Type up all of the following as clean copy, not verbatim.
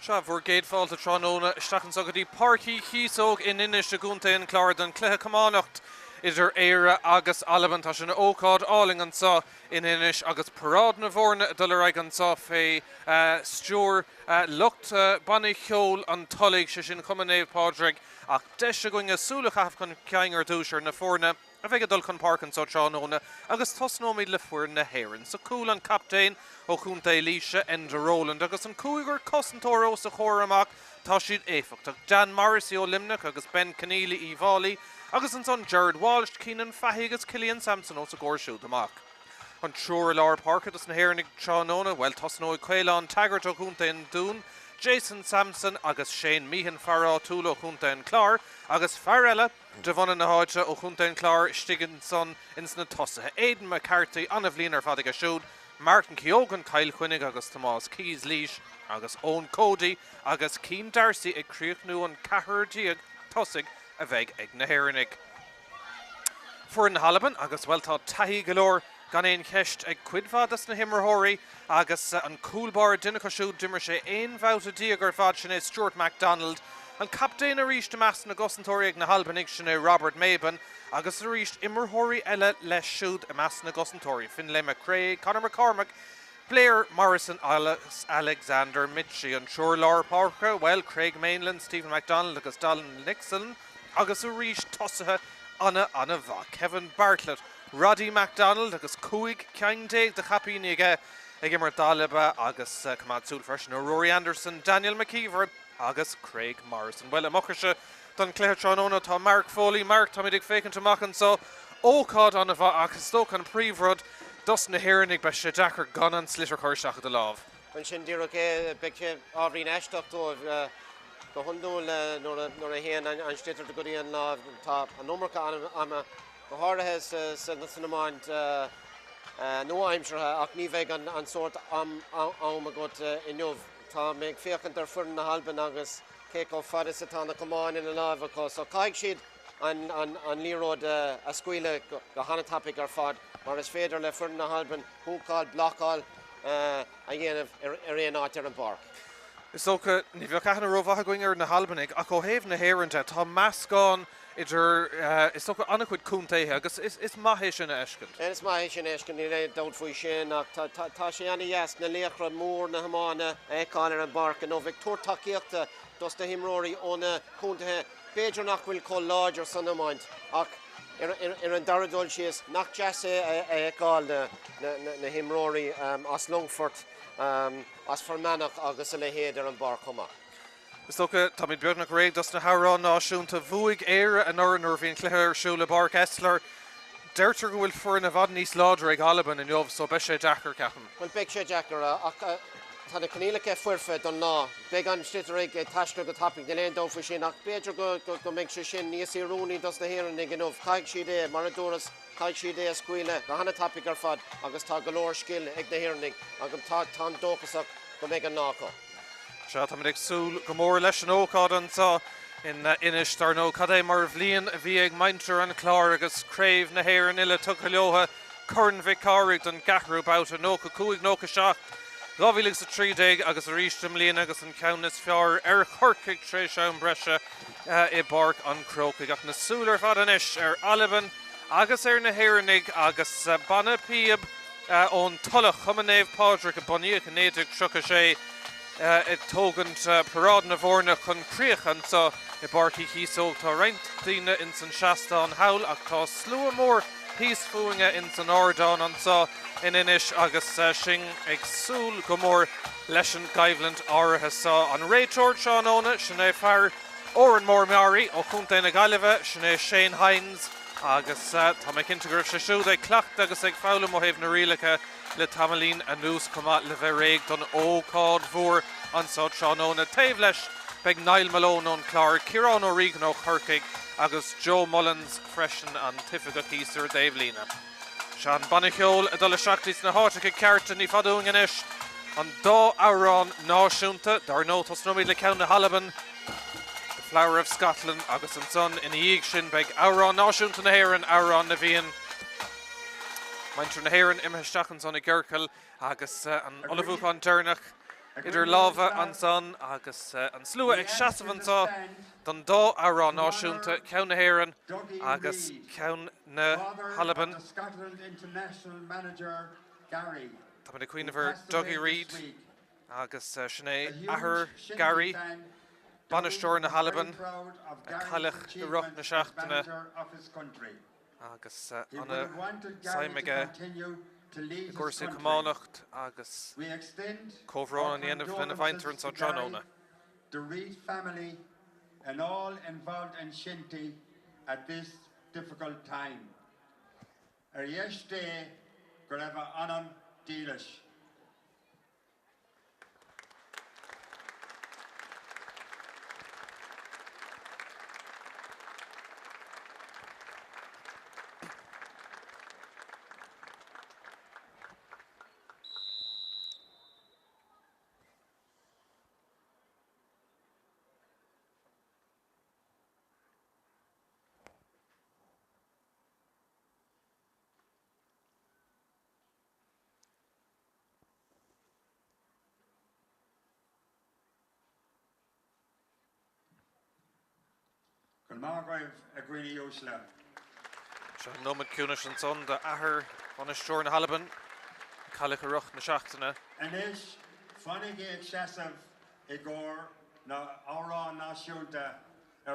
Seo bhór géadfáilte tránóna isteachn sogadí Páirc Chíosóg in Idirnáisiúnta in Clár don Cluiche Camanachd idir Éire agus Albain tá sin ócáid áling an sa in Ennis agus parád na bhórna dul raig an sa fé stúr lucht Míchéal an tolig se sin cumanéh Páirc ach deise going a súlachaf chun ceangar dúsir na fórna a bheith dul chun Páirc an sa tránóna agus tosnóid le fuair na Éireann. So cool an captain ó chunta Líise Enda Roland agus an cúigur cosantóir ó sa chóir amach tá siad éfacht. Dan Morrissey ó Limnach agus Ben Keneally í Foley agus an son Jared Walsh Keenan Fahey agus Cillian Sampson ó sa gcóirsú amach. An trúr leir Páirc dus na Éireann tránóna well tosnóid Caoileán Taggart ó chunta in Dún, Jason Sampson agus Shane Meehan Farrá túla ó chunta in Clár agus Farrella Devon na háite ó chunta in Clár stigan son ins na tosathe. Aidan McCarthy anna bhliain ar fad ag a siúd, Martin Keoghan Kyle Quinnig agus Tomás Keys Leash agus Owen Cody agus Cian Darcy ag críochnú an cahar diag tosig a bheith ag na Éireann. Fuair na Albain agus bhfuiltá taithí galóir gan éon cheist ag cuidmhadas na himmarthirí agus an coolbar duine cosisiú dimar sé éon bhauta díag ar fad sin é Stuart MacDonald, an captain a ríist amach na gosantóirí ag na Albain sin é Robert Maben agus a ríist immerthirí eile leis siúd amach na gosantóirí Finlay McRae, Conor McCormack, Blair Morrison, Alexander Mitchie an trúr leir Páirc, well Craig Mainland, Stephen MacDonald agus Donald Nixon agus a ríist tosathe anna bha Kevin Bartlett, Roddy MacDonald agus Cuig Ceangdéag de chapíní ag immer Dalaba agus cumad súl freisin ó Rory Anderson, Daniel McKeever agus Craig Morrison. Well amachar se don Cluiche tránóna tá Mark Foley, Mark tá idig fécinn amachchan so ócáid anna bha agus tóg an príomhrod dus na Éireann be sé Jackar gan an slitter chuirseach de láb. When sin díra ché beice ábhrín eisteach dóibh go hundúil nuair a héan an stitar de goí an láb tá an nómarcha ama go háirithe san Iomáint nó aimimsirthe ach ní bheith an sort am a go inniuh. Tá méid féchan ar fuair na Albain agus cé go fada satá na Camáin in na lábhá, so caiig siad an líród a scuile go hána tapig ar fad, mar is féidir le fuair na Albain húcáil, blocáil a dhéanamh ar réon áit ar an parc. Is socha ní bheoh caiithna roimhatha going ar na Albain ach ó thaobh na Éireannta tá meascán idir is socha anna chuid cúntaithe agus is maithé sin eiscint. Is maithé sin eiscint ní réad dót faoi sin ach tá sé anna dheas na léachra mór na Hamána éáil ar an barc nó bheith tuairtaíochta dus na himróirí óna cúntaithe beidir nach bhfuil có láidir san Iomáint ach ar an daradóil sios nach deasa éáil na himróirí as Longfort as Fermanach agus a lehéad ar an barc chumach. Is tócha tá míid beagnach réig dus na Harrán náisiúnta bhuaig Éire an ornar bhíon cluiche arsúla Barc Esler. Deirtar go bhfuil fuair na bhd níos láidir ag Albain in jobh so be sé Jackar ceapan. Well beag sé Jackar ach tá na Canéalacha fuirfe don ná beag an stitar ag taistir go tapig de léon dómh sin ach beidir go mbeidh sé sin níos iarúnaí dus na Éireann ag gnuh caiig siad é mar a dúras caiig siad é a scuile go hána tapig ar fad agus tá go leor scill ag na Éireann agus tá dóchasach go mbeidh an nácha. Seo tá ag súl go mór leis an ócáid an sa in Inis tar nó cad é mar bhliain a bhí ag maintear an Clár agus craobh na Éireann ile tucha leotha chun Vicáric don gathú bouta nócha cúig nócha seach. Lábhílig sa 30 agus a rístem líon agus an ceannas fear ar chorcaig tréis an breise I Barc an Crocaig ach na súlar fad inis ar Albain agus ar na Éireann agus banna piab ón tulach chumanéh Páirc a buníoch a néidir trucha sé it tógant parád na bhórna chun críochan sa I Barc Chíosóg tá roinnt daoine in san seasta an hail ach tá slua mór híos fuinge in san ardán an sa in Inis agus sin ag súl go mór leis an gaibhlant áirithe sa an réiteoir seánóna sin é fear ó an mór mearí ó chunta na Gaillimhe sin é Shane Hines agus tá méid cinnte sé siúd ag cleacht agus ag fála ó thaobh na rialacha le tamalín a nús cumá le bheith réig don ócád mhór an sa seánóna taobh leis beag Niall Malone ón Clár, Ciarán ó Regan ó Chorcaig agus Joe Mullins freisin an tifiga císar Dave Lína. Sean Míchéal a dul seachtaí na háiteach cearta ní fadún inis an dá árán náisiúnta dar nó tosnóid le ceann na Albain, the Flower of Scotland agus an son in dhéag sin beag árán náisiúnta na Éireann árán na bhíon. Maintear na Éireann imtheisteachchan son i ggheircail agus an olafúchan dearnach idir lava an son agus an slua ag seasamh an tá don dó Áire náisiúnta ceann na Éireann agus ceann na Albain. Tá mé cuioine bhar Dougie Reid agus sinné Ahar Gary Banaisteoir na Albain a chailech i ruch na seachtaine agus anna saimige Gúrsaí Camanachd agus Comhrán an dhéanamh lena bhaintear an San Tróna. The Reid family and all involved in Shinty at this difficult time. Yesterday, go raibh anam dílis. Margaret Agrini Osla. Se nómad cúnas an son de Ahar Banaisteoir na Albain chailech i ruch na seachtaine. Ennis, fannig ag seasamh I gcór na Áire náisiúnta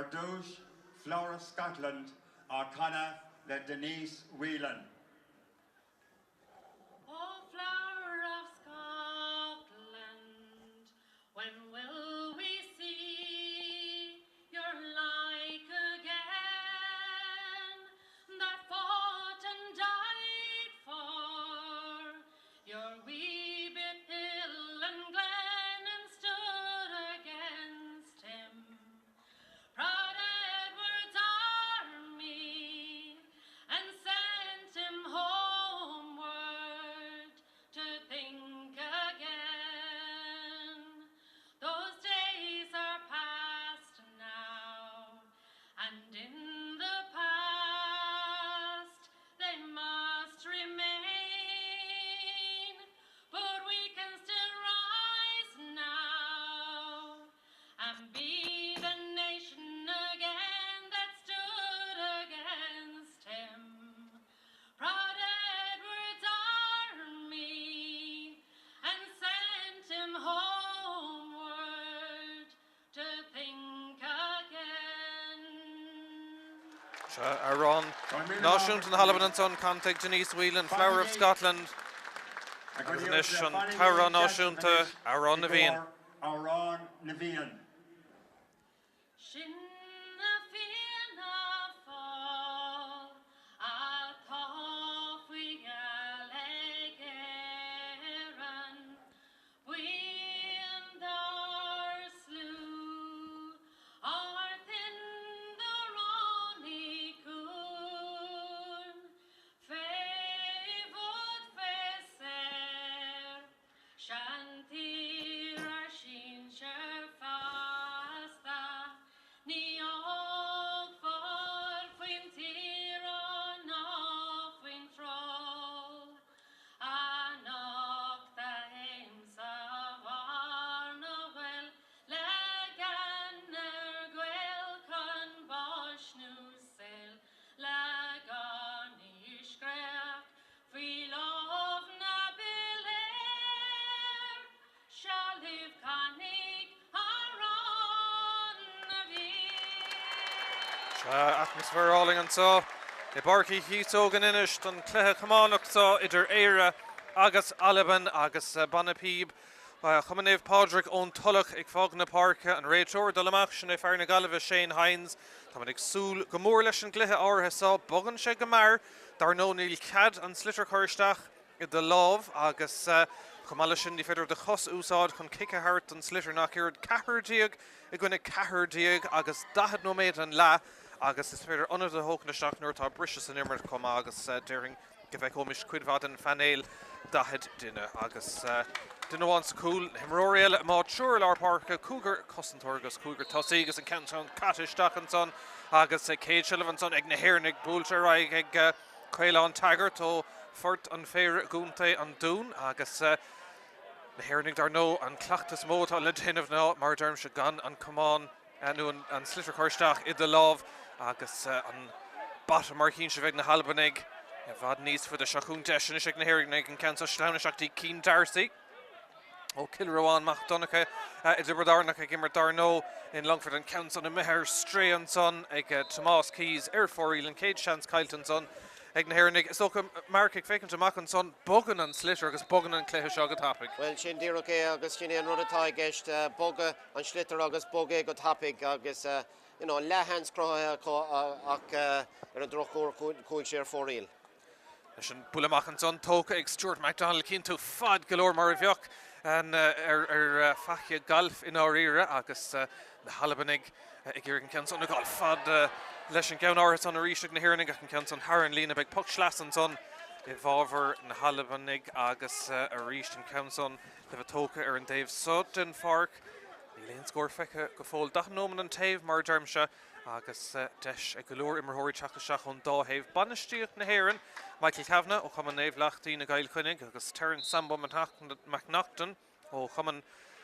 dús Flora Scotland a canna le Denise Whelan. Oh, flower of Scotland, when will we see your like again, that fought and died for your wee bit hill and glen and stood against him, proud Edward's army, and sent him homeward to think again. Those days are past now, and in the past they must remain, but we can still rise now and be the nation again that stood against him. Proud Edward's army, and sent him homeward to think again. Se Arán náisiúnta na Albain an son cantaigh Denise Whelan, Flower of Scotland agus inis an Táire náisiúnta Arán na Bhíon. Arán na Bhíon. Shin na fianna fall, a though we galeg Éireann, wind our slew, art in the Ronny Coon, favoured facer, Shanty Rashin Fasta, Niog for Quintiron of Wintroll, Anok the Hames of Arnowell, Leganer Gwelcon Bosch Nusel, Laganish Gref, Free Love Nabiler, shall live Canig Aron Se atmosfér áling an tá I barcaí Chíosóg an Ennis don cluiche Camanachd tá idir Éire agus Albain agus Banapíb. Chumanéamh Páirc ón tulach ag fág na Páirce an réiteoir dul amach sin é fear na gaillimh Shane Hines. Tá man ag súil go mór leis an cluiche áirithe sa bogann sé go mar dar nó níl cad an slitir chuirteach I do lámh agus chumála sin ní féidir de chos úsáid chun cice hart an slitir nach iad cethardíag I gcuine cethardíag agus 10 nóméad an le agus is féidir anna de hócnaisteach nuair tá brise san imir com agus dearing go bheith comis cuidhvad an fanéil 10 duine agus duine bhain sa cúil himróréal má siúr lár Páirce cúgur cosantóir agus cúgur tosaí agus an canton catisteach an son agus Céad Sullivan son ag na Héirnig búilte raig ag Caoileán Taggart ó Fort an fér gúnta an dún agus Na Hurling dar nó an clachtas móta le hinmh ná mar derm se gan an cumán nu an slitter chuirsteach I de lámh agus an bata mar chin se bheith na Albain bhd níos fu a seachún deisina ag na Hurling an cansa slána seachtaí Cín Darcy ó Kilroán Mac Donacha I Dibredarnach ag immer dar nó in Longford an cansa na Meher Strahan son ag Tomás Keys Foríl an Céad Seans Cailton son ag na Hurling is ook Mark ag fécinn amach an son bogan an slitter agus bogan an Cluiche agad tapig. Well, sin díroché agus sin an rudatá gist boga an slitter agus boga go tapig agus lehans crothe ach an drochúr cúil Foríl. Leis an bulamach an son tóca ag Stuart MacDonald cinn tú fad galore mar a bheoch an fache golf in Éire agus na Albain ag ggéir an canson na golf fad leis an ceann áras an a ríise na Hurling ach an canson Sathairn lína beag puck slasan son I bhábhar na Albain agus a ríist an canson le bheith tóca an Dave Sutton Park. Ní léon scór feice go fóil dachnóman an taobh mar dermse agus deis ag golóir immerthirí teachtaseach chun dáhéamh banistíocht na HÉireann Michael Kavanagh ó chuman éabhlachtaí na Gael Chuinnig agus Terran Sambo McNaughton ó chuman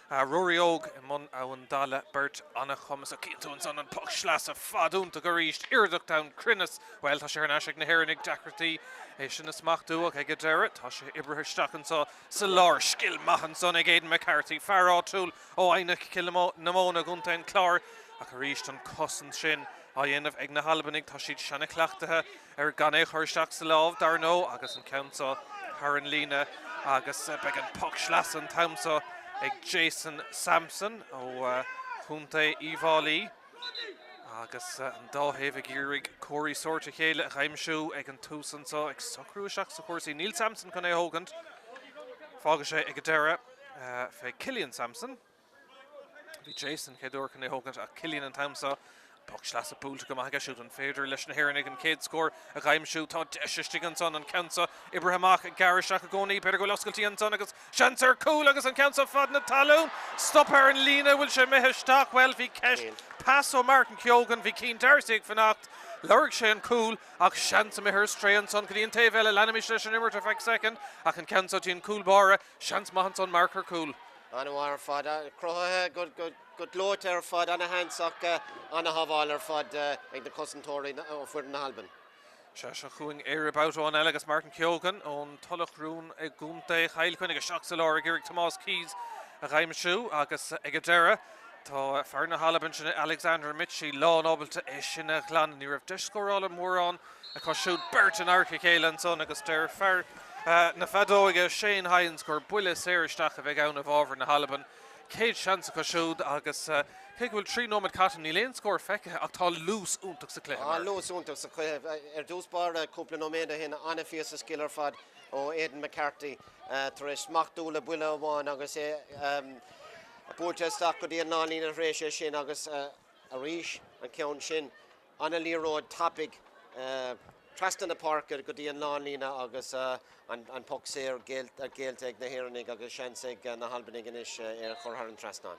Rory Óg I mun an dála Bert anna chumas a cínún san an puck slas a fadúnta go ríist irdach down Crinnes well tá sé ar ag na HÉireann ag deacratí é sin is machtúach ag deire tá sé ibrithir stachan sa lár skill mahan son ag Aidan McCarthy fearrá túl ó ainach namóna gunta an clár ach a ríist an cosan sin a dhéanamh ag na Albain tá siad sena cleachtathe ar gan é chuirteach sa lámh dar nó agus an countsa Harran lína agus beag an puck slas an tamsa ag Jason Sampson ó chunta Íválaí agus an dáhéamh ag iarraigh Corey Sorta chéile a chaimsú ag an túsan ag socrúiseach sa chóirsaí Neil Sampson chun é hógant fága sé ag deire fé Cillian Sampson bhí Jason chéadúir chun é hógant a Cillian an tamsa puck slas a búlta go maithe siút an féidir leis na HÉireann an céad scór a chaimsú tá deisiste an son an cansa Ibrahimach a gariseach a gcónaí beidir go loscailtí an son agus seansar cool agus an cansa fad na talún stop ar an lína bhfuil sé mitheisteach well bhí ceist pass ó Martin Keogan bhí Cín Darcy ag fannacht lurg sé an cool ach seansa Meher Strahan son go dtíon taobh eile leanamis leis an immert a feich second ach an cansa tíon cool bara seans maithan son Marker cool. Anna fad crothe good load ar fad anna hansach anna haval ar fad ag the cosantóirí fuair na Albain. Se chuing Éire Boutáin eile agus Martin Keogan ón Tullach Rún ag gúnta Chail Chuinnig a seach sa lár ag Iric Tomás Keys a chaimsú agus ag deire tá fear na Albain sin Alexander Mitchie lá ábalta é sin a chláán ní raibh deiscórála mórrán a cosisiúd Bert an Arca chéile an son agus deir fear na fadóige Shane Hines gur buile séiristeach a bheith ann a bhábhar na Albain céad seansa cosisiúd agus cé bhfuil trí nómad catan ní léon scór feice ach tá lús úntaach sa cléir. Lús úntaach sa cléir ar dúspáir cúpla nóméada hin anna fios a skill ar fad ó Aidan McCarthy tar éis machtúla buile amháin agus é búirteisteach go dtí an nálína rééis sin agus a ríis an ceann sin anna líróid tapig Trastan na Páirc go dtí an nálína agus an puck sé ar géalt ag na HÉireann agus seansa ag na Albain Ennis ar chorthar an Trastáin.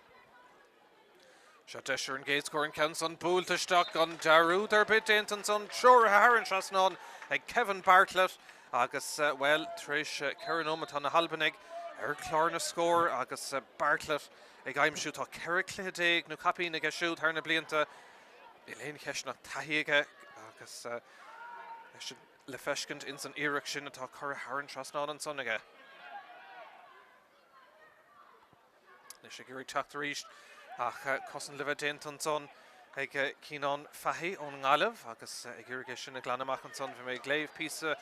Se deisir an géad scór an canson búltaisteach an dearú ar bit déantan son seoir a Harran Trasnáin ag Kevin Bartlett agus well tríis ceann ómatá na Albain ar chlár na scór agus Bartlett ag aimimsú tá ceir cléadéag nó capín ag siúd thar na blianta I léon ceisna taíige agus le feiscint in san iireach sin atá chur Harran Trasnáin an son aige. Leis sé gurí teachta ríist ach cosan le bheith déantan son ag cíán faithí ón ngáileh agus ag iirige sin a glanamach an son bhí mé gléibh písa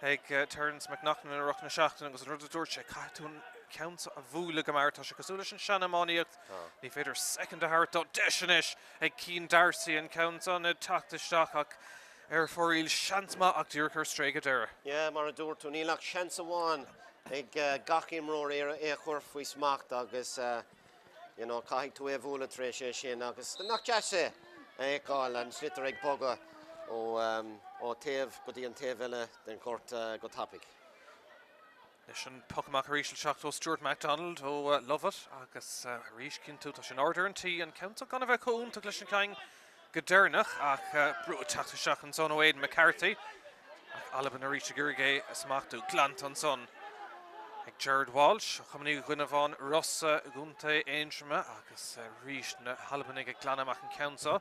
ag Terrence McNaughton in a roch na seachtain agus an rudaúir sé caiún ceansa a bhúla go mar tá sé cosúla sin seanamáíocht ní féidir second a thart dó deisenis ag Cín Darcy an ceansa na teachtasteach ach ar foríl seansma ach dúrchar stréige deire. Mar a dúir tú nílach seans amháin ag gachimróir é chur faoi smacht agus caiigh tú é bhúla trééis sé sin agus nach deise éáil an slitar ag boga ó taobh go dtí an taobh eile den cort go tapig. Leis an puckach ríisiil seach ó Stuart MacDonald ó Lovett agus ríis cinnú tá sin order an tí an count gan a bheith cónta leis an caing go deirnach ach brú teachtaseach an son ó Aidan McCarthy ach Albain a ríis a gurigé a smachtú glant an son Ag Jared Walsh, chumní Gwynafon Rossa Gunta Ainshma, agus ríist na Halbanig ag Glanamach an Council.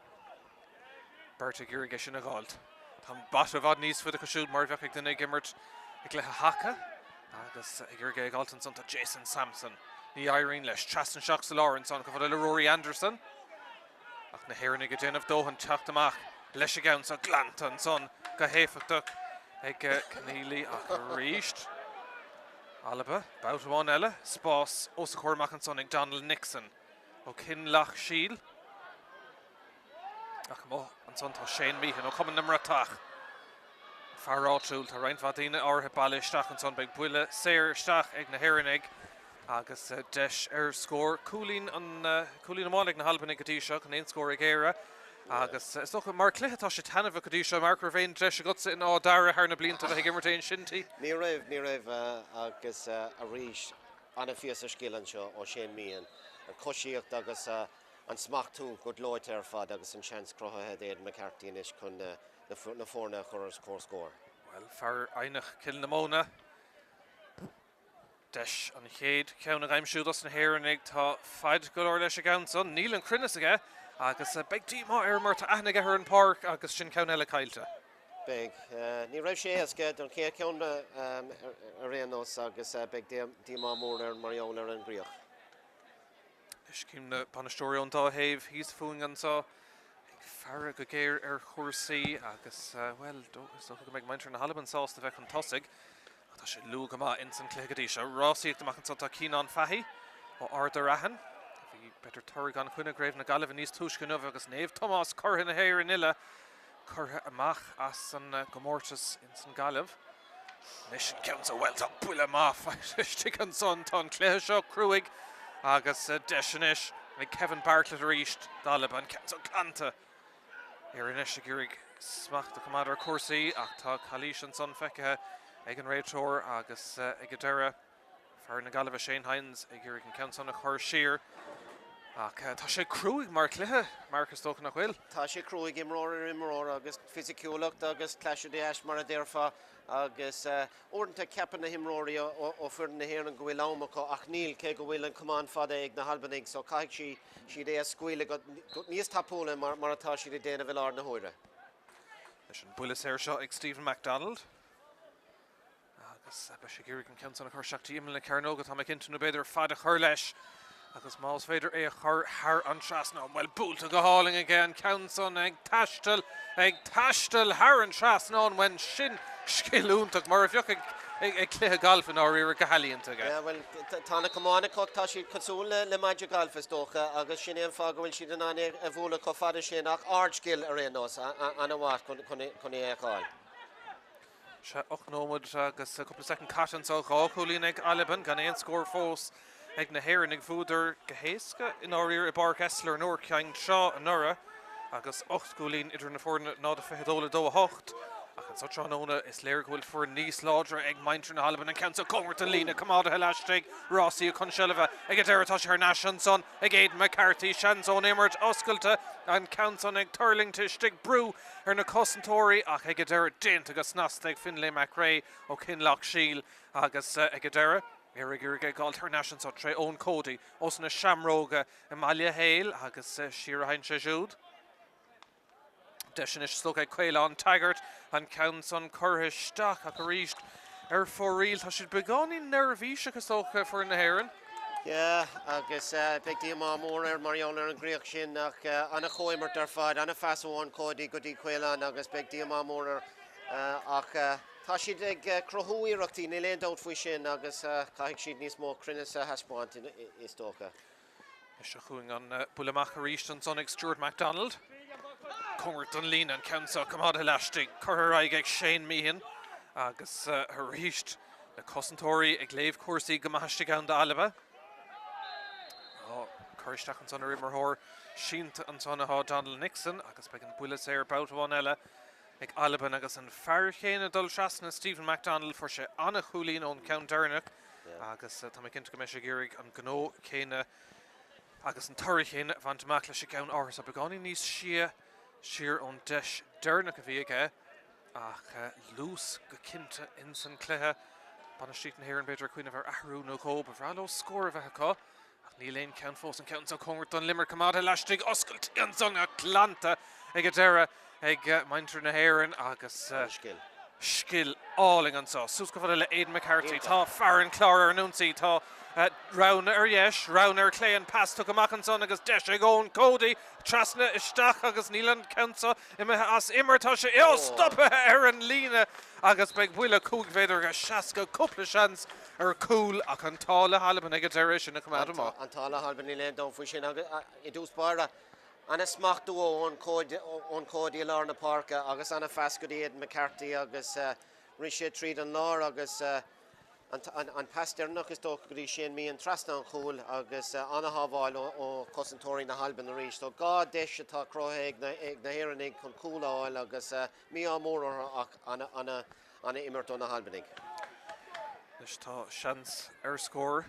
Berta Giriga sin a gáilt. Tá bat a bhd níos fuide go siúd mar bheith ag duna gimmert ag letha hacha. Agus Giriga ag gáilt an sonta Jason Sampson. Ní Irene leis, Chaston Shocks Lawrence on go fada le Rory Anderson. Ach na Héirnig a déanamh dóhan teacht amach. Leis a gán sa glant an son go héfachtach ag Cneely ach ríist. Alba, bout one eile, Spás os a chormach an son ag Donald Nixon. O Kinlach Shiel. Ach mo, an son tá Shane Meehan o cuman nummer atach. Far átrúil tá reint vadína árthe bailaisteach an son beag buile séir steach ag na Héirnig. Agus deis scór Coolín amálig na Halbanig go dtíiseach an scór ag Éire. Agus is doch mar cluichetá sé tanmh go dtíise mar gur bhéin deis a gutsa in ádáire thar na blianta a gimmertéin Shinty. Ní raibh agus a ríis anna fios a scéalan seo ó Shane Meehan. An cosíocht agus an smachtú go leid ar fad agus an seans crotha Éad McCarthy inis chun na fórna chur scór. Well, far einach kill na móna. Deis an chéad ceanna aimimsúd os na Héirnig tá faid go leir leis a gán son. Níl an crinne aige agus beag díma ar mar tá aithnig ar an Páirc agus sin ceann eile caiilte. Big. Ní raibh sé ascad an cé ceanna ar réanos agus beag díma mór ar marall ar an gríoch. Is cím na panistóireón dá héh híos fúing an sa fear go géir ar chósaí agus well is go méid maintar na Halban sásta bheith an tosig. Tá sé lú go má in san clégadí se Rossíocht amach an santa Cíán Fahi ó Arda Rahan. Bhí better tuaigh an chuine gréibh na galah níos túiscinmh agus néomh Tomás chutha na Héir in ile chutha amach as san gomórtas in san galah. Nis sin ceann sa bhfuil tá buile má feistigh an son tá cléthe seo cruúig agus deisenis ag Kevin Bartlett a ríist dalab an ceann sa canta. Ar inis a gúrig smacht a commandar cuasaí ach tá chalís an son feicethe ag an réiteóir agus ag deire fear na galah Shane Hines ag gúrig an ceann son a chur siar. Ach tá sé cruúig mar cluthe Marcus tócha nach bhfuil. Tá sé cruúig imróir agus fisiciúlacht agus cléise déis mar a déirfa agus orintanta ceapan na himróirí ó fuir na Héir an go bhfuil amach ach níl cé go bhfuil an cumán fada ag na Halbanig so caiic si é scuile go níos tapúla mar atá si déana bhfuil ar na hóire. Leis an buile séir seo ag Stephen MacDonald. Agus be sé gúrig an ceann son a chur seachtaí imime le cearnóga tá cinnte nó beidir fada chur leis. Agus más féidir é chur thar an trasná well búlta go háling again ceann son ag taistil thar an trasná when sin scéalúntaach mar a bheoch ag cluthe galfin á riar go halíonnta aige. Well tána cumánaach tá siad cosúla le maididir galfas dócha agus sin éon fá go bhfuil siad an a bhúla có fada sin ach ardgil a réanos an bhhat chun é agáil. Se 8 nómad agus cúpla second catan á gáchúlín ag Albain gan éon scór fós ag na Héirnig fúidir go héasca in áíir i Páirc Esler an uair ceann seo an nura agus 8 gúlín idir na fórna nád a fehedóla dó a hocht ach an sotranóna is léir go bhfuil fuair níos láidre ag maintar na Halban an ceann comhart an lína cumáda heileiste Rossí a chun seilbh ag a deiretá sé ar naisian son ag Éad McCarthy seanón émart oscailte an ceann ag turlingta stig brú ar na cosantóirí ach ag a deire déint agus nasna ag Finlay McRae ó Kinlach Shiel agus ag a deire Éire gúige gáil tar naisian so tre ón Cody os na Shamróga i Malia Hale agus siar hain sé siúd. Deis is slug ag Caoileán Taggart an ceann son curtha isteach ach a ríist ar fóríl tá siad beáí nervhís agus tócha fuair na Héireann. Ja, agus beagtí má mór ar marall ar an gríoch sin ach anna choimart ar fad anna feasúháin Cody go dtí Caoileán agus beagtí má mór ach tá siad ag crothúíireachtaí ní léon dót faoi sin agus caiigh siad níos mó crinne a haspáint is tócha. Is a chuing an bulamach a ríist an son ag Stuart MacDonald. Comhart an lína an ceann sa cumáda leistigh chur ag Shane Meehan agus a ríist na cosantóirí ag léomh cuasaí go maithiste an Alba. Chuiristeach an son a rimmarthóir Shinty an son a Donald Nixon agus beag an buile sé ar boutáin eile ag Albain agus an fear chéine dul seasna Stephen MacDonald for sé anna chúlín ón ceann deirneach agus tá cinnte go mé sé géirigh an gnó chéine agus an tuair chéine bhaint amach leis sé ceann áras a beáí níos siar ón deis deirneach a bhí aige ach lús go cinnte in san cluthe Camanachd and Éire beidir Queen of our Ahrú no go, but Rallo score of a co. Níléin count fós and count so Congert on Limmer Kamada Lashtig Oscailt and son a Clanta Egadera Eg Mainter na Éireann agus Skill alling and so Suscafadilla Aidan McCarthy Ta Farron Clara Nuncy Ta Rauner Yesh Rauner Clay and pass to Mackinson agus Desh Owen Cody Trasna Istach agus Neelan Council as Immertasha stop Aaron Lena agus beg Willa Coog Vader Shaska couple of chance cool a Cantala Halban Egaderish in the command of Antala Halban Lane down for Shin Idus Barra and a smack to on Cody Lorna Parka agus Anna Fascody Ed McCarthy agus Richard Treed and Laura agus and Pastor Nuckus Dock Grishin me and Trastan Cool agus Anna Haval or Cossentori na Halban the Reach. So God Desh ta Croheg na here and egg con cool oil agus me or more Anna Immerton na Halbanig. There's chance score.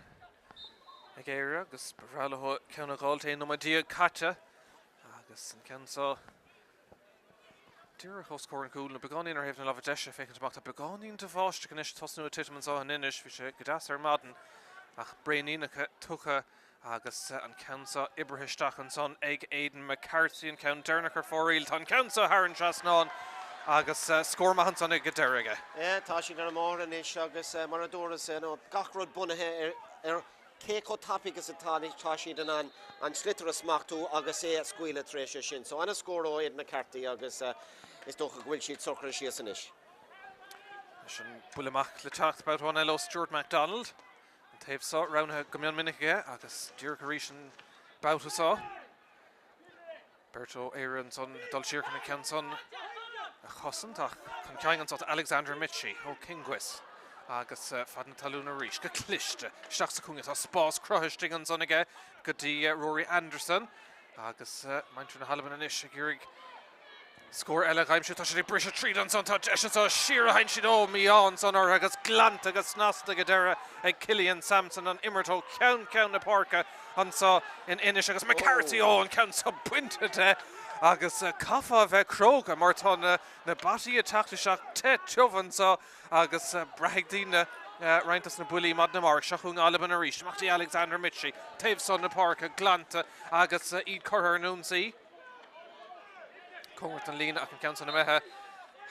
Éire agus Rallo Camanachd no Madia Catcha. Agus and Kenso. Dear host scoring cool. Begonin or having a lot of Desha faking to back to Begonin to Vosh to Kanish Tosnu Titman saw an Ennis which Gadasser Madden. Ach Brainina Tuka Agus and Kenso Ibrahistach and son Egg Aidan McCarthy and Count Dernicker for Eil Ton Kenso Haran Chasnon. Agus score mahans on a Gaderige. Yeah, Tashi Garamor and Ish Agus Maradoras no Gachrod Bunna Keiko topic is a Tashi Danan and Slitterus Machtu Agus Squealer Tresha Shin. So on a score o Ed McCarthy Agus is doch a Gwil Sheet Soccer Shiasanish. Shin Bullamach Letacht about one Elo Stuart MacDonald. And Tave saw round her Gamion Minike Agus Dear Carishan Bautusaw. Berto Éire and son Dulshirkin and Kenson. Chosant Concangan sort Alexander Mitchie, O Kingwis, Agus Faden Taluna Rish, Cluiche, Shachsakung a Spás Crohisting on Sonige, Gudi Rory Anderson, Agus Maintra Halban and Ish, Girig score Ella Gaimshit, Toshi Brisha Treat on Son Touch, Esha Shira Heinshid me on Son or Agus Glant, Agus Nasta Gadera, and Killian Sampson and Immerto, Count the Parka, and so in Ennis, Agus McCarthy, and Count so pointed. Agus Kaffa ve Kroga Marton na Bati attack to shock Tet Chovan so Agus Bragdina Reintas na Bully Madnamar Shachung Albain Arish Machti Alexander Mitchie Taveson na Park Glanta Agus Eid Curher Nuncy Congert and Lena I can count on the Meha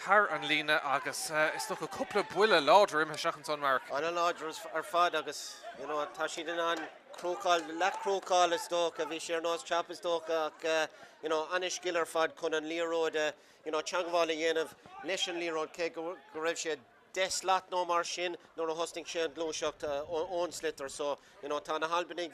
Har and Lena Agus it's took a couple of Bulla Lauder in Shachun Son Mark. On a Lauder are fad Agus you know Tashi Danan Crocall Lack Crocall is Stoke of Ishir Nose Chap is Stoke you know, Anish Giller Fad Kunan Leroy, you know, Changvala Yen of Leshan Leroy, Keg Garevshed, Deslat no Marshin, no hosting Shed Glowshock own slitter. So, you know, Tana Halbanig,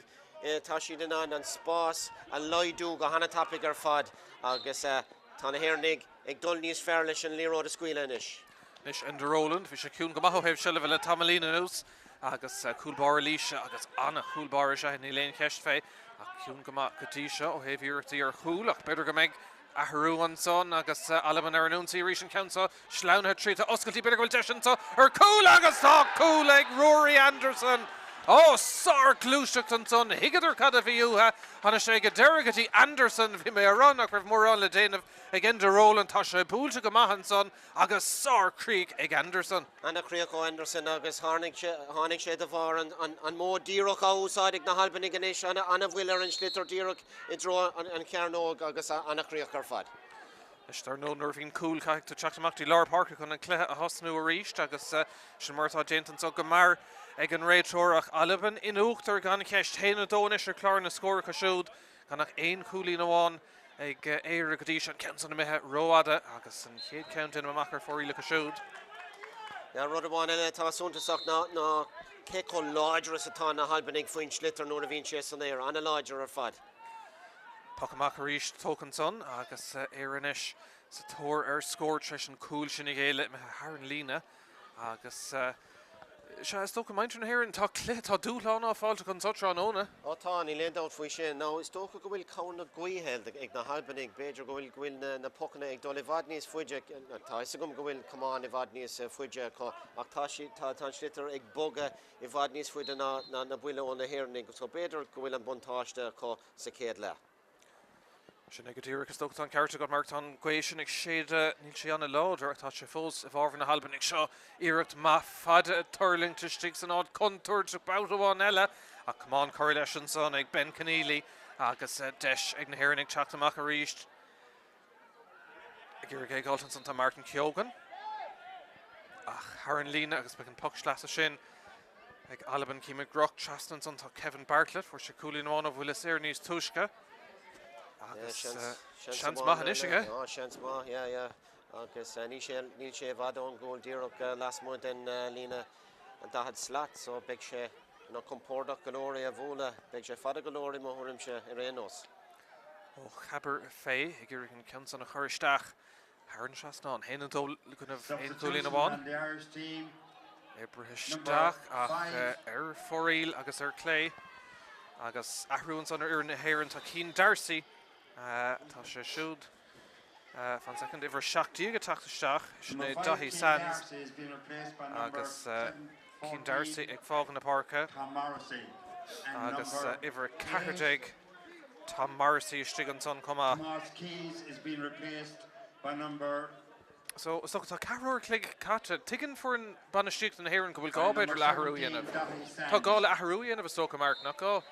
Tashi Danan and Spas and Loidu, Gahana Tapiger Fad, Agus Tana Hernig, Egdolnis Fairlish and Leroy the Squealanish. Nish and Roland, Vishakun Gamaho have Shelleville Tamalina News, Agus Coolbar Alicia, Agus Anna Coolbar Shah, Elaine Keshfe. Akun Gama Katisha, O Havier Tier Hulach, Better Gameg, Aharu and Son, Agus Albain Arnunzi, Rishan Council, Schlaun had treated Oscailt Better Gultation, so her cool Agus cool egg, Rory Anderson. Oh, Sar Cluiche and son, Higader Cadaviuha, Hanashega Derogati Anderson, Vimearon, Akrev Moran Ladane of again the roll and Tasha Pool to Gamahan son, Agus Sar Creek egg Anderson. And a Creeko Anderson, Agus Harnig Shedavar and more Dirok outside Ignahalbanig and Anna Willer and Schlitter Dirok, Idro and Carnog, Agus Anna Creeker Fad. Is there no nerving cool kayak to Chaktamachti Lar Parker on a Hosnu Arish, Agus Shamartha Jenton so Gamar. Egan Raytorach Albain in Uchter gan Kesh Hena Donish or Clarna score Kashud Ganach Ain Cooley no one Eg Éire Gadish and Kenson Meha Roada Agus and Kate Count in a macker for Ila Kashud. Yeah, Rodderwan and Tamasunta Sock no Keko larger as a ton of Halbanig Finch Litter no Vinches on there and a larger or Fad. Pocamakarish Tokenson Agus Éirenish Sator score Trish and Cool Shinigale Haran Lena Agus Shall Stoke Iomáint here and talk to do on off all to consult on owner. Oh, Tony, laid out for Shin. Now, Stoke will count the Gui held, the Halbanig, Bejer will the Pokane, Dolivadnis, Fujak, Taisagum will come on, Evadnis, Fujak, Aktashi, Tanschlitter, Egg Boga, Evadnis, Fudana, Nabuilla on the Herning, so Bejer will and Bontash, the Sakadla. Sin ag dtíir agus dócht an ceirte go marcht an gcuéisin ag séad níl sé anna láidir atá sé fós a bharhan na Albain ag seo iirecht má fada Hurling tuistigh san ád contúir de báháin eile a cumán choir leis an son ag Ben Keneally agus deis ag na hÉireann ag teachtamach a ríist. Ag iarraigh ag Alton san tá Martin Keogan. Ach Haran Lína agus beag an puck sleas a sin ag Albain cíime groch trastan san tá Kevin Bartlett for se cúlín amháin a bhfuil is éir níos tuisce. Seans maith is aige? Seans maith, yeah. Agus níl sé bhd an ggóil díreach last month in lína an dahad slat, so beag sé na compordach golóirí a bhúla, beag sé fada golóirí mo thuirim sé i rénos. Ó chabar fé ag iarraigh an ceann san a chuiristeach Haran seasná héanaan dul gonneamh éon cúlín amháin. Ibristeach ach foríl agus clé agus ahrúin san ar na hÉireann tá cín Darcy tá sé siúd fan second iver seachtaí go tachtasteach sinna Daithí Sands agus cín Darcy ag fágan na Páirce agus iver Cahardeig Tom Morrissey stig an son comma. So tá carúir clig catte tigan for an banistícht an hÉireann go bhfuil gá beidir leathrú dhéanamh. Tá gá leathrú dhéanamh tóca marc nach gá.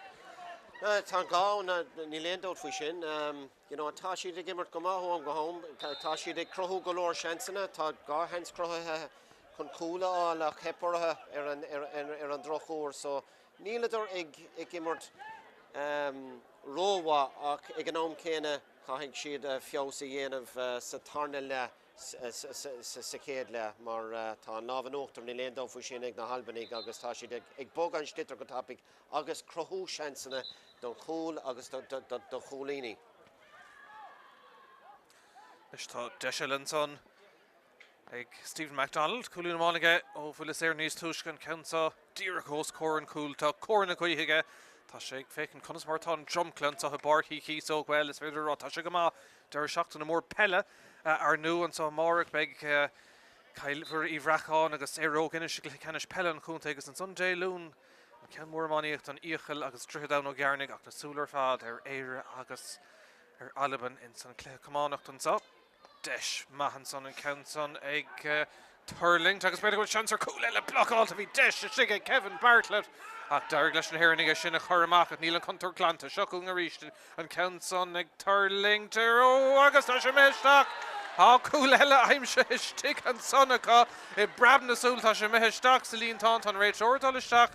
Tá gá ní léondóid faoi sin, tá siad ag immert go maithóm go hóm, tá siad ag crothú go leor seansanna, tá gá hens crothaithe chun cúla á le chepairthe ar an drochúir, so níleidir ag immert róha ach ag an óm céine chaithigh siad fios a dhéanamh sa tarna le sa céad le mar tá an lábhan óachtar ní léondóid faoi sin ag na Albanig agus tá siad ag bog an stitar go tapig agus crothú seansanna don chúl agus do chúlíní. Is tá Drisleáin son ag Stephen MacDonald cúlín amhánaige ó bhfuil is éir níos tuisce an ceansa díreach os córan cúil tá córan na chuithe tá sé ag fécinn conas mar tá an drumclan tá barchaí Chíosóg well is féidir rá tá sé go má deir seachtain na mór pelle ar nu an sa Márach beag cailfur í bhreacháin agus éróg inis go ceannis pelle an chunta agus an son déilún an cean mór maníocht an íochail agus trithadán ó gearnig ach na súlar fad ar Éire agus ar Albain in san Camanachd an sa. Deis maithan son an ceann son ag Hurling agus beidir go seansar cúil eile blockálta bhí deis sige Kevin Bartlett ach deir leis an hÉireann sinna churamach a níl an contour glanta seachún a ríist an ceann son ag Hurling agus tá sé meisteach á cúil eile aimse istigh an sonnacha I brab na súil tá sé meisteach sa líon tá an réit ordáilisteach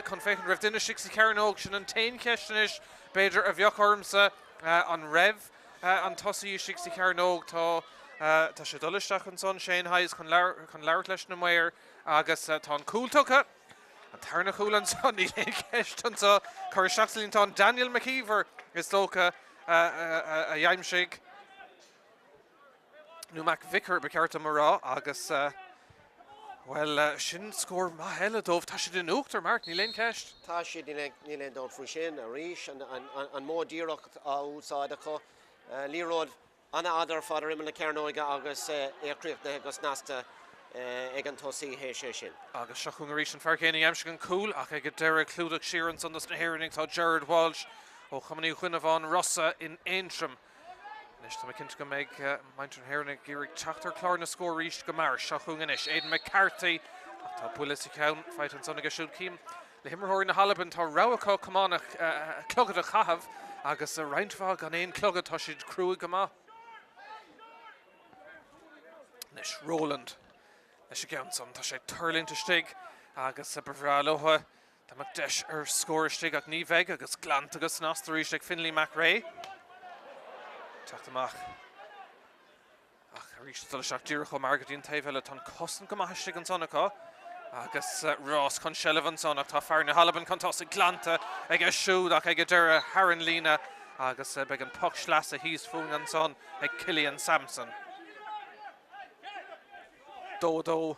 chun fécinn raibh duine si cearnóg sin an tain ceistenis beidir a bheoch ormsa an raibh an tosaí si cearnóg tá sé dulisteach an son Shane Hayes chun leabhart leis na mair agus tá an cúltucha an tarna chúil an son ní léon ceist an sa chuir seachtalín tá Daniel McKeever is tócha a dheimsigh nó Mac Vicar be cearta marrá agus well sin scór má heile dómh tá sé den uachtar marc ní léon ceist. Tá siad ní léondóid faoi sin a ríis an mór díreacht á úsáide chu líród anna adar fadar imime na cearnóige agus écríochtna agus nasta ag an tosaí hééis sé sin. Agus seachún a ríis an fearcéine aimse an cúil ach ag deire clúdaach siaran san na hÉireann tá Gerard Walsh ó chamaní chuinehán Rossa in Aintrim. Nis tá cinint go méid maint an hÉireann iarraigh teachtar clár na scór ríist go mar seachún inis Aidan McCarthy ach tá bulas I ceann feit an sonna go siúd cím. Le himmarthirí na Albain tá raibhá Camanachd clogad a chahabh agus a reinintfá gan éon clogad tá siad cruúig go maith. Nis Roland leis ceann son tá sé turlínta stig agus a bhrálótha tá mac deis ar scóir stig ach ní bheith agus glant agus nástaríist ag Finlay McRae. Teachtamach ach a ríist dul seach díreach ó margadín taobhheile tá cosan go maith stig an sonnacha agus Ross chun seileadh an son ach tá fear na Albain chun tosa glanta ag a siúd ach ag a deire Haran Lína agus beag an puck sleas a híos fún an son ag Cillian Sampson. Dó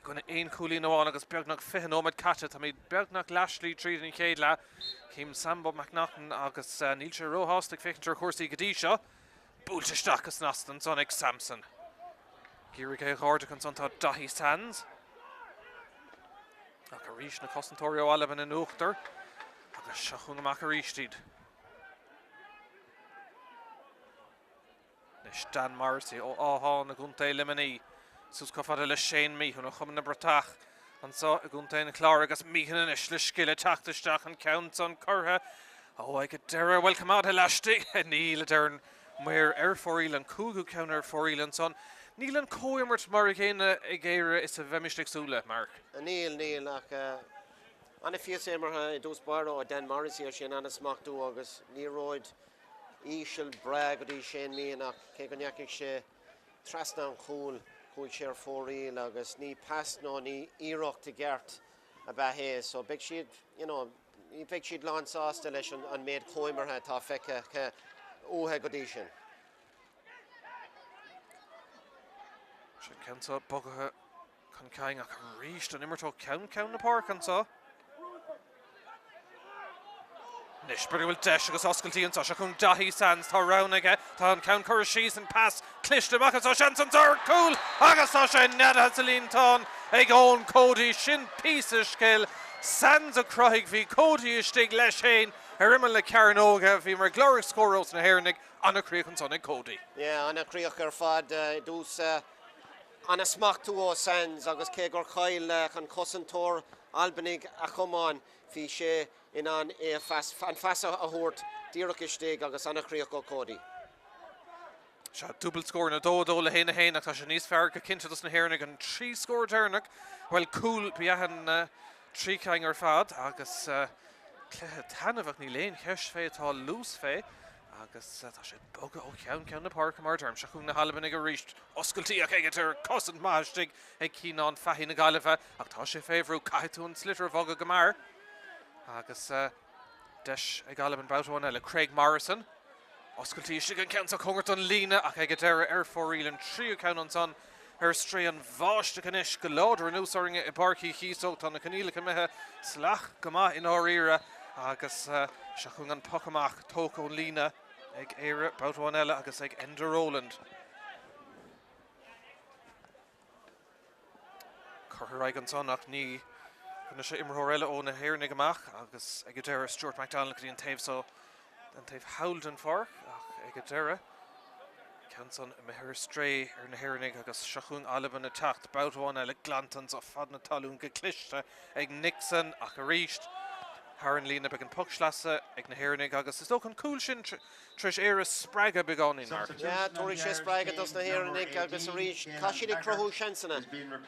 gona éon cúlín amháin agus beagnach fiche ómid caite tá míad beagnach Lashley tríd in chéad le cím Sambo McNaughton agus níl sé róthás ag fécintar cuasaí go dtí seo búlteisteach agus nastan son ag Sampson. Gírig é gáirde chun son tá Daithí Sands ach a ríis na cosantóirí ó Albain in uachtar agus seachún amach a ríistíd. Stan Marcy ó áhán a gúnta limení sus cofada le Shane Míchéal chum na bratach an sa a gúnta na chlár agus Míchéal is le skille tachtasteach an count an curtha I get dera welcome out elastic Níl dern muir foríl an cúgu counter foríl an son Níl an cóimert mar chéine ag Éire is a bhemistig súla Mark Níl ach anna fios émar I dús baró a Dan Morrissey sin anna smachtú agus ní roid ísil brag go dí sé míon ach cé go neacaigh sé trasna an chúl chuig sé ar fóríl agus ní pas nó ní íireachta gceart a bheith hé so big siad ní big siad lánsásta leis an méid cóimartha tá feice óthe go dí sin. Se centa bogathe chun caing ach an ríist an immertó ceann na Páirc an sa Nis bur bhfuil deis agus oscailtíí an tá se chun dahí sands tá rán aige tá an ceann chuir síos an pass cliste amach tá sean san cool agus tá sé neda sa líntán ag ón Cody sin písa scéil sands a croigh bhí Cody istigh leis chéin ar imime le cearan óga bhí mar glóric scórós na hhéirnig anna críoch an son ag Cody. Yeah, anna críoch ar fad dús anna smachtú ó sands agus cé gur chail an cosantóir Albanig a chumáin hí sé in an fasa a thuirt díreach istigh agus anna críoch ó Cody. Se dúbal scór na dódó le héna héna tá sé níos fearr go cinnte na hhéirnig an trí scór déirnach bhfuil cool beahan trí caing ar fad agus cléthe tanmhah ní léon cheis fé atá lús fé agus tá sé boga ó ceann na Páirc mar derm se chun na Albain ag a ríist oscailtíach ag tar cosint máistigh ag cíán fahí na galibh ach tá sé féhrú caiitún slitar bhoga go mar agus deis ag Albain boutáine le Craig Morrison oscailtí si an ceann sa chungart an lína ach ag deire ar fóríl an tríú ceann an son ar stré an bháiste canis go láidir an úsáringe I barcí Chíosóg tá na caníla methe slach go maith in áíire agus se chun an pochamach tócó lína ag Éire boutáin eile agus ag Enda Roland. Curthaigh an son ach ní chuna sé imthór eile ó na hhéirnig amach agus ag deire Stuart MacDonald go dtí an taobh so an taobh Howlden for ach ag deire ceann son methir stré ar na hhéirnig agus se chun Albain na teacht boutáin eile glantans ó fad na talún go cliste ag Nixon ach a ríist Haran lína beag an pucslasa ag na hhéirnig agus is dóch an cool sin tris Éire sppraige beáin mar. Ja, tóirí sé sppraige dos na hhéirnig agus a ríist tá siad ag crothú seansanna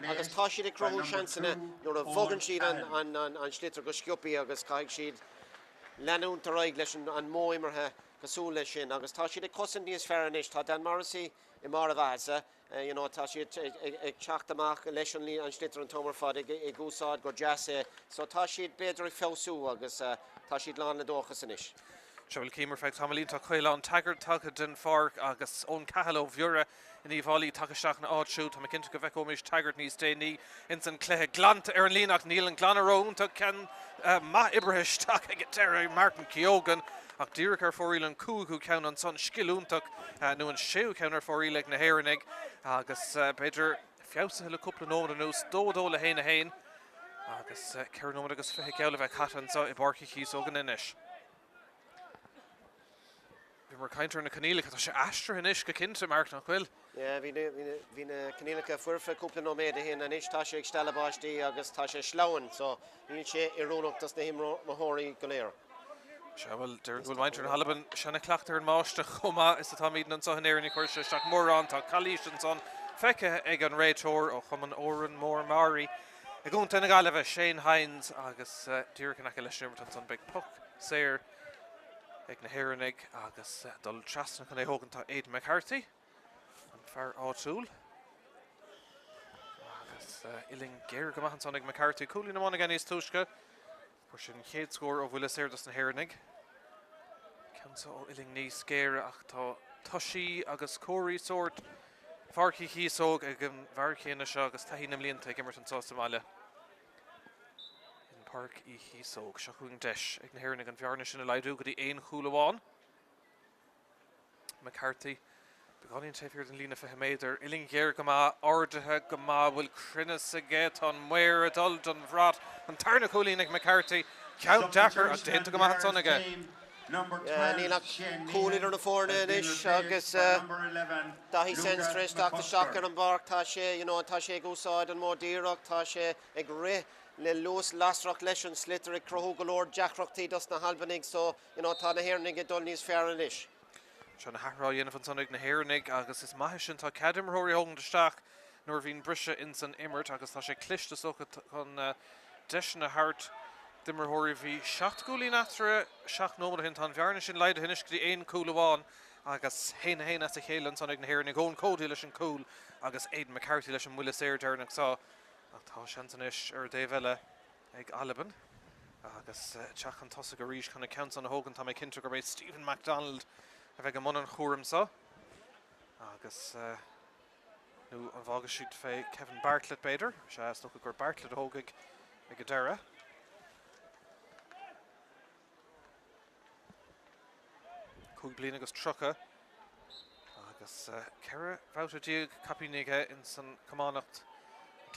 agus tá siad ag crothú seansanna nuair a bhogann siad an slitar go sciupaí agus caiig siad leanúnta roigh leis an móimirthe cosú lei sin agus tá siad ag cosan níos fearranis tá Dan Morrissey I mar a bhasa tá siad ag teacht amach leis an slitar an tomar fad ag úsáid go deasa so tá siad beidir ag feú agus tá siad lán na dóchas inis. Se bhfuil címar feid tamlín tá chuile an tagart tugad den Páirc agus ón cahall ó bhiúra in íháí taketeach na áitsú tá cinnte go bheith óméis tagart níos déní in san cléthe glanta ar an líach níl an glanarón cean maith ibraisteach ag deire Martin Ceogan ach díreach ar fóríl an cúgu ceann an son sciúntaach nó an séú ceann ar fóríl ag na hhéirnig agus beidir feabsa le cúpla nómad an nús dódó le héna héin agus ceir nómad agus fithe ceala bheith catan sa I barcí Chíosóg an inis. Bhí mar caiintear na canílacha tá sé astra inis go cinnte Mark nach bhfuil. Bhí na canílacha fuirfa cúpla nóméad a hin inis tá sé ag stellabáistí agus tá sé sláin so níl sé I rónachtas na himóthirí go léir. Se bhfuil bhfuil maintear na Albain sena clachtar an máiste chuma is atá míad an son éirnig chuir se seach mórrán tá Calís an son feice ag an réitóir ó chuman óran mór Mari. I gúnta na galibh Shane Hines agus dúrcha le siúmart an son big puck séir ag na hhéirnig agus dul trasna chun é hógan tá Aidan McCarthy an fear áitiúil agus iling géir go maithan son ag McCarthy cúlí na mána gan níos túisce chuir sin chéad scór ó bhuiile séir na hhéirnig ceansa ó iling níos géire ach tá Tushí agus Cóirí sort Páirc Chíosóg ag an bharchéine seo agus taína mlíonanta ag immert an sástamáile in Páirc Chíosóg se chuing deis ag na hhéirnig an bhearna sin a leidú go dtí aon chúl amháin McCarthy beáíonn taobhir an lína fithe méidir iling géir go má ordathe go má bhfuil crinne sa gcéit an muir a dul don bhrát an tarna cholín ag McCarthy ceann dechar a déanta go maithan son aige. Number Níl 12, Shinty. cúil idir na fórna has been inis, replaced agus, by number 11, Dahi sends Luca stress tak the McCusker. shocker and bark tashe, tá sé gúsáid an mór díreach, tá sé ag ré le lús lasrach leis an slitter ag crothú go leor deachrachtaí dus na Albainnig, so tá na Héirnig ag dul níos fearr inis. Se na harrá dhéanamh an son ag na Héirnig agus is maithe sin tá cadimróirí ógan deisteach nuair bhín brise in san immert agus tá sé cliste socha chun deis na hart dimmerthirí bhí 7 gúlí natra 7 nómad hin tá bhearna sin leide hinis go dtí aon cúil amháin agus héna a chéile an son ag na Héirnig ón códaí leis an cúil agus Aidan McCarthy leis an mhuile séir dearnach sa ach tá seantanis ar Daveile ag Albain agus teach an tosa go ríis chuna count an hógan tá mé cinnte gur méid Stephen MacDonald a bheith go món an chóram sa agus nu an bhága siad fé Kevin Bartlett beidir se sto gur Bartlett hógaigh ag go deire cúg blian agus trocha agus ceire bhouta díag capíige in san Camanachd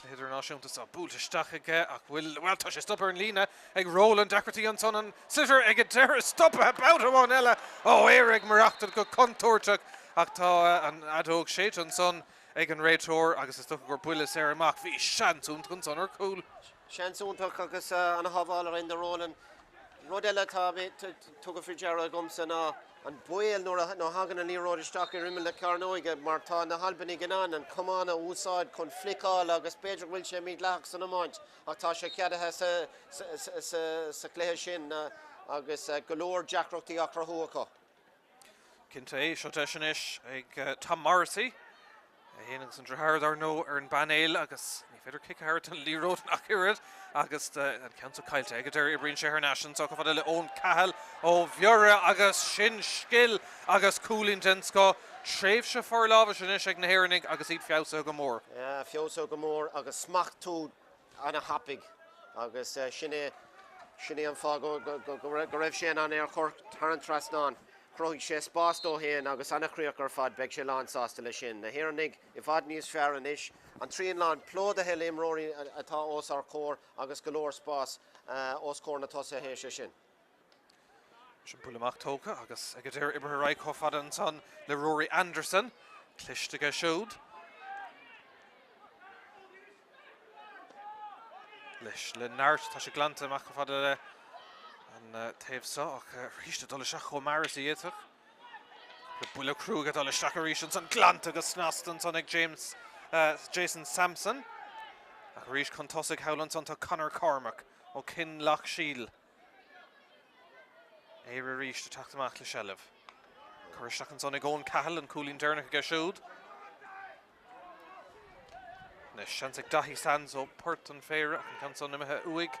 Idirnáisiúnta sa búltaisteach aige ach bhfuil well tá sé stopper an lína ag Roland dechartaí an son an sitter ag go deire stoppa about amháin eile ó Éire ag marachta go contúirteach ach tá an adóg séit an son ag an réitóir agus is tócha gur buile sé amach bhí seanúnt chun son ar cúil. Seanúntaach agus an haváil ar in de Roland. Rud eile tá tuga frigeara gomsa ná an buil nó hagan an líróisteach ar imime le carnóige mar tá na Albainnig gnan an cumána úsáid chun flicáil agus beidir bhfuil sé míad leach san Iomáint ach tá sé ceadathe sa cléthe sin agus go leor deachrachtaí ach rathúacha. Cinnte é seo deisianis ag Tom Morrissey héananig san drethard ar nó ar an banéil agus ní féidir cicthart an líród nach irid agus an ceanta caiilte ag idir ibríonn sé ar nasin so go fada le ón cahal ó bheora agus sin scill agus cúlín den sco tréimh se for lábha sin is ag na Héirnig agus iad fiosó go mór. Fiosó go mór agus smachtú anna hapig agus sinné an fá go raibh sé an ar chur tar an trasnán. Croigh sé spástó héin agus annachríoch ar fad beag sé lán sásta le sin. Na Héirnig I fad níos fearr inis an tríon lán plóda he léimróirí atá os ar cór agus go leor spás os cór na tosa héise sin. Sin bulamach tóca agus ag idir ibre raig chofad an son le Rory Anderson cliste go siúd. Leis le náirt tá sé glanta amach chofad le an taobh sa ach ríiste dul seach cho Morrissey éach. Le bula crúga dul isteach a ríis an son glanta agus snastan son ag Jason Sampson. Ach ríis chun tosig howlan son tá Conor Cormac ó Cin Loch Shiel. Éire ríiste teachtamach le sellh. Chuiristeach an son ag ón cahal an cúlín dearnach go siúd. Nes seans ag dahí sands ó Port an féire ach an can son imethe uig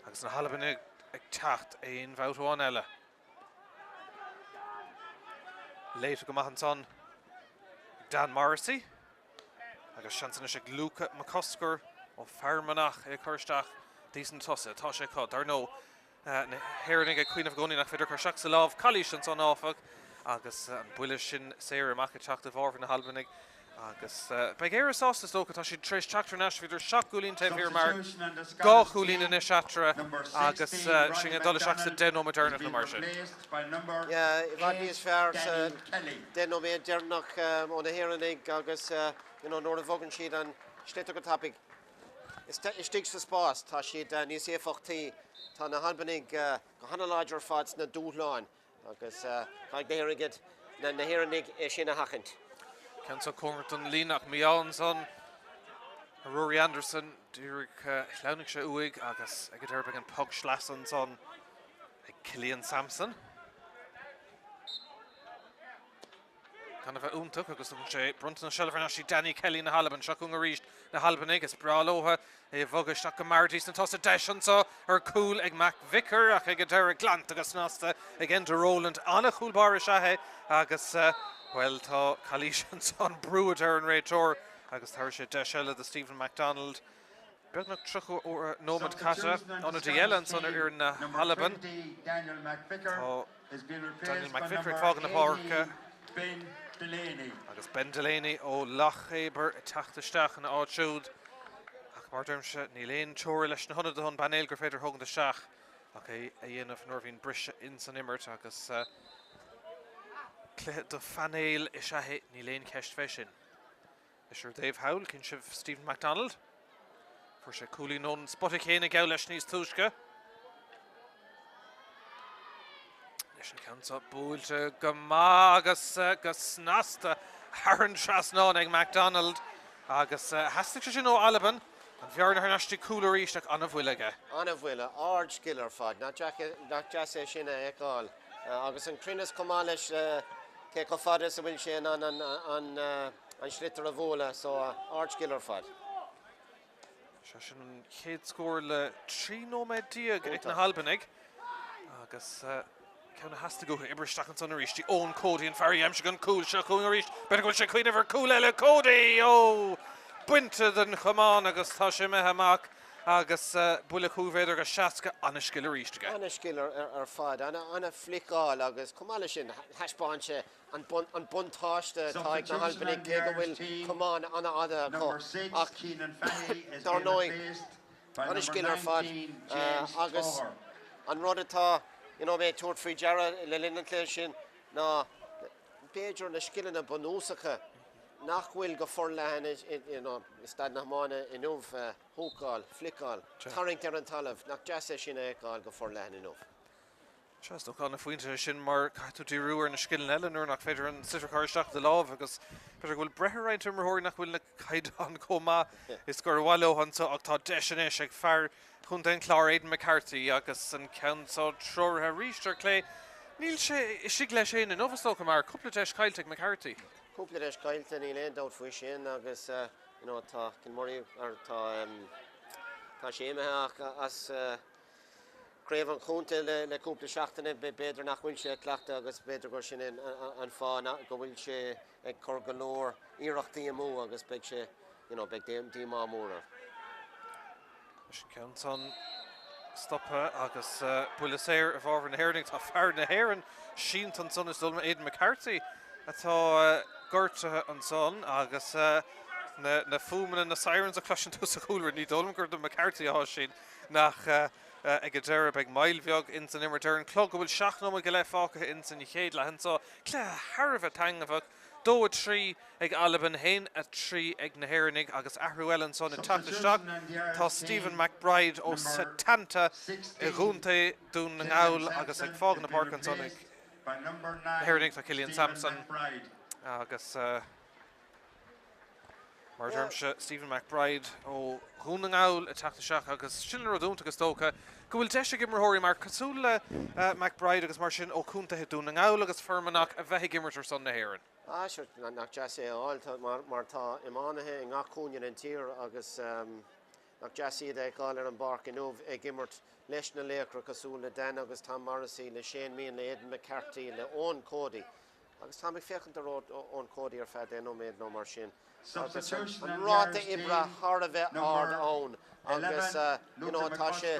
agus na Albain ag teacht éon bhautáin eile. Léite go maith an son Dan Morrissey agus seansan is ag Luca McCusker ó Fermanach ag chuiristeach dísan tosa tá sé cod ar nó na Héirnig ag cuioineh gcónaí nach féidir chuirseach sa lámh Cluiche an son áfach agus an buile sin séir amach teachta bhharr na Albainnig agus beag Éire sásta tócha tá si tréis teachtar nas féidir 7 gúlín taobh hir mar 2 gúlín in is seatra agus sin dul seach sa denó dearnach na mar sin. I bhad níos fearr sa denó mé dearnach ó na Héirnig agus nóair a bhogann siad an sléite go tapig. Istíigh sa spás tá siad níos éfachtaí tá na Albainnig go hana láidir fad na dúthláin agus chaid déirigid na Héirnig sin a hachant. Cansa cóirt an línach Míchéal son Rory Anderson dúirigh leannig sé uig agus ag go deirbeag an pug slasan son ag Cillian Sampson. Can bheith úntaach agus sé brunta na sellhar na sí Danny Kelly na Albain seachún a ríist na Albainnig is brálótha é bhogaisteach go martís na tosa deisian ar cúil ag Mac Vicar ach ag go deire glant agus násta ag Enda Roland anna chúlbáir sethe agus well tá Cluiche an son brúid ar an réitóir agus thar sé deisiile de Stephen MacDonald. Beagnach trochu ó nómad cata anna dielle an son ar na Albain. Daniel McVicar has been Daniel replaced by McVicar number fágan na Páirc. Ben Delaney. Agus Ben Delaney ó Lochaber teachtaisteach na áitiúd ach mar dermse ní léon teoir leis na 100 banéil gur féidir thugann de seach Okay, a dhéanamh Norvín brise in san immert agus clé do fanéil is a ní léon ceist fé sin. Is Dave Howell cin sibh Stephen MacDonald. For sé coolí non spotta chéna gabh leis níos túisce. Leis an cansa búilte go má agus go snasta Harran Trasnán ag MacDonald agus hastig sin ó Albain an bhearna ar nastí coolar ísteach anna bhuiige. Anna bhuiile, ard skiller fad, not just a sinna eáil. Agus an crinas comá leis cé go fada sa bhfuil sin an slitar a bhóla, so ard skiller fad. Se sin an chéad scór le 3 nóméid díag ag na Halbanig. Agus ceanna hastig go ibristeach an son a ríist. Ón Cody an Ferry am se gan cool se chuin a ríist. Better go se chuin ever cool eile Cody. Oh! Buinte den chamán agus tá sé methe amach agus bula chúvéidir go seaca anna skiller ríiste. Anna skiller ar fad, anna flicáil agus cumáile sin heispáinse an buntáiste tá ag na Halbanig cé go bhfuil cumán anna ada Number 6, Keenan Fanny is Dar being nói replaced by anna number skiller fad 19, James agus Toher. an rud atá mé tuairt faoi deara le linan clé sin ná béidir na skillanna bunúsacha nach bhfuil go forlehan istad na mána inmh thógáil, flicáil, taringt ar an talamh nach deasa sin eáil go forlehan inmh. Just ook aan de vointe sin mar caiú dí ruúar na skillan eile nuair nach féidir an sitar cáisteach de lámh agus beidir bhfuil brethreint marthóir nach bhfuil na caiideán comá is gur bhhailóhananta ach tá deisinéis ag fear chun den chlár Aidan McCarthy agus an ceansa trotha ríiste clé. Níl sé isig leis sin in óhastócha mar cúpla deis caiilte ag McCarthy. Cúpla deis caiilte ní léon dát faoi sin agus tá cinmóí ar tá séimethe as Craibh an chunta le cúpla seachtainna beidir nach bhfuil sé cleachta agus beidir gur sin an fána go bhfuil sé ag cur go leor iarachtaí mó agus beag sé beag díomá móra. Ceantan stoppe agus bula séir a bhar na Hairning tá fear na Haireann Shinty an son is dul Aidan McCarthy atá gortathe an son agus na fuman na sirens a cluisian tú sa coolar ní dulm gur do McCarthy á sin nach ag a deirib ag mailbheag in san immertear an clog go bhfuil seachnóma go le fácathe in san chéad lehan so clé Harbh tangamhah dó a 3 ag Albain hain a 3 ag na Hairning agus ahrú eile an son in Tráchtairí tá Stephen McBride ó Satanta i rúnta dún na ngáil agus ag fág na Páirc an son ag Hairning tá Cillian Sampson agus mar dermse Stephen McBride ó rún na ngáil a Tráchtairí agus sin a dúnta agus tócha go bhfuil deise gimmarthirí mar cosúla McBride agus mar sin ó cúntathe dún na ngáil agus firmanach a bheith gimmart ar son na Haireann. Sure, nach just áil mar tá imánathe in ngachúin an tír agus nach just iad ag gáil ar an barc inmh ag gimmart leis na léacra cosúla den agus tá Morrissey le Shane Meehan le Aidan McCarthy le Ón Cody agus tá ag féchant ar Ón Cody ar fed méid nó mar sin. Substitution an ráta ibre thar a bheith ard ón agus tá sé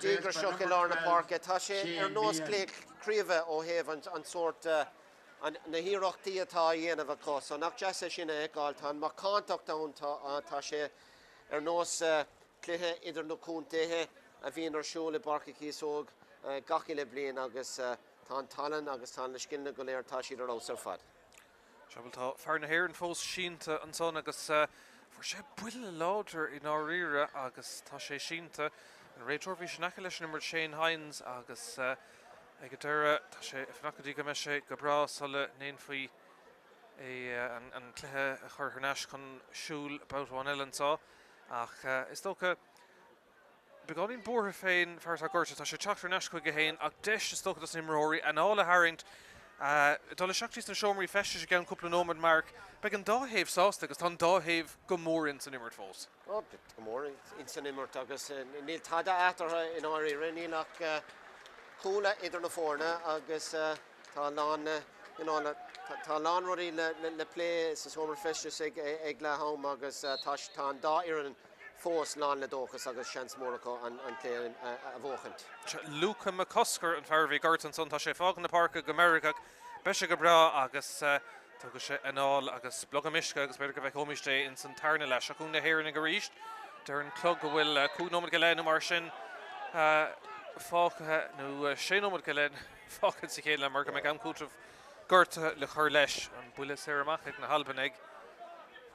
dígur seoch i lár na parca tá sé ar nós críomh ó héamh an sort na híireachtaí atá dhéanamh acu, so nach deasa sin eáil tá má cántach tá sé ar nós cluiche idir na cúntaithe a bhíon ar siúla barca Chíosóg gaci le bliain agus tá an talan agus tá na scinna go léir tá siad ar ós ar fad. Seabil tá fear na Haireann fós Shinty an son agus for sé buile láidir in áíire agus tá sé Shinty an réitor bhí sin leis nimmer Shane Hines agus ag go deireadh tá sé fnachadí go me sé go brá sola néon faoi an cluiche a chur thneis chun siúl báháin eileantá ach is tócha beáín bortha féin fear a gcuirte tá sé teachtar neis chuig go héin ach deis is tócha as imróí an ála hairint Dá seachtaí na seomraí feiste sé gan cúpla nómad marc beag an dáhéamh sásta agus tá dáhéamh go mór in san immert fós. Go mór in san immert agus níl tada átartha in áiríre nílach cúla idir na fórna agus tá lán ruí le plé sa somar feiste ag le hóm agus tá an dá iran fós lán le dóchas agus seans mórcha an clé a bhchant. Luca McCusker an fearbhí gartan son tá sé fágan na parca go America beise go bra agus tá go sé anáil agus blog misca agus beidir go bheith homiiste in san tarna leis a chun na Haireann go ríist. Dar an clog go bhfuil cúnóid go léanú mar sin fácathe nó sé nómad go len fácad sa chéad le mar go mbeidh am cúitimh gorta le chur leis an buile sé amach ag na Albain ag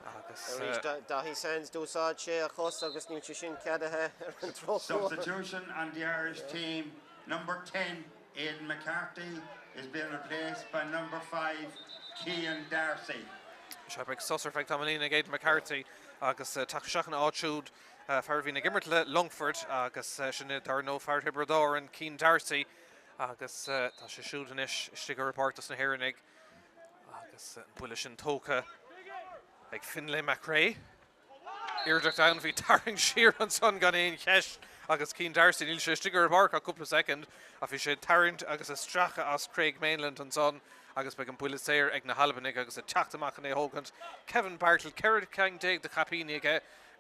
agus Dahí Sands dúsáid sé a chos agus níl sé sin ceadathe an troch. Substitution on the Irish team. Number 10, Aidan McCarthy, is being replaced by number 5, Cian Darcy. Se beag sosar feag tamlín ag Aidan McCarthy agus take seach an áitiúd fear bhí na gimmert le Longford agus sinna dar nó fear Brodor an Cian Darcy agus tá sé siúd inis istigh repórtas na Hhéireann agus buile sin tóca ag Finlay McRae. Idirnáisiúnta down bhí tarring siar an son gan éon cheist agus Cian Darcy níl sé istigh report a cúpla second a bhí sé tarrant agus is stracha as Craig Mainland an son agus beag an buile séir ag na Albain agus a teachtamach an é hógant Kevin Bartle ceird ceang déag de chapíní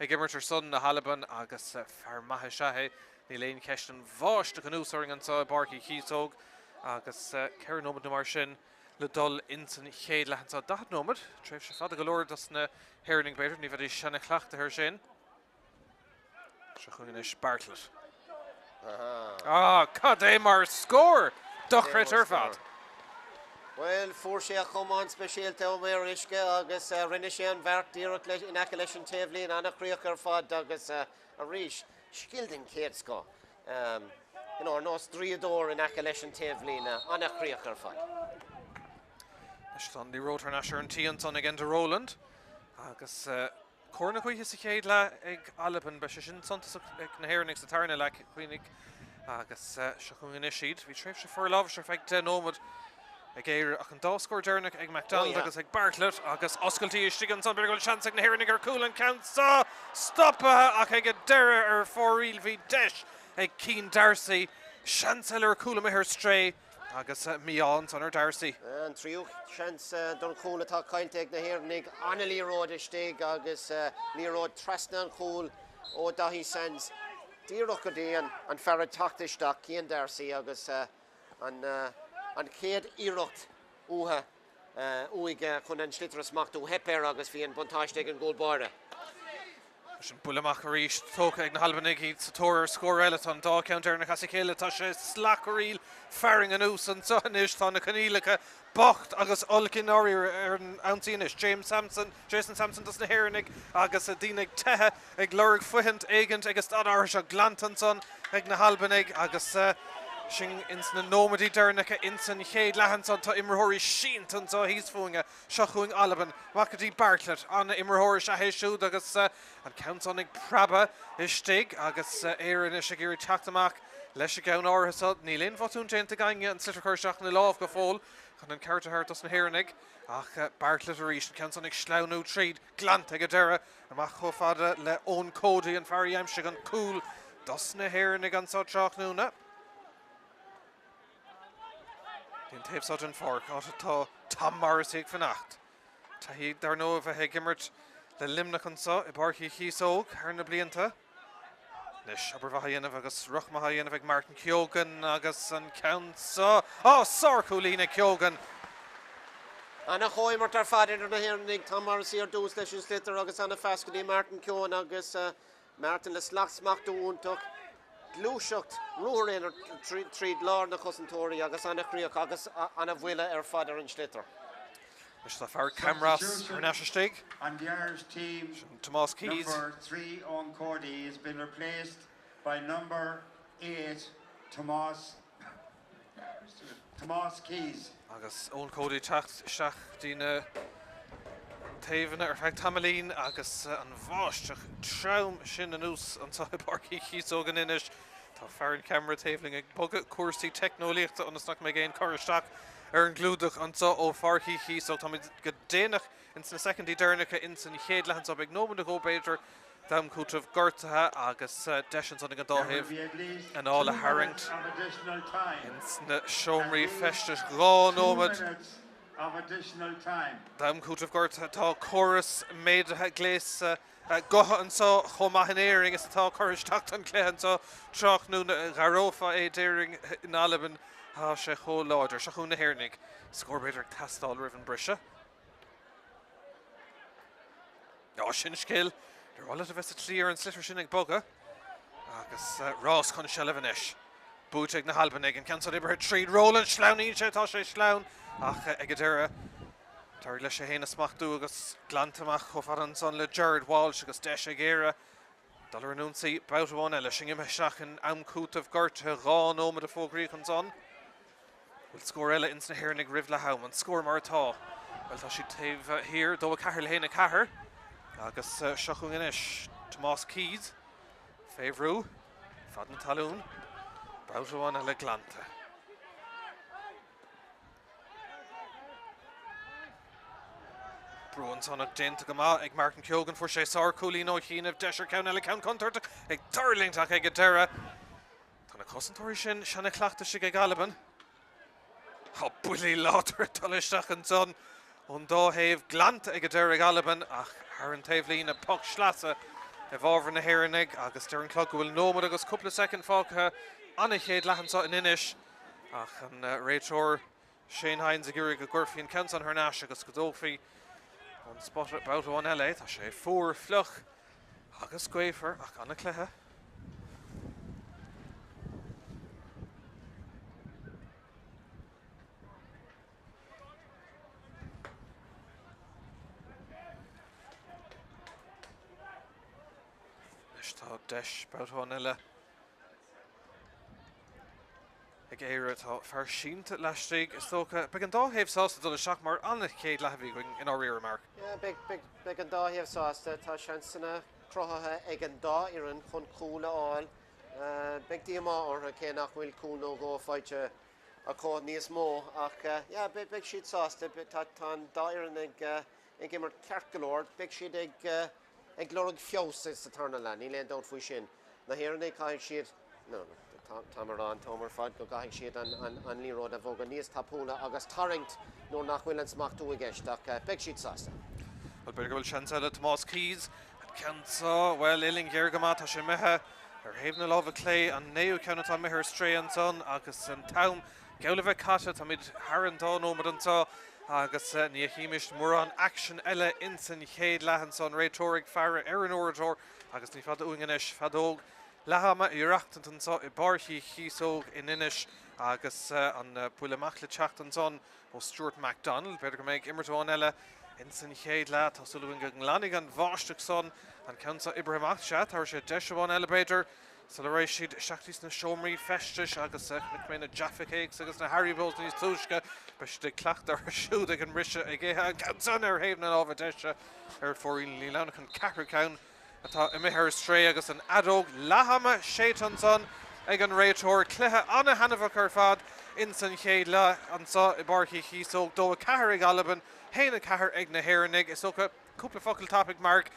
ag immertar son na Albain agus fear maithe sethe ní léon ceist an bháiste an úsáing an sa barcaí Chíosóg agus ceir nómad na mar sin le dul insan chéad lehan sa dat nómad tréimh se fada go leor das na Hhéireann beidir ní bheith sena chclaachta ar sin se chuin is Bartlett. Cad é mar scór dochreid ar fad. Well, fuair sé a chumán speisialta ó mé isce agus rinne sé an bheirt díreach in aice leis an taobhlín annachríoch ar fad agus a ríis scilding céad sco. Ar nós tríadóir in aice leis an taobhlín annachríoch ar fad. Stan die rotor na an tíon son again to Roland agus corna chuí sa chéad le ag Albain be sin santas ag na Hhéireann sa Sathairn le chuoinnig agus se chun inisisiad bhí tréimh se for lábhar se feag den nómad ag Éire ach an dáscóir dearnach ag McDonald agus ag Bartlett agus oscailtí istigh an son beir goil seans ag na Hhéireann ar cúil an count sa stoppa ach ag a deire ar fóríl bhí deis ag Cian Darcy seansel ar cúla mé ar stray agus Míchéal son ar Darcy. An tríú seans don cúil atá cainte ag na Hhéireann anna líróid istigh agus líróid trasna an cúil ó Dahí Sands díreach go dtí an fearad tachtisteach Cian Darcy agus an céad íireacht uthe uig chun an slitras machtú hepéir agus bhí an buntáiste an ggóilbáire. Sin bulamach a ríist tóca ag na Albain ag sa tóir scór eile an dá counter na Casacéile tá sé slacaríl faring an ús an sonis tá na canílacha bocht agus olcin áir ar an antíis Jason Samson das na Hhéireann agus a dtíine ag tethe ag lurg fuhint éigent agus an áir se glantan son ag na Albain agus sin ins na nómadí dearnacha insan chéad lehan son tá imreóirí síntan so híos fuinge seo chuing Albain macatí Bartlett an imreóir se héisiúd agus an count son ag praba istigh agus Éire is ag irí teachtamach leis a gceann áthasad ní léon bhatún déanta gaine an sitar chuirteach na lámh go fóil chun an ceirte thart na Hhéireann ach Bartlett a rís an count son ag sleanú tríd glant ag a deire amach cho fada le ón códaí an fearíimse an cúil das na Hhéireann an sa teachnúna. Dín taobh an fór tá Tom Morrissey ag fannacht. Tá hí dar nó a bheith gimmert le limnach an sa I barcaí Chíosóg ar na blianta. Nis aber bheit dhéanamh agus ruchmatha dhéanamh ag Martin Keoghan agus an count sa sár cholína Keoghan. Anna choimart ar fad idir na Hhéireann Tom Morrissey ar dús leis an slitar agus anna fescadí Martin Keoghan agus Martin le slachsmachtú úntach. Glúiseacht ruúréin ar tríd lár na chosantóirí agus annachríoch agus anna bhuiile ar fad ar an slitar. Is tá fear cameras ar neisistigh. And the Irish team, Tomás Keys. number 3, Owen Cody, has been replaced by number 8, Tomás Keys. Agus Owen Cody teach dína taobhanna ar feadh tamlín agus an bháisteach traum sin an ús an sa barcaí Chíosóg an inis. Tá fearann camera taobhling ag bogad cuasaí technoliaachta anasnach mé géon choristeach ar an glúdach an sa ó farcaí Chíosóg tá go déanach in na secondí dearnacha in san chéad lehan sa beag nómad go beidir dam cútamh gortathe agus deisian san an dáthaibh an ála haringt in na seomraí festis gá nómad. Of additional time. Dam cútamh gortathe tá choras méidirthe gléas gotha an sa chomaithean éiring is atá choristeach an cléan sa trach na garófa é déiring in Albain há sé cho láidir se chun na Hhéireann scórbéidir tastáil rih an brise. Sin scéil ar bhla a bheits a tlíar an slitar sin ag boga agus rás chun se lehanis. Búteag na Albain ag an cancel ibre tríd Roland Schleun íse tá sé Schleun ach ag dére tar leis sé héna smachtú agus glantamach chofar an son le Jared Walsh agus deis ag Éire Dalar an únsaí báutháin eile sin imime seach an amcútah gurte rá nómad a fógraí an son Bhfuil scór eile ins na Hurling rih le ham an scór mar atá Well tá si taobh hir dó a cahar le héna cahar agus seachún inis Tomás Keys féhrú fad na talún báutháin eile glanta Brúan sonach dénta go maith ag Martin Keogan fuair sé sár cúlí nó chéanamh deisir ceann eile ceann contarta ag darlingtach ag deire Tá na cosantóirí sin sena cleachta sig ag Albain Tá builí látar talisteach an son ón dóthaobh glanta ag deire ag Albain ach ar an taobh lína poc slasa I bhábhar na Hurling agus deir an clog go bhfuil nómad agus cúpla second fágtha anna chéad leathansá in Ennis ach an réiteoir Shane Hines a gúir go gurfií an ceann san thnáis agus go dófaí an spot báutháin eile tá sé fuair fluch agus gcuéifar ach anna cluiche Tá deis báutháin eile ag Éire tá fear Shinty leistigh is tócha be an dóthaobh sásta do seach mar anna chéad leithbhí going in áíar mar. Big an dá híomh sásta tá seansanna crothathe ag an dá iran chun cúla áil. Big díamáir a cé nach bhfuil cúl nó go fáilte a cód níos mó ach big siad sásta tá an dá iran ag immer ceartgalóir, big siad ag glórag fios is sa tarna le, ní leon dót faoi sin. Na Hurling caiigh siad, Tamarán Tomar fad go gaithigh siad an líród a bhóga níos tapúna agus taringt nó nach bhfuil an smachtú i gceist ach big siad sásta. Well beir go bhfuil seans eile Tomás Keys ceansa well iling ggéirgamá tá sé mithe ar héamh na lámha clé an néú ceannatá mithir stré an son agus an tam geola bheith caite tá mid Haran dá nómad antá agus ní chéimiist mór an action eile in san chéad lehan son réitóric fearre ar an oratóir agus ní fad uinganis fadóg lehama iireachtant an so I Páirc Chíosóg in Ennis agus an puileach le teacht an son ó Stuart MacDonald beidir go méid immertáin eile in san chéad le tá sulúin go lánig an bháisteach son an ceansa Ibrahimach se tar sé deisibháin elevator so le rééis siad seachtaís na seomraí festis agus na Jaffa Cakes agus na Haribos níos túisce beis de cleacht ar siúd ag an rise ag ggéthe an ceansan ar héamh na lámha deise ar fórin lí lena chun cehar cán atá I mithir stré agus an adóg lehama sétan son ag an réitóir cluiche anna hanamh ar fad in san chéad le an sa I Páirc Chíosóg dó a cehar ag Albain héna cehar ag na Hurling is socha cúpla focail topic mark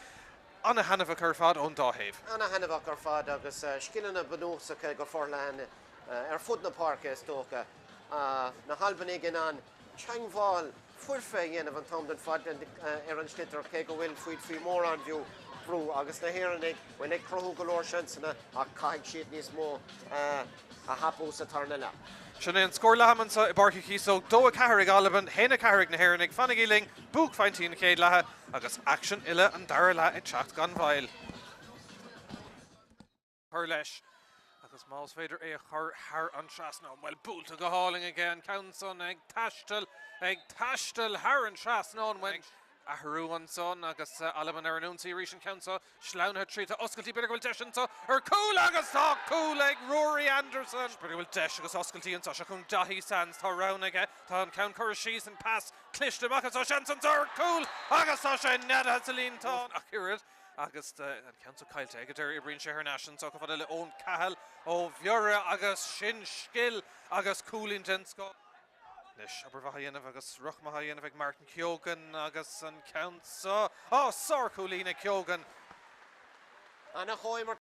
anna hanamh ar fad ón dáthaobh. Anna hanamh ar fad agus scianna banúsacha go forlehan ar fud na Páirc is tócha na Albain igen an teangháil fuirfé dhéanamh an tom den fad ar an slitar cé go bhfuil faoi mór an bhiú brú agus na Hurling bhfuil ag crothú go leor seansanna ach caiigh siad níos mó a hapú sa tarna le. Sinna an scór lehaman sa I Páirc Chíosóg dó a cehar ag Albain héna cehar ag na Hurling fanna íling búg faintí na chéad lethe agus action ile an dara le ag teacht gan bhail. Thir leis agus más féidir é chur thar an trasná well búlta go háling again ceanson ag taistil thar an trasná when a thrú an son agus Albain ar an únsaí ríis an ceansa sleánthe tríta oscailtí beidir go bhfuil deisanta ar cúl agus tá cúl ag Rory Anderson beidir go bhfuil deis agus oscailtí an tá se chun dahí sands tá rán aige tá an ceann chuir síos an pass cliste agus tá seansan ar cúl agus tá sé neda sa líontá acurid agus an ceansa caiilte ag idir Ibrahim sé nasin so go fada le ón cahal ó bheora agus sin scill agus cúlín den sco. Nis aber bhaíanamh agus ruchmaíanamh ag Martin Keogan agus an ceansa sár cúlína Keogan. Anna choimar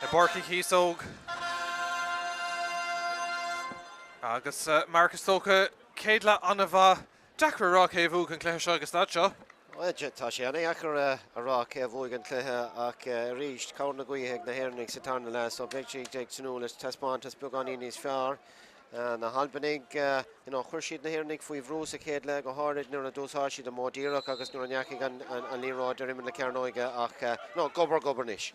Páirc Chíosóg. Agus Marcus Tóca céadla anna bha Dacra rá céhú an Cluiche agus dáte. Tá sé anna achar ará céh bhig an cluthe ach ríist cána gaithe na hhéirnig Sathairn le so beidir ag tanúlas taspáintas beganí níos fearr. Na Albain chuir siad na hhéirnig faoi bhrús a chéad go háid nuair a dúsá siad a módíireach agus nuair a neacaigh an líráid ar imime le cearnóige ach gobarnis.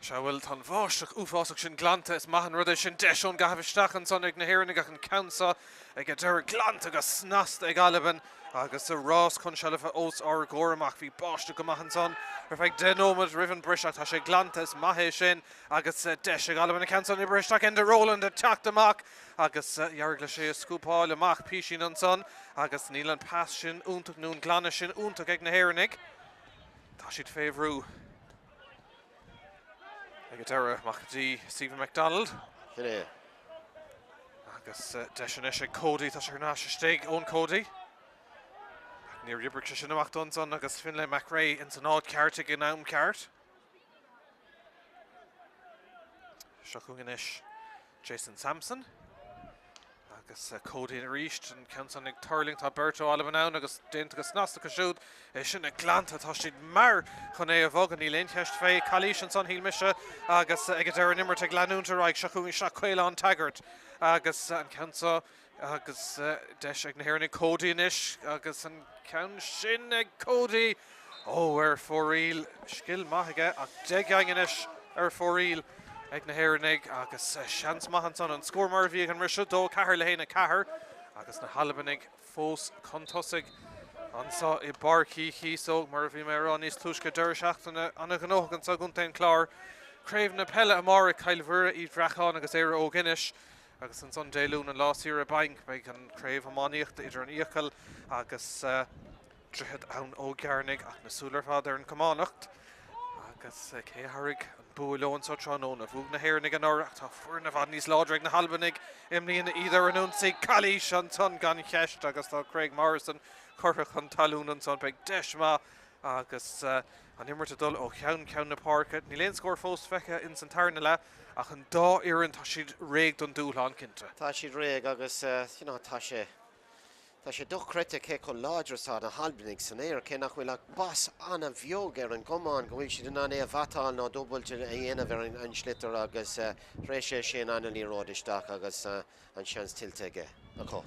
Se bhfuil tan bháisteach uafásach sin glanta is maithan rud é sin deisiún gahabhaisteachchan son ag na hhéirnig ach an cansa ag deir glanta agus snast ag Albain agus a rás chun seileh os ar ggóramach bhí báiste go maithan son ar feidh denómad rihan briseach tá sé glanta is maithé sin agus deis ag Albain a cansa i bristeach in de Roland a teacht amach agus dhearg le sé scúpáil amach písín an son agus níl an pas sin úntaach nún glana sin úntaach ag na hhéirnig. Tá siad féhrú. Ag deire machtaí Stephen MacDonald. Agus deis sé Cody tá sé ná sé steig ón Cody. Níor ribric sé sin amach don son agus Finlay McRae in san ád ceartig in am ceart. Seachún inis Jason Sampson. Agus Cody in ríist an ceansan ag Hurling tá Berto Albain ann agus déint agus nasach a siúd é sin ag glanta tá siad mar chun é a bhog an í léoncheist fé Cluiche an son híl mise agus ag deir an immert ag leanúnta raig seachún se chuile an taggart agus an ceansa agus deis ag na hhéirnig Cody inis agus an ceann sin ag Cody ar fóríl skill maithaige ach deag inis ar fóríl ag na hhéirnig agus seans maithan son an scór bhí an riise dó cethir le héna cethir agus na Albainnig fós contosig ansá I Páirc Chíosóg mar bhí mé rá níos túisce deir seachtainna anna gnóg an saguntain chlár craobh na pelle amara cailmhura í Drisleáin agus Éire ó Ennis agus an son déilún an lásíar a bank beag an craobh amáíocht idir an íocail agus drihead ann ó Gearnig ach na súlarfád ar an Camanachd agus céthairg an búlón sa trónón a bhúg na hhéirnig an áireach tá fuair na bhd níos láidir ag na Albainnig imlíonn idir an únsaí Cluiche an son gan cheist agus tá Craig Morrison chorthach an talún an son beag deisma agus an immert dul ó cheann na Páirc ní léon scór fós feice in Sathairn le ach an dá iarrann tá siad réag don dúlán cinnte. Tá siad réag agus tá sé dochreite cé chun láidirtá na Albainnig san Éire cé nach bhfuil bas anna bheog ar an gomán go bhfuil siad in anna bhatáil ná dúbailte a dhéanamh ar an slitar agus rééis sé sin anna líróidisteach agus an seans tilteige acu.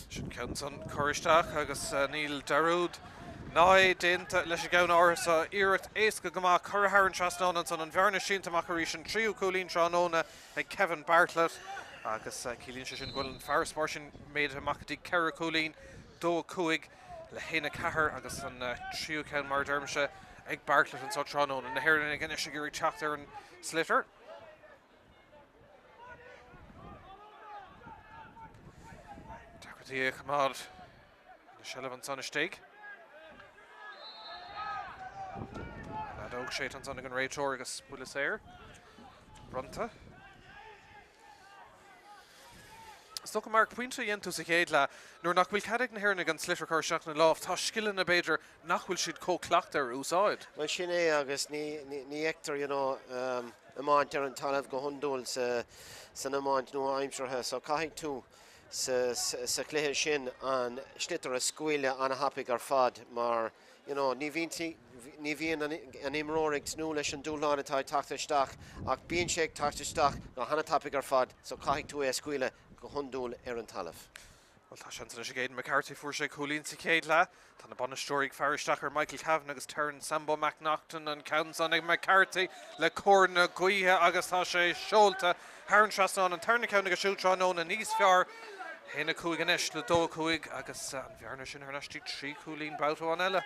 Sin ceann son choristeach agus níl darúd ná déanta leis gceann áras a iirecht éasca go maith chuthairn trasnána son an bhearna sínta macarí sin tríú cúlín tránóna ag Kevin Bartlett agus cílíonn sé sin ghfuil an fearspáir sin méid amachtaí ceithre cúlín dó cuaig le héna cethir agus an tríú ceann mar dermse ag Bartlett an tránóna na hhéirna ag inis gurí teacht ar an slitter. Dacratí Camanachd na seileh an son isteig. Dóg sé an son an réiteoir agus bulas éir. Brunta. Sto go mark puinte dhéantú sa chéad le nuair nach bhfuil cadig na hhéirnig an slitir chuir seach na lámh tá scileann na beidir nach bhfuil siad cóclacht ar úsáid. Well sin é agus ní ectar Iomáint ar an talamh go hundúil san Iomáint nó aimseartha so caiigh tú sa cluiche sin an slitar a scuile anna hapig ar fad mar ní bhíon an imróig snú leis an dúláin atá teachtaisteach ach bíonn sé teachtaisteach go hana tapig ar fad so caiigh tú é scuile go hundúil ar an talamh. Well tá sin sé géad McCarthy fuair sé cholín sa céad le tá na banastóigh fearisteach ar Michael Cavan agus Taryn Sambo McNaughton an ceann ag McCarthy le córna gaotha agus tá sé seolta Tharn trasán an tarna ceann agus siúltránóna níos fearr héna cúig an eis le dó cúig agus an bhearna sin ar neistí trí cholín bouta an eile.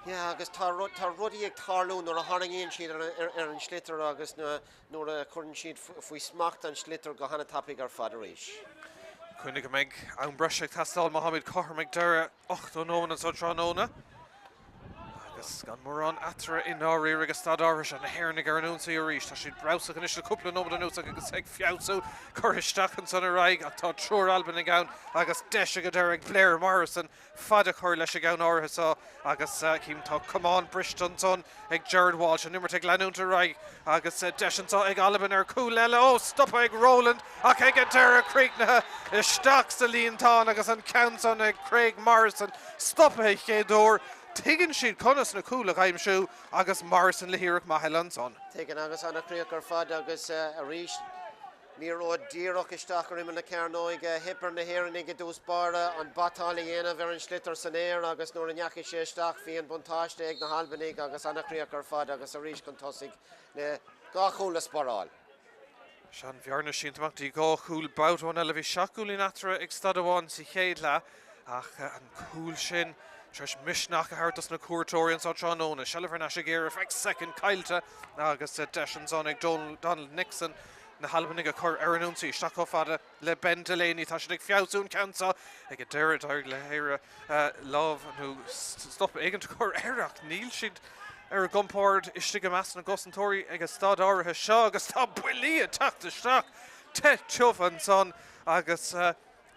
Ja, agus tá rudí ag tarlún nuair a tharraingíonn siad ar an slitar agus nuair a chuireann siad faoi smacht an slitar go hana tapig ar fad arís. Cuinnig go méid an breise tastal Mohammed Coher meid deire 8 an sa tránóna. agus gan mór an atra in Éire agus stad áris an hairnig ar an únsa i ríis. Tá siad browsach an isle cúpla nómad an úsach agus ag fiáú chuiristeach an son a raig ach tá trúr Albain i gceann agus deise go deir ag Blair Morrison fada chuir leis a gceann áirithe agus cím tá Cumán Briston son ag Jared Walsh an nimmer ag leanúnta raig agus deisintá ag Albain ar cúil eile ó stoppa ag Roland ach ag an deir a Craigna isteach sa líontán agus an count ag Craig Morrison stoppa ag chéadúr Tigan siad conas na cúlach aimimsú agus Morrison le hiireach maithil son. Tigan agus anna críochar fad agus a ríis ní ó díoch isteach ar imime na cearnóig hipper na hhéirnig go dús bara an batála dhéanamh ar an slittar san éir agus nuair an neacha sé isteach hí an buntáiste ag na Halbanig agus anna críochar fad agus a ríis chun tosaigh le gá chúla sparáil. Sean bhearna síntaachtaí gá chúil báthán eile bhí seaúlín atra ag stad amháin sa chéad le ach an cúil sin Tris misnach a hartas na cuairtóiríonn sa tróna Shelliver na Éire ag second cailte agus deisian son ag Donald Nixon na Halbanig a chur ar an únsaí isteach fada le Ben Delaney tá siad ag fiáún cansa ag a deiread le Éire lámh nó stop ag an chur éireach níl siad ar gompáird iste go meas na gosantóirí ag a stad áirithe seo agus tá builí a teachtasteach te tiomh an son agus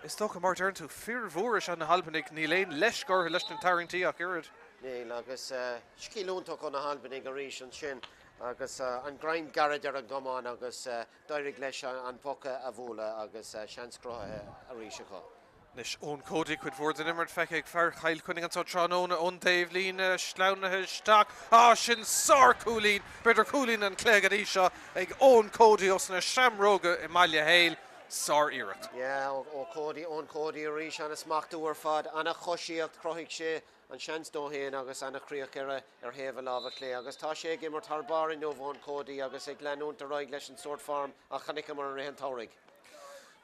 is tócha mar dearn tú fearmhóris an na Halbanig ní léon leis gur leis an tairngtíach irid. Níl agus scílúntaach an na Halbanig a ríis an sin agus an grind garad ar an gomán agus dairig leis an poca a bhúla agus seanscráthe a ríiseá. Nis ón códaí chud bhór den immert feic ag fear chail chuinnig an tróna ón Dave Lín sleánathe isteach sin sár cúlín beidir cúlín an cléigad íseo ag ón códaí os na seamróga i Maiile Héil sár iirecht. Yeah, ón códaí a ríis an smachú ar fad anna choisiíocht croigh sé an seans dóhéin agus anna chríoch ar héamh lábha lé agus tá sé gimmar tarbar in nómh ón códaí agus ag leanúnta roiig leis an sort farm a chanig mar an réhan táraigh.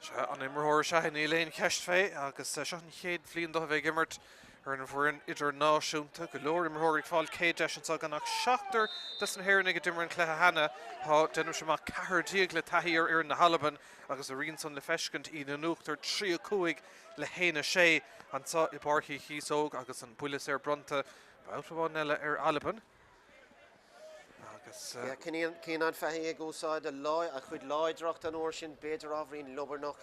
Se an immerthir se ní léon ceist fé agus se an chéad bblion do bheith gimmert ar an bhfuin Idirnáisiúnta go leor immerthirí fáil céad deisiantá ganach seachtar des an héirnig a dimar an cléthe hena tá denú sem cethirtíag le taí ar na Halban agus a rion son le feiscint í na nuachtar 35 le héine sé antá i Páirc Chíosóg agus an bulas ar bronta báthháin eile ar Albain. Cían fehí ag úsáid a chud láidracht an uair sin beidir ábhrín lobarnach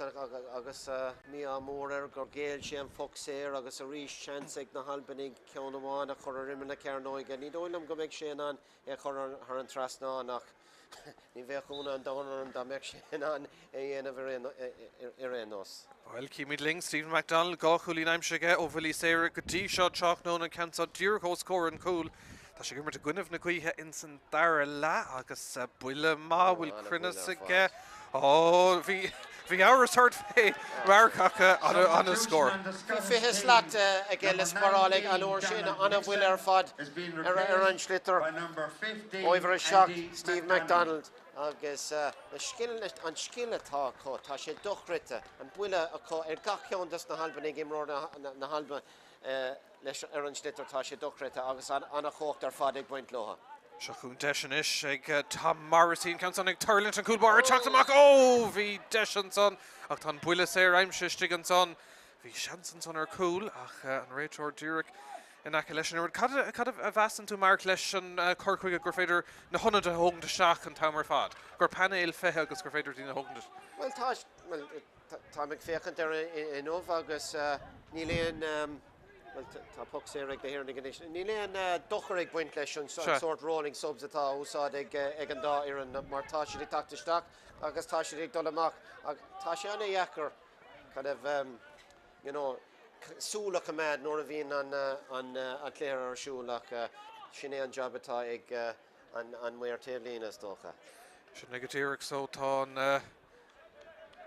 agus mí mór ar gur géil sé an foxéir agus a ríis seans ag na Halbanig ceann amháin a chur rimime na cearnóig ní dóilm go méid sé an chur an trasnánach ní bheithúna an dánar an dá meid sin an dhéanamh ar énos. Well, Cíimiid Ling, Stephen MacDonald, gá chulín aimseige ó bhfuil Éire go dtí seo teachnón an cansa dúrchó scór an cúil. Tá sé gimmar a gcuinmh na cuithe in san dara le agus buile má bhfuil crunne aige bhí áras thart fé marcacha an a scór. Fithe slaat a ggéile sparálaigh an uair sin anna bhfuil ar fad ar an slittar óibhar a seach Steve MacDonald agus an skilletá tá sé dochrite an buile ar gachceondas na Halbanig imrór na Halban leis ar an slittar tá sé dochrite agus anna chócht ar fad ag buint loha. Seachún deisian is ag Tom Morrison cansan ag Turlint an cúlbar teachtamach bhí deisian son ach tá buile sé aimsiste an son bhí seansan son ar cúil ach an réiteir dúrach in aice leis an cad a bheasan tú mar leis an corchuig a gur féidir na honad a hóganta seach an tamar fad gur panéil fethe agus gur féidir dtína hóganta. Well tá ag féchant ar in ómh agus ní léon tá poxéir ag héirnig ní léon dochar ag buint leis an sort rolling subs atá úsáid ag an dá ar an mar tá siad ag tactaisteach agus tá siad ag dul amach tá sé anna dhechar kind of súlach a méid nóair a bhíon an léir ar siúlach sin é an job atá ag an muir taobhlínas dócha. Sin negatíreach so tá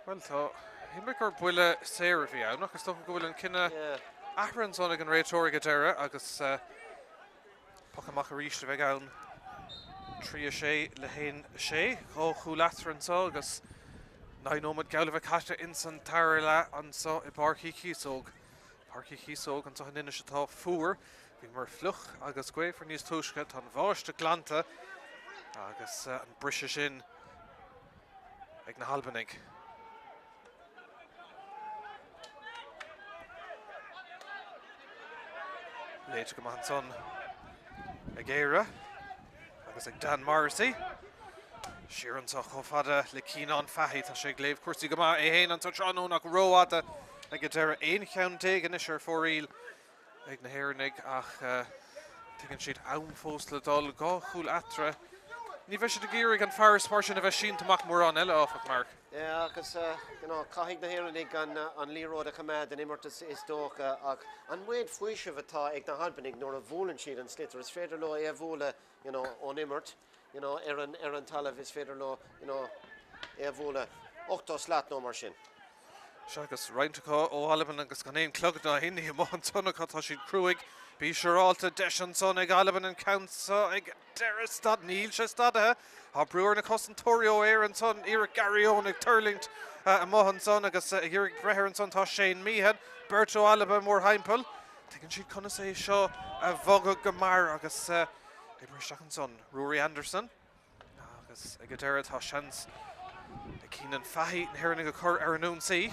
well tá himimic ar buile séir bhí ann agus tó go bhfuil an cinenne ahrann son ag an réiteir go deire agus pachamach a ríiste bheith ann 3 le héin sé ó chuúlathrann so agus nómad gealah caite in san tair le an so i Páirc Chíosóg. Páirc Chíosóg an tuhan inis atá fuair bhí mar fluch agus gcuéifar níos túisce tá bháiste glanta agus an brise sin ag na Halbanig. Léite go maith son Éire agus ag Dan Morrissey. Sheeran sa chofada le cíán fahi tá sé gléibh cuasaí go maith é héin an Tráchtairí nach róáda ag go deire aon cheann dégan is ar fóríl ag na hhéirnig ach tuigeann siad ann fós le dul gá chúl atra. Ní bheith siad a géirigh an fear spáir sin a bheith sin amach mór an eile áfach Mark. Yeah, agus caithigh na hhéirnig an líród a Camanachd an immert is dócha ach an muid faoisih atá ag na Albainnig nuair a bhúlann siad an slitar is féidir le é bhúla ón immert ar an talamh is féidir le é bhúla 8 slát nó mar sin. Se agus reinteá ó Albain agus gan éon clogad na hinnaí am an tunnachá tá siad cruúig bí seráilta deis an son ag Albain an countsa ag deire stad níl se stadathe á breúir na cosantóirí Éire an son Éire Garrón ag Turlingt a mohan son agus Éire brethir an son tá Shane Meehan Bert ó Albain mór heimpel tuigeann siad chuna sé seo a bhogad go mar agus Éire an son Rory Anderson agus ag deire tá seans ag cían fahi na hhéirnig a chur ar an únsaí.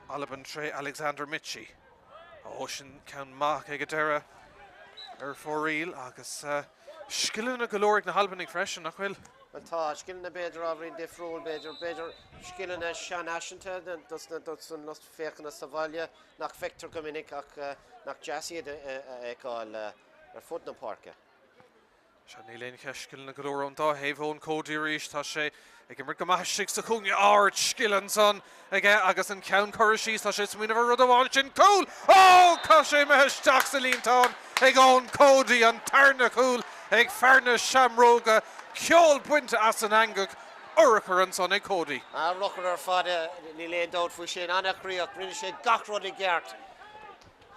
Albain tre Alexander Mitchie. Sin ceann maith ag deire ar fóríl agus skillan a golóric na Albainnig freisin nach bhfuil. Well tá skillan na beidir ábhrín difriúil beidir skillan a Sean Ashanta dus an lost féchan a Savalia nach Vector Gomininic ach nach Jassiad eáil ar fud na parca. Se ní léon skillan na golóir an dá héhón códí ríis tá sé ag mar go maithsigh sa cúne áirt skillan son agus an ceann choirisií tá sé smuoineh rud amháin sin cool. Cá sé meisteach sa líontáin ag ón códaí an tarna cool ag fearna seamróga ceol buinte as an angach urachar an son ag códaí. Rochar ar fada ní léon dót faoi sin annachríoch rinne sé gach rud i gceart.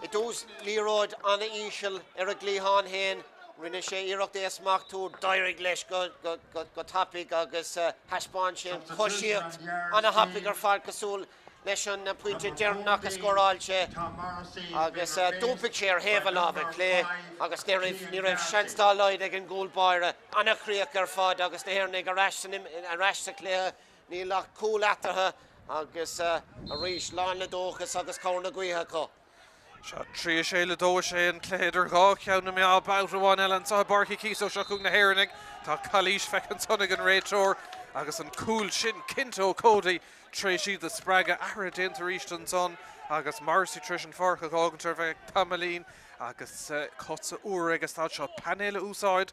I dús líróid anna íseal ar a glíán héin rinne sé iirecht éasmach túr dairig leis go tapig agus haspáin sin cosíocht anna hapig ar fáil cosúil leis an puinte dearnach a scoráil sé agus dúmpic sé ar héamh lábh lé agus ní raibh seanstáil leid ag an gúlbáire annachríoch ar fád agus na hhéirnig a reis sa cléthe ní lech cúil atartha agus a ríis láin le dóchas agus cána gaotha có. Se trí sé le dó sé an cléidir gá ceanna mé á bát bháin eile sa barcaí Chíosóg se chun na hhéirnig tá Cluiche fechan sonnig an réiteóir agus an cúil sin cinnte ó códaí trí siad a sppraga ahra déanta ríist an son agus Marcy tris an farcha gágantar bheith Tamalín agus cotsa uair agus tá seo panéile úsáid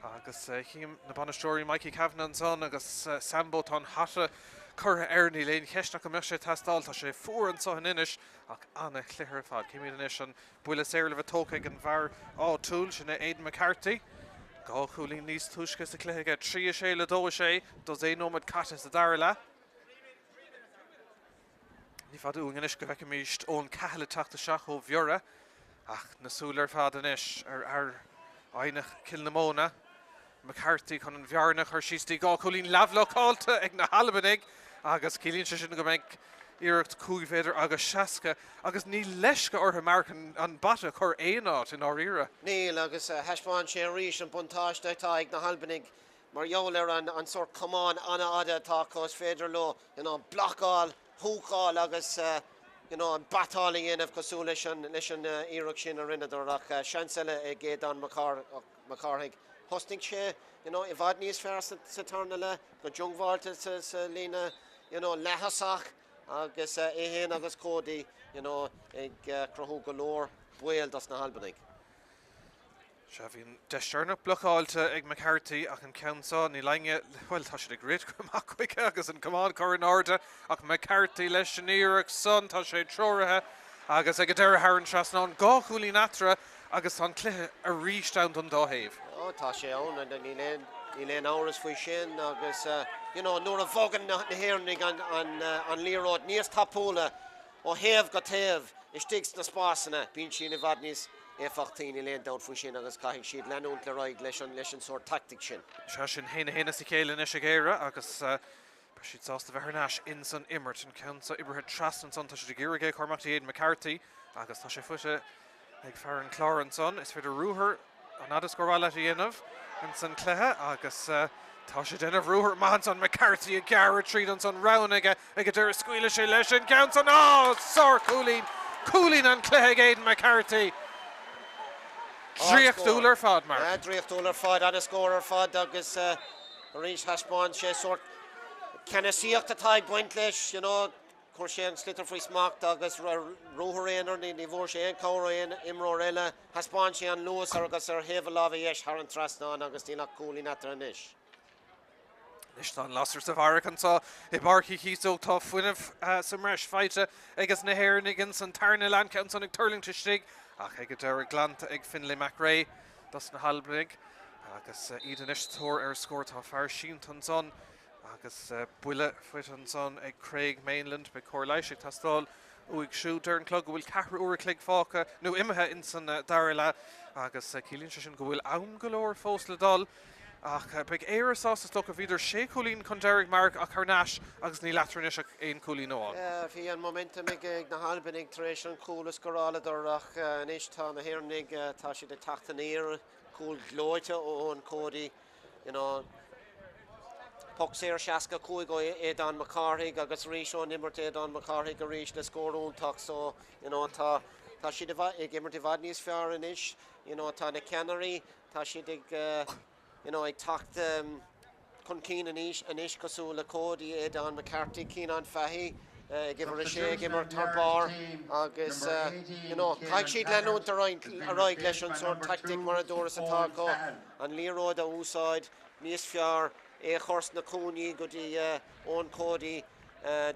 agus hím na banastóirí Mikey Kavanagh an son agus Sambo tá hata chur airní léon cheisna go meise testáil tá sé fuair an son inis ach anna chluthar fad céimiad inis an buile séir le bheith tóca an bhar á túil sinna Aidan McCarthy gá chúlín níos tuisce sa cluthaige trí sé le dó sé dos é nómad caite sa dar le. Ní fad úin inis go bheith míist ón caiile teachta seach ó bheora ach nasúlar fad inis ar ainach Kilnamona McCarthy chun an bhearnach ar síostí gá chúlín leabhlacáilta ag na Albainnig agus cílíonn sé sin go mbeidh iirecht cúig féidir agus seaca agus ní leis go ortha American an bata chur éonáit in áíire. Níl agus heispáin sé ríis an buntáiste tá ag na Albainnig mar jólar an sort cumán anna ada tá cos féidir lo blacáil, húcáil agus an batáling inmh cosú leis an iireach sin a rinneadar ach seansaile ag géad an Macarthaigh. Hosting sé i bhd níos fearr sa tarna le go djungmhailte sa lína lethasach agus éhéan agus códaí ag crothú go leor buil das na Albainnig. Se bhíon deistearnach blocáilte ag McCarthy ach an ceansa ní leinge bhfuil tá sé ag réit goach chuige agus an cumán choir áda ach McCarthy leis an iireach son tá sé troirithe agus ag deire Harran trasná gá chúlín atra agus an cluthe a ríist an don dáhéamh. Tá sé ón ní léon áras faoi sin agus nuair a bhogan na hhéirnig an líróid níos tapúla ó héamh go taobh istigh na spásanna bíonn sin i bhd níos éfachtaí ní léon dát faoi sin agus caiigh siad leanúnt le roiig leis an sór tactic sin. Se sin héna sa céile is Éire agus siad sásta bheitharnáis in san immert an ceansa ibrithe trastan son tá sé ggéirigé chuirmachtaí Aidan McCarthy agus tá sé fuite ag fear an chlár an son is féidir rúthar an adascóráile dhéanamh in san chluthe agus tá sé denmh rúthar maithans an McCarthy a gearra tríd an son ronaige ag deir scuile sé leis an ceansa sár cúlín an chluthe ag Aidan McCarthy Dríochtúil ar fad, Mark. Dríochtúil ar fad an a scór ar fad agus rís haspáin sé sort Kennesíocht atá buint leis, chuir sé an slitar faoi smacht agus rothréanar ní bhór sé an córaon imróir eile haspáin sé an luas agus ar heh lábh dhéis thar an trasnáin agus tíach cúlí natar inis. Nis tá lasar sa bharach ansá I barcí Chíosóg tá fuineh sa mreis feite agus na Éire san tarna lean ceann san ag turling tuistigh ach ag deir glanta ag Finlay McRae das na Halbrig agus Idirnáisiúnta tóir ar scór tá fear Shinty an son agus buile fuit an son ag Craig Mainland be Cluiche tá stáil uig siú deir an clog bhfuil 4 uair clig fáca nó imethe in san dairla agus cílíonn sin go bhfuil ann go leor fós le dul ach beag Éire sásta sto a bhíidir 6 cúlín chun Derek Mark a Carnash agus ní leatarnis éon cúlín óáin. Bhí an momentum ag na Albain ag taréis an cúlas goráladar ach níos tá na Hurling tá si de Tráchtairí cúl glóite ón códaí Puck séir seaca cúig go Édan McCarthaigh agus ríseo nimmert Édan McCarthaigh a ríis le scóróntaach so tá si ag immert divad níos fear inis tá na Canary tá si ag ag tacht chun cín inis cosú le códaí Édan McCarthaigh cín an fehí gimar a sé gimar tarbar agus caiig siad leúnta a roiig leis an sort tactic mar a dóras atá go an líróid a úsáid níos fear chors na cúnaí go dtí ón códaí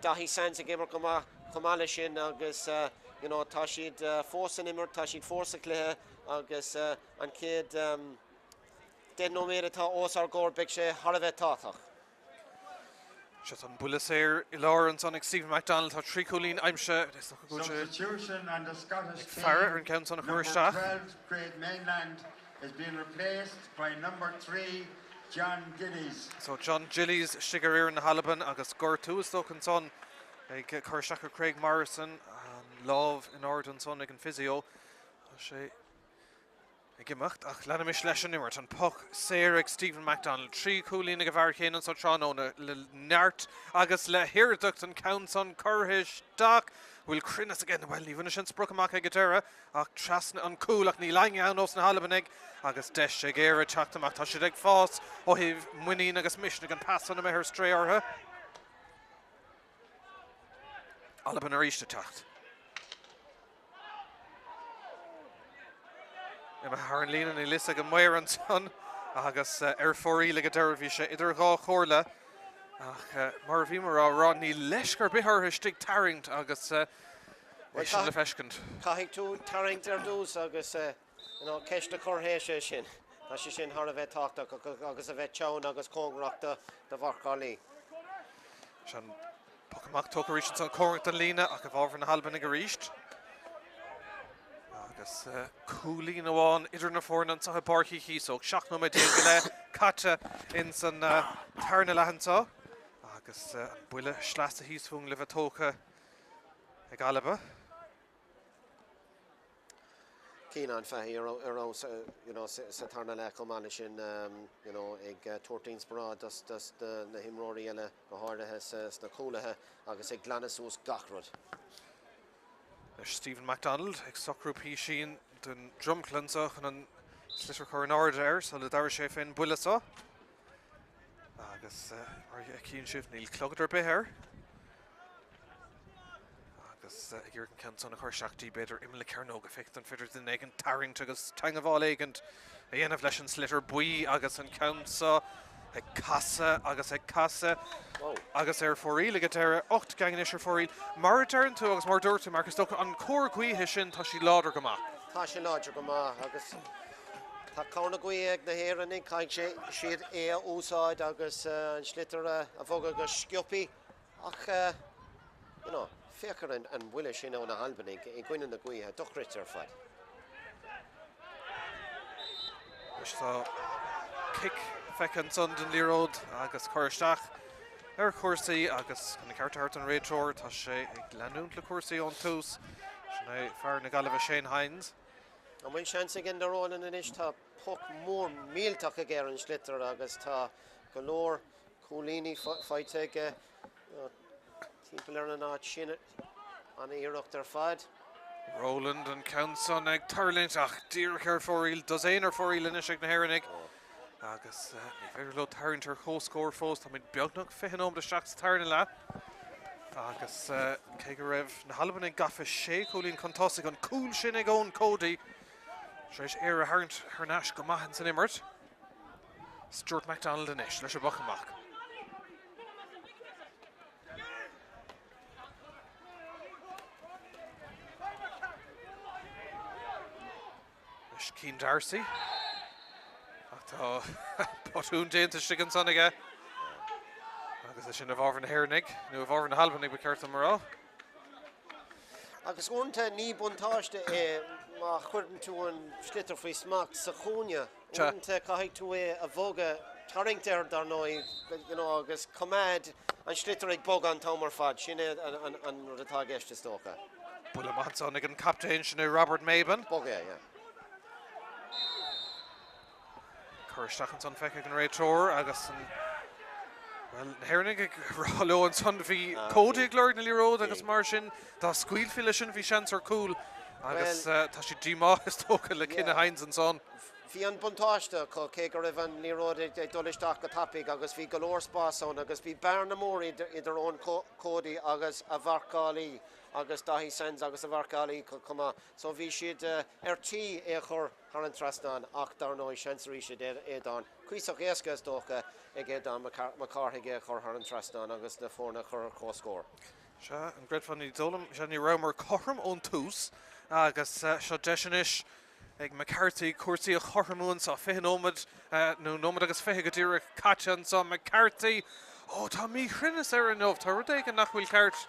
dahí sans a gimar cumáile sin agus tá siad fósa nimmer tá siad fórsa cluthe agus an céad den nóméad atá os ar gcóir beag sé tharbheith táach. Se an buile séir I láir an son ag Stephen McDonald tá 3 cúlín aimse Substitution and the Scottish team. fear an ceann son a Number chuirteach. 12, Great Mainland, is being replaced by number 3, John Gillies. So John Gillies sigar na Albain agus gur tús sto an son ag chuirteach Craig Morrison an Love in Ord an son ag an physio sé ag gimacht ach lenamis leis an immert an puck séir ag Stephen McDonald 3 cúlín ag a bhar chéan sa tránóna le neart agus le hirirducht an count son curthis dach bhfuil crinnas again well ní bhuna sin spruch amach ag deire ach trasna an cúlach ní lainge an os na Albain agus deis ag Éire teachtamach tá siad ag fás ó hih muín agus misna an pass an mehir stré ortha Albain ar iste techt Ima Hurling í lisa go muir an son agus ar fórí le go deir bhí sé idir gá chóirla ach mar bhí mar rá ní leis gur bithir istigh taringt agus sin le feiscint. Caithigh tú taringt ar dús agus ceiste chorthéise sin tá sé sin thar a bheith táach agus a bheith teann agus cóngraachta de bharcálaí. Sean pucamach tóca ríist san córingt an lína ach go bhábhar na Albain ag a ríist. Agus cúlín amháin idir na fórnan sa barcí Chíosóg seach nó me déal go le caite in san tarna lehansá agus an buile sleas a híosfung le bheith tóca ag Albain. Cín an fehí ar sa tarna le cumáile sin ag tuairtín sprá na himróirí eile go háirithe na cúlathe agus ag glanasús gachrod. Stephen McDonald ag socrúpí sin den drumclansa chun an slitar chuir an ard air so le dair sé féin buileá agus cín sibh níl clogad ar bithir agus gur an ceann san na chuir seachtaí beidir imle cearnóga ficht an fiidir den ag an taringt agus teanga bháil éigent a dhéanamh leis an slitar buí agus an ceansa ag casa agus ag casa agus ar fórí le go deire 8 gangan is ar fórí mar dearann tú agus mar dúirta margus tócha an cór cuithe sin tá sí láidir go maith. Tá sé láidir go maith agus tá cána gaí ag na Héireann caiig sé siad úsáid agus an slitar a bhóga go sciopí ach féchar an bhuiile sin ó na Albain i gcuine na gaíthe dochrit ar fad. Tá kick fechan son den líród agus chuiristeach ar cuasaí agus na ceartart an réiteir tá sé ag leanúnt le cuasaí ón tús sinna fear na galibh Shane Hines. An bhain seans ag indaróin in inis tá puck mór mílteach a ggéir an slitar agus tá go leor cúlíní feite ag timpeall ar na náid sin an iireacht ar fad Roland and counts on ag Tarlint ach Dírchar Foril does Éire Foril in Ishig na Heranig. Agus ní féidir lo Tarlint ar chó scór fós tá mid beagnach fihin om de seach Sathairn la. Agus cé go raibh na Albain ag gafa sé cólín contosig an cúl sin ag ón Cody. Treis Éire harnt her nash go maithin san immert. Stuart MacDonald in ish leis a bachamach. Leis Cian Darcy. Tá potún déanta sigan son aige. Agus é sin a bhharr na Heranig, nó a bhharr na Albain ag ceart marrá. Agus únta ní buntáiste má chuirn tú an slitar faoi smacht sa chúne. Únta caiigh tú a bhóga taringtar dar nói, agus cumad an slitar ag bog an tamar fad, sinne an rutá geiste stócha. Bula Manson ag an captain sin Robert Maben. Boga, yeah. Curstachans on feic an réitor agus an well Heranig ag rálo an son bhí Cody glóir na líród agus mar sin tá scuil fila sin bhí seans ar cool agus tá si dímá is tóca le cinna hains an son. Bhí an buntáiste cé go raibh an líród ag dolisteach go tapig agus bhí golóir spásón agus bhí bearna mór idir ón Cody agus a bharcálaí agus dahí sens agus a bharcálaí cuma. So bhí siad tí é chur ar an trasnán ach dar nói seansarí siad éadán. Cusack éasca is dócha ag éadán má carthaige chur ar an trasnán agus na fórna chur cóscór. Se an gred fan ní dólam se ní ramar chorm ón tús agus seo deisianis ag McCarthy cuairtaí a chormún sa fihin ómad nó nómad agus fithe go dtíre catchan sa McCarthy. Tá mí chrinnas ar an nómh tá rud ag an nachhfuil ceart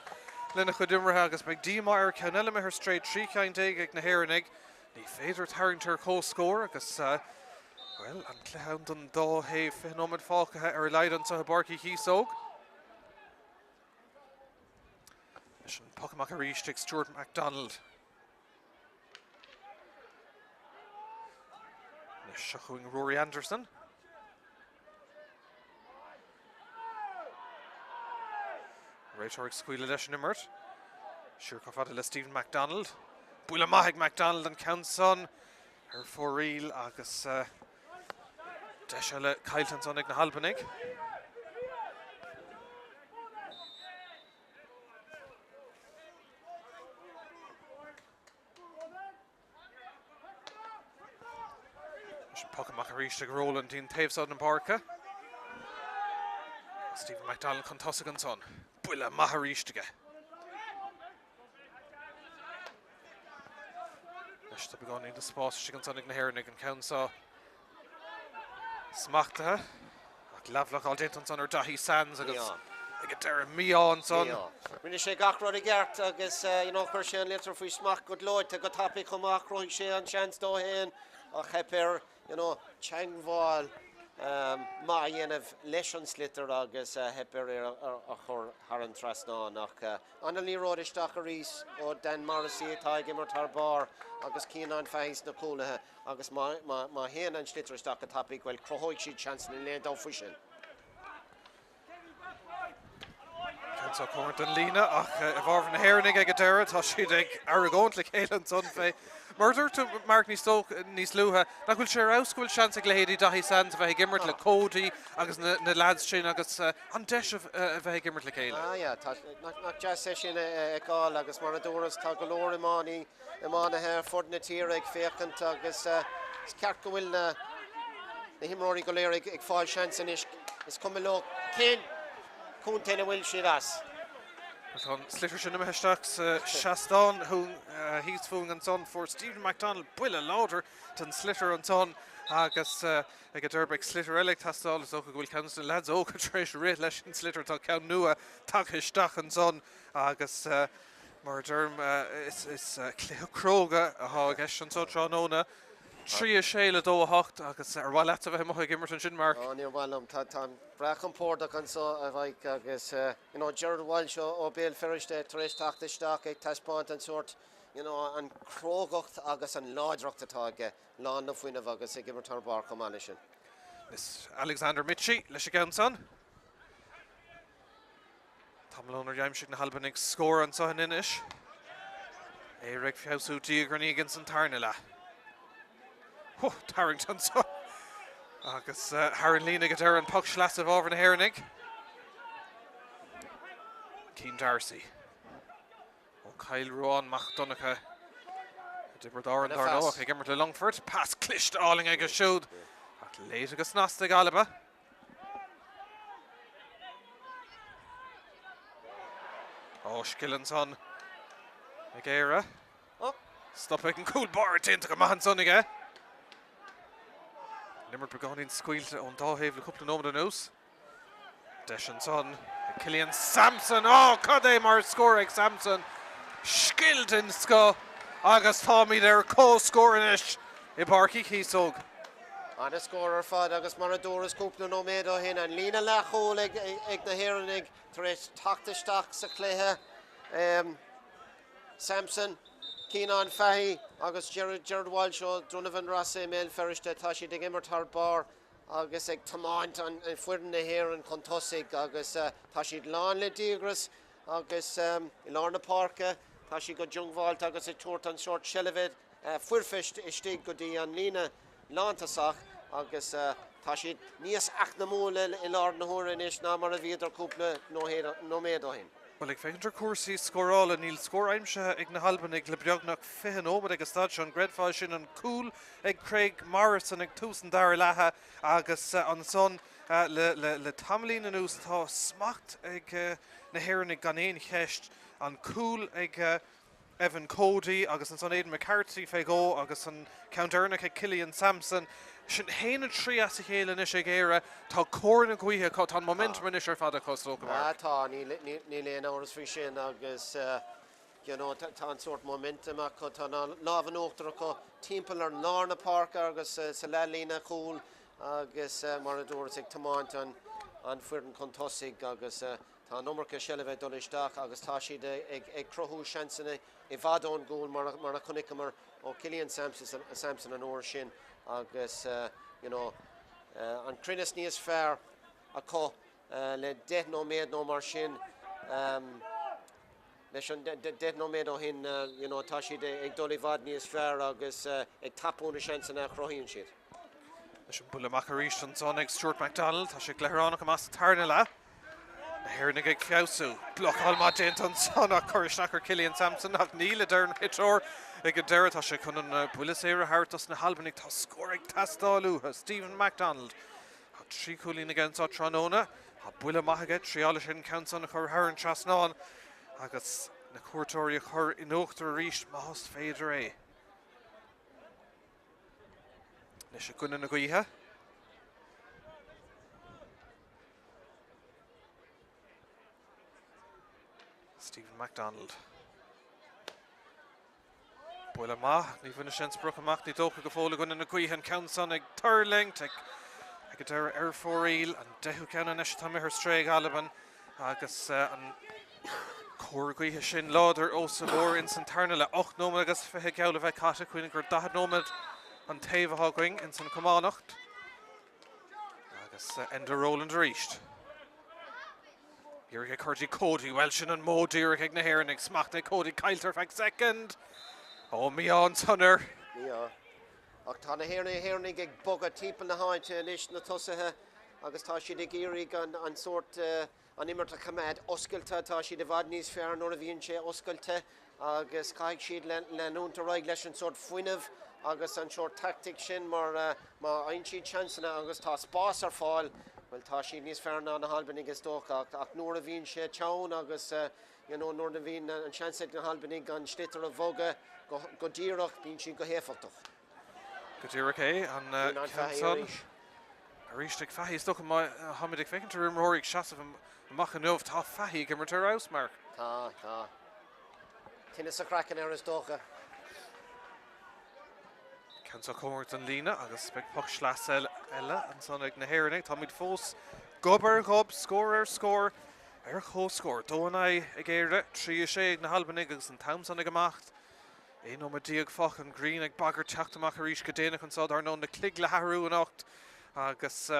lena chud imrethe agus beag díma ar ceanile me ar straight trí ceint ag na Heranig. Ní féidir tarringtar cóscór agus well an clean an dá hé fihin ómad fácathe ar leid an sa barcí Chíosóg. Leis an pacamach a ríiste Stuart MacDonald. Leis Rory Anderson. Réitor ag scuile leis an immert. Siúr cofada le Stephen MacDonald. Bula maithig MacDonald an Counson ar fóríl agus deise le Cailton ag na Albain. Pocamach a ríiste go Roland dín taobhsad na Páirce. Stephen MacDonald chun tosaigh an son. Bula maith a ríisteige. Leis tá beagán í na spás sigan son ag na Heranig an Counsa smachtathe ach leabhlach all déint an son ar dahí sands agus ag a deir Míchéal son. Rinne sé gachrod i gceart agus chuir sé an litir faoi smach go leid go tapig chumach roiigh sé an seans dó héin a chepir Changváil má dhéanamh leis an slitar agus hepir a chur ar an trasnán ach an líróid isteach a rís ó Dan Morrissey atá ag immert tar bar agus cían an féins na cúlathe agus má héan an slitar isteach a tapig bhfuil crothóigh siad seansan in léad dá faoi sin. Counsa cuairt an lína ach a bhharr na Heranig ag a deire tá siad ag aragónt le chéile an son fé. Murder to Mark níos luha nach bhfuil sé auscúil seans ag lehéadí dahí sands bheith gimmert le Cody agus na lads sin agus an deis a bheith gimmert le chéile. Nach deas sé sin agáil agus mar a dúras tá go leor imánathe ford na tíre ag féchant agus ceart go bhfuil na himróí go léir ag fáil seansan is cum le cén cúntaine bhfuil siad as. Con slitter sin am heisteach Seastán hís fún an son for Stephen MacDonald buile láidir tan slitter an son agus ag a d'urbeig slitter eile tastáil is ócha bhfuil council lads ócha treis réit leis an slitter tá ceann nua tagheisteach an son agus mar derm is cróga a gceist an so tróna trí a séile dó a hocht agus ar bhil leat a bheith mocha gimmert an sin mar. Níor bhilm tá brachan pórdach an so a bhaid agus Gerard Walsh seo ó béal ferriste taréis tachtasteach ag taispáint an sort an crógacht agus an láidreacht atá ag lán na faoineh agus ag gimmert tar bar chumana sin. Is Alexander Mitchie leis a gan son. Tá malónar dheimsigh na Albain ag scór an so in inis. Éire fiosú díograní gin Sathairn le. Oh, Tarrington so. Agus Haran Lína go ar an puck slasah over na Hurling. Keane Darcy. Oh, Kyle Rowan Macdonacha. Dibber Doran Darnoach ag immer to Longford. Pass Cluiche to Alling agus showed. At late agus Nastig Albain. Oh, Skillen's on. Éire. Oh. Stop making cool bar into Camanachd son again. Nimmer begonnen squealed on Dáhave le couple of the nose. Deshan's on. Killian Sampson. Oh, Cudday Mar scoring Sampson. Skilled in Sco. Agus Tommy there co-scoring ish. I Páirc Chíosóg. An a scorer fad agus Maradoras cúpla nó méad ó hin an lína le chól ag na Hurling tar éis tactaisteach sa cluiche. Sampson, Keenan Fahy agus Gerard Walsh ó Drunavan Rasa Mel Ferriste tá si ag immer tar bar agus ag Iomáint an fuirin na Hurling chun tosig agus tá si lán le díogras agus I lár na Páirce tá si go jungváilt agus ag tuairt an short shellevid fuirfist istigh go dtí an lína lántasach agus tá si níos ach na móla I lár na Hurling is ná mar a bhíadar cúpla nó méad ó hin. Well, ag féidir cuasaí scórála níl scóraimse ag na Albain ag le beagnach fiche ómad ag stad an gredfáil sin an cool ag Craig Morrison ag túsan dar lethe agus an son le tamlín an ús tá smacht ag na Hurling gan éon cheist an cool ag Evan Cody agus an son Aidan McCarthy fegó agus an Counternach ag Killian Sampson sin héana trí as a chéile is ag Éire tá cór na gcuithe tá momentum is ar fada costóca mar. Tá ní léon áras fao sin agus tá an sort momentum ach tá lábhan óachtar go timpeall ar lár na Páirc agus sa lelína cool agus mar a dúras ag Iomáint an fuirin chun tosig agus tá nómarcha shelleibh dul isteach agus tá siad ag crothú seansanna I bhadón gúil mar a chunig mar ó Killian Sampson an óir sin agus an crinnes níos fearr a có le 10 nó méad nó mar sin leis an 10 nó méad ó hin tá siad ag dul I bhad níos fearr agus ag tapúna seansanna chrothíonn siad. Leis an bula macaríist an son ag Stuart MacDonald tá sé gléireánach am Sathairn le. Na Hurling ag fiosú. Bloch alma déint an son a churisnachar Killian Sampson ach níl a dern hitor ag a deire tá sé chun an bulas Éire hartas na Halbanig tá scór ag tastáilú Stephen MacDonald. Tá trí cúlín against á Tróna. Tá bula maithage tríála sin countson a chur Haran trasnáin agus na cuairtóirí a chur inóachtar a ríist más féidir é. Leis a gúna na gaoithe. Stephen MacDonald. Bula ma, ní bhfuinne sin spruch amach ní dócha go fóla gúna na gaoithe an countson ag Hurling ag a deire ar fóríl an 10 ceanna is tá mithir stréig Albain agus an cór gaoithe sin láidir ó sa bhór in Sathairn le 8 nómad agus fithe geall a bheith caite chuoine gur 10 nómad an taobh hágaing in san Camanachd agus enda Roland ríist. Here Curdy Cody Welsh and Mo Deerick ag na Hurling smacht na Cody Keilter fag second. Oh Míchéal Tunner. Yeah. Ach tá na Hurling ag bogad timpeall na háinte leis na tosathe agus tá siad ag Éire an sort an imirta Camanachd oscailta tá siad a bhad níos fearr nóair a bhíonn sé oscailta agus caiig siad le núnta roiig leis an sort fuiineh agus an sort tactic sin mar aon siad chansanna agus tá spás ar fáil. Well, tá siad níos fearr ná na Halbanig is dócha ach nóair a bhíonn sé teann agus nóair a bhíonn an chansaigh na Halbanig an stitar a bhoga go díreach bíonn siad go héfachtach. Go díreach é an countson. A ríist ag Fahy is dócha Hamid ag fécinn tar róigh seasamh amach an nómh tá Fahy go mar tar aus mar. Tá. Tinne sa crackan ar is dócha. Council Comart an lína agus spec puck slas eile an son ag na Hurling tá míid fós gobar gob scór ar chó scór dóna ag Éire trí sé ag na Halbanig agus an Townsend ag amacht é nó díag fach an Green ag bagar teachtamach a ríis go déanach an sád ar nó na clig le hathú an ocht agus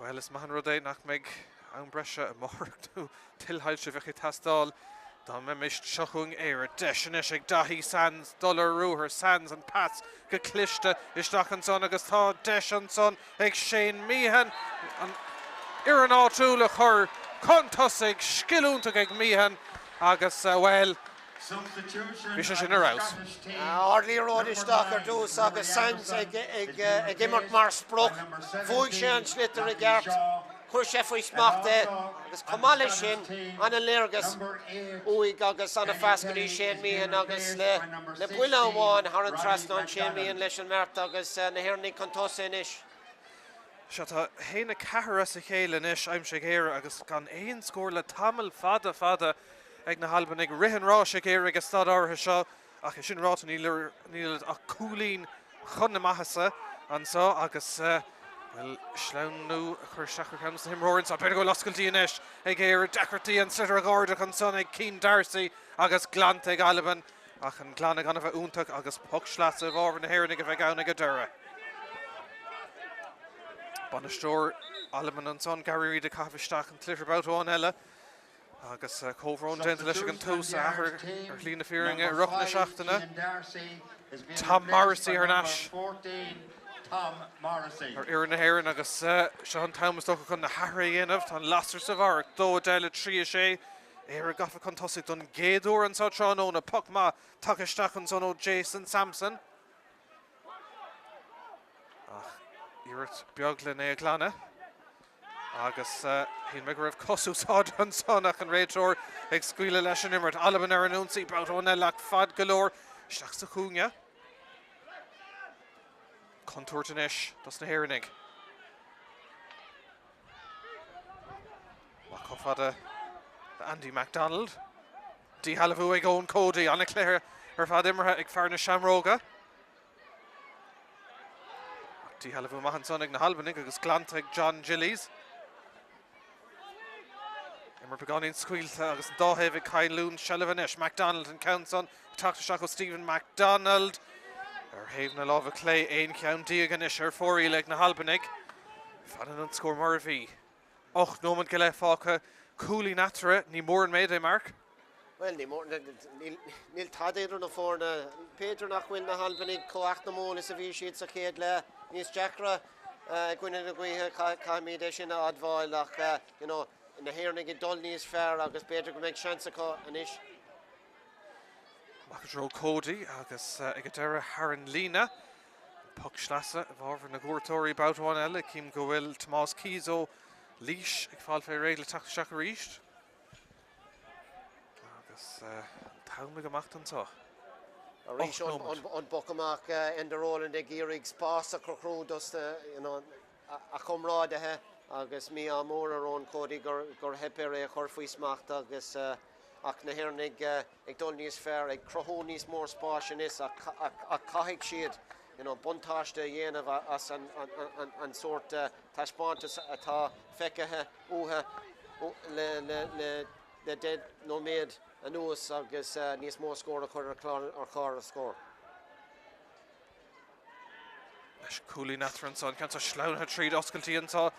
well is mahan rudé nach meid an breise a marú tilhaid se bheith tastáil Dá me mist seachung Éire deisinis ag dahí Sands, dullar ruúthar Sands an Pats go cliste isteach an son agus tá deis an son ag Shane Meehan an ar an áitiúla chur contas ag sciúnta ag Meehan agus well bhí sé sin arás. Hardly road isteach ar dús agus Sands ag immert mar spruch bhuaig sé an slitar a gceart chuir sé faoi smacht agus Camanachd sin an an léargus uig agus an a fascaní Shane Meehan agus le buile amháin thar an trasna an Shane Meehan leis an mert agus na hairnig contas inis. Se tá héna cehar sa chéile inis aim sé Éire agus gan éon scór le tamil fada ag na Albain ag rihanrá sé Éire agus stad áirithe seo ach sin ráta níl a cúlín chun na maithasa an seo agus well sleanú chur seachar cheannas na himróin sa beidir go lascailtí inis ag Éire dechartaí an sitar a gáirdeach an son ag Cín Darcy agus glant ag Albain ach an glan ag anna bheith úntaach agus puc sleasa bhábhar na héirnig a bheith anna go dura. Banastóir Albain an son Gary Reid a cafisteach an clifir boutáin eile agus cóhrón déanta leis an tús a ar lína fíring a ruch na seachtainna. Tom Morrissey ar nas ar Éire na héireann agus se an Thomas do chun na Harry dhéanamh tá lasar sa bhar dó déile trí sé Éire gafa chun tosaigh don géadúr an sa tránó na puc má takeisteach an son ó Jason Sampson. Iirt beaglan é a glanna agus hín me go raibh cosúsáid an sonach an réiteóir ag scuile leis an immert Albain ar an únsaí boutáin eile ach fad golóir isteach sa chúnge. Contúirt inis das na héirnig. Má cofada Andy MacDonald. Dí halahú ag ón Cody anna cléir ar fad immerthe ag fear na Shamróga. Dí halahú maithan son ag na Albain agus glant ag John Gillies. Immer beganín scuilte agus dáhéh ag Cailún Shelavan MacDonald an Countson Tráchtairí ó Stephen MacDonald ar héamh na lámha clé éon ceann díogan is ar fórí le na Albain fanan an scór mar a bhí. Och nómad go le fácha cúlí natara ní mór an méid é Mark. Well, níl tadéidir na fórna Péidir nach bhfuil na Albain coach na móna sa bhí siad sa chéad le níos deacra gcuine na gcuithe caiimiid sin a admháil ach na héirnig I dul níos fearr agus beidir go méid seansa inis. Machadró Cody agus ag a deire Haran Lína puc sleasa bhábhar na gúirtóirí boutáin eile cím go bhfuil Tomás Keys ó Líis ag fáil fé réile Tráchtairí a ríist. Agus táimla go macht antá. A rís an bocamach in de Roland ag Éire spás a crochrú dus a chumrádathe agus mí a mór arón Cody gur hepir é chur faoi smacht agus ach na hairnig ag dul níos fearr ag crothú níos mór spáis is a caiigh siad buntáiste dhéanamh as an sort taispáintas atá feicethe uthe le dead nóméad a nuas agus níos mór scór a chur ar chár a scór. Leis cúlí natran son ceanta sleánthe tríd oscailtí antá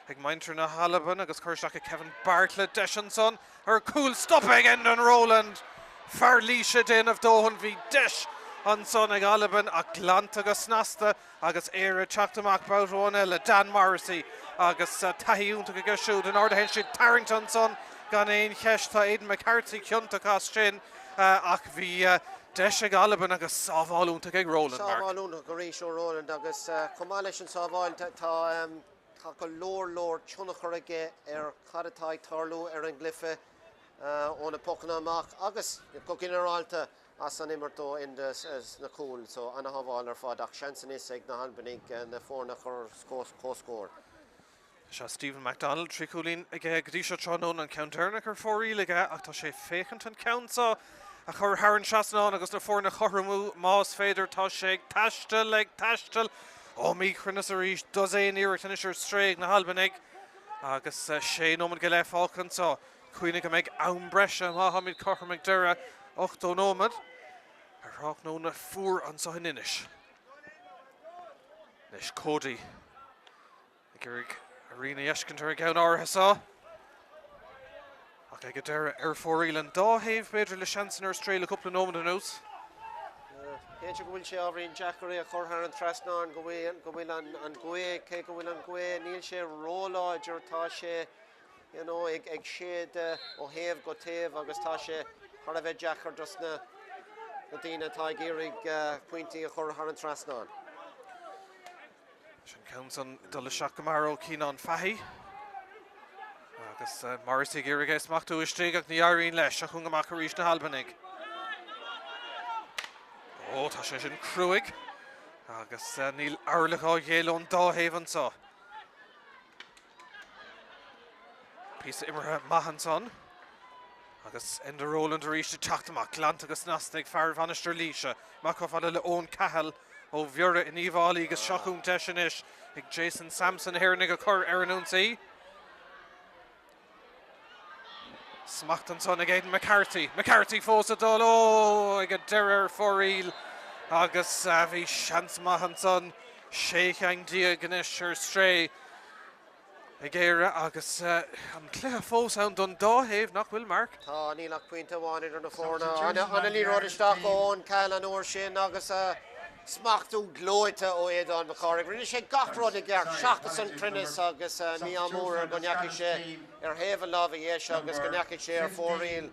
ag maintar na Albain agus chuirteach a Kevin Bartlett deis an son ar cool stop ag end an Roland fear líise déanamh dóhan bhí deis an son ag Albain a glant agus snasta agus Éire teachtamach boutáin eile Dan Morrissey agus taíúnta go siúd an ordahéin siad Tarrington son gan éon cheist tá Aidan McCarthy cionnta cás sin ach bhí deis ag Albain agus sábháilúnta ag Roland. Sábháilúnta go rééis ó Roland agus cumá leis an sábháil tá go lór tunnachar aige ar chadatáid tarlú ar an glyfe óna pocna amach agus go generalta as an immertó in na cúl so anna haváil ar fád ach seansan is ag na Albain na fórnach ar cóscór. Se Stephen MacDonald tricúlín ag gdísio tránón an Counternach ar fórí le ach tá sé féchant an countsa a chur Haran Seasnán agus na fórna chorramú más féidir tá sé taistil ó míchrinnas a ríis dos éon iirecht inis ar stréig na Albain agus sé nómad go le fácan tá chuoine go méid ann breise máhamid corchaid dura 8 nómad arrách nó na fuair an sa inis. Leis Cody ag Arena Eshkinter ag ann áirithe Okay, get there, Four and Dahave, Pedro Lashanson, Australia, a couple of nomen and notes. Héidir go bhfuil sé ábhríonn Jackery a chur an trasnán go bhfuil an Gwe, cé go bhfuil an Gwe, níl sé róláidir tá sé, you know, ag siad ó thaobh go taobh agus tá sé chur a bheith Jackar just na daoine tá géirig pointí a chur an trasnán. Sin counts on Dula Shakamaro, Keenan Fahy. Agus Morrissey Girigay Smachtú Istig ag ní Irene leis a chunga mac a rís na Halbanig. Oh, tá sé sin cruig. Agus níl airlach á dhéalón Dahave an sa. Písa immerthe Mahanson. Agus enda Roland a rís de teachtamach, Glant agus Nasnig fear Vanister Líse. Mac of le ón cahal ó bheora in Íválaí agus seachún tesin is ag Jason Sampson hirnig a chur ar an únsaí. Smachtan son ag Aidan McCarthy. McCarthy fós a dul ó ag a deir foríl agus bhí seans Mahanson sécheang dia gnis ar stray ag Éire agus an cluthe fós an don Dahave nach bhfuil Mark. Tá nílach pointe bháin idir na fórna. Anna líróid isteach ón cail an uair sin agus smachtú glóite ó Éadán McCarrig. Rinne sé gachród i gceart seachas an crinnis agus ní amór go neacaigh sé ar thaobh lámh dhéis agus go neacaigh sé ar fóríl.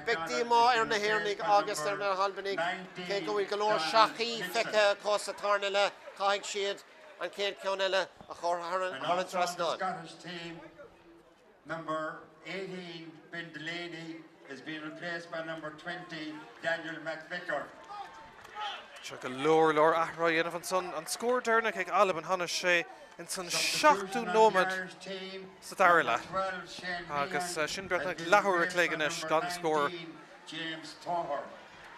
Bictí má ar na Hairnig agus ar na Halbanig cé go bhfuil go leor seachaí feice cos a tarna le caiig siad an céad ceann eile a chur an trasnán. Scottish team, number 18, Ben Delaney, is being replaced by number 20, Daniel McVicker. Se go leor athra dhéanamh an son an scór dearnach ag Albain Hannes sé in san seachtú nómad sa dair le. Agus sin breach lethúir a cléigenis gan scór. James Toher.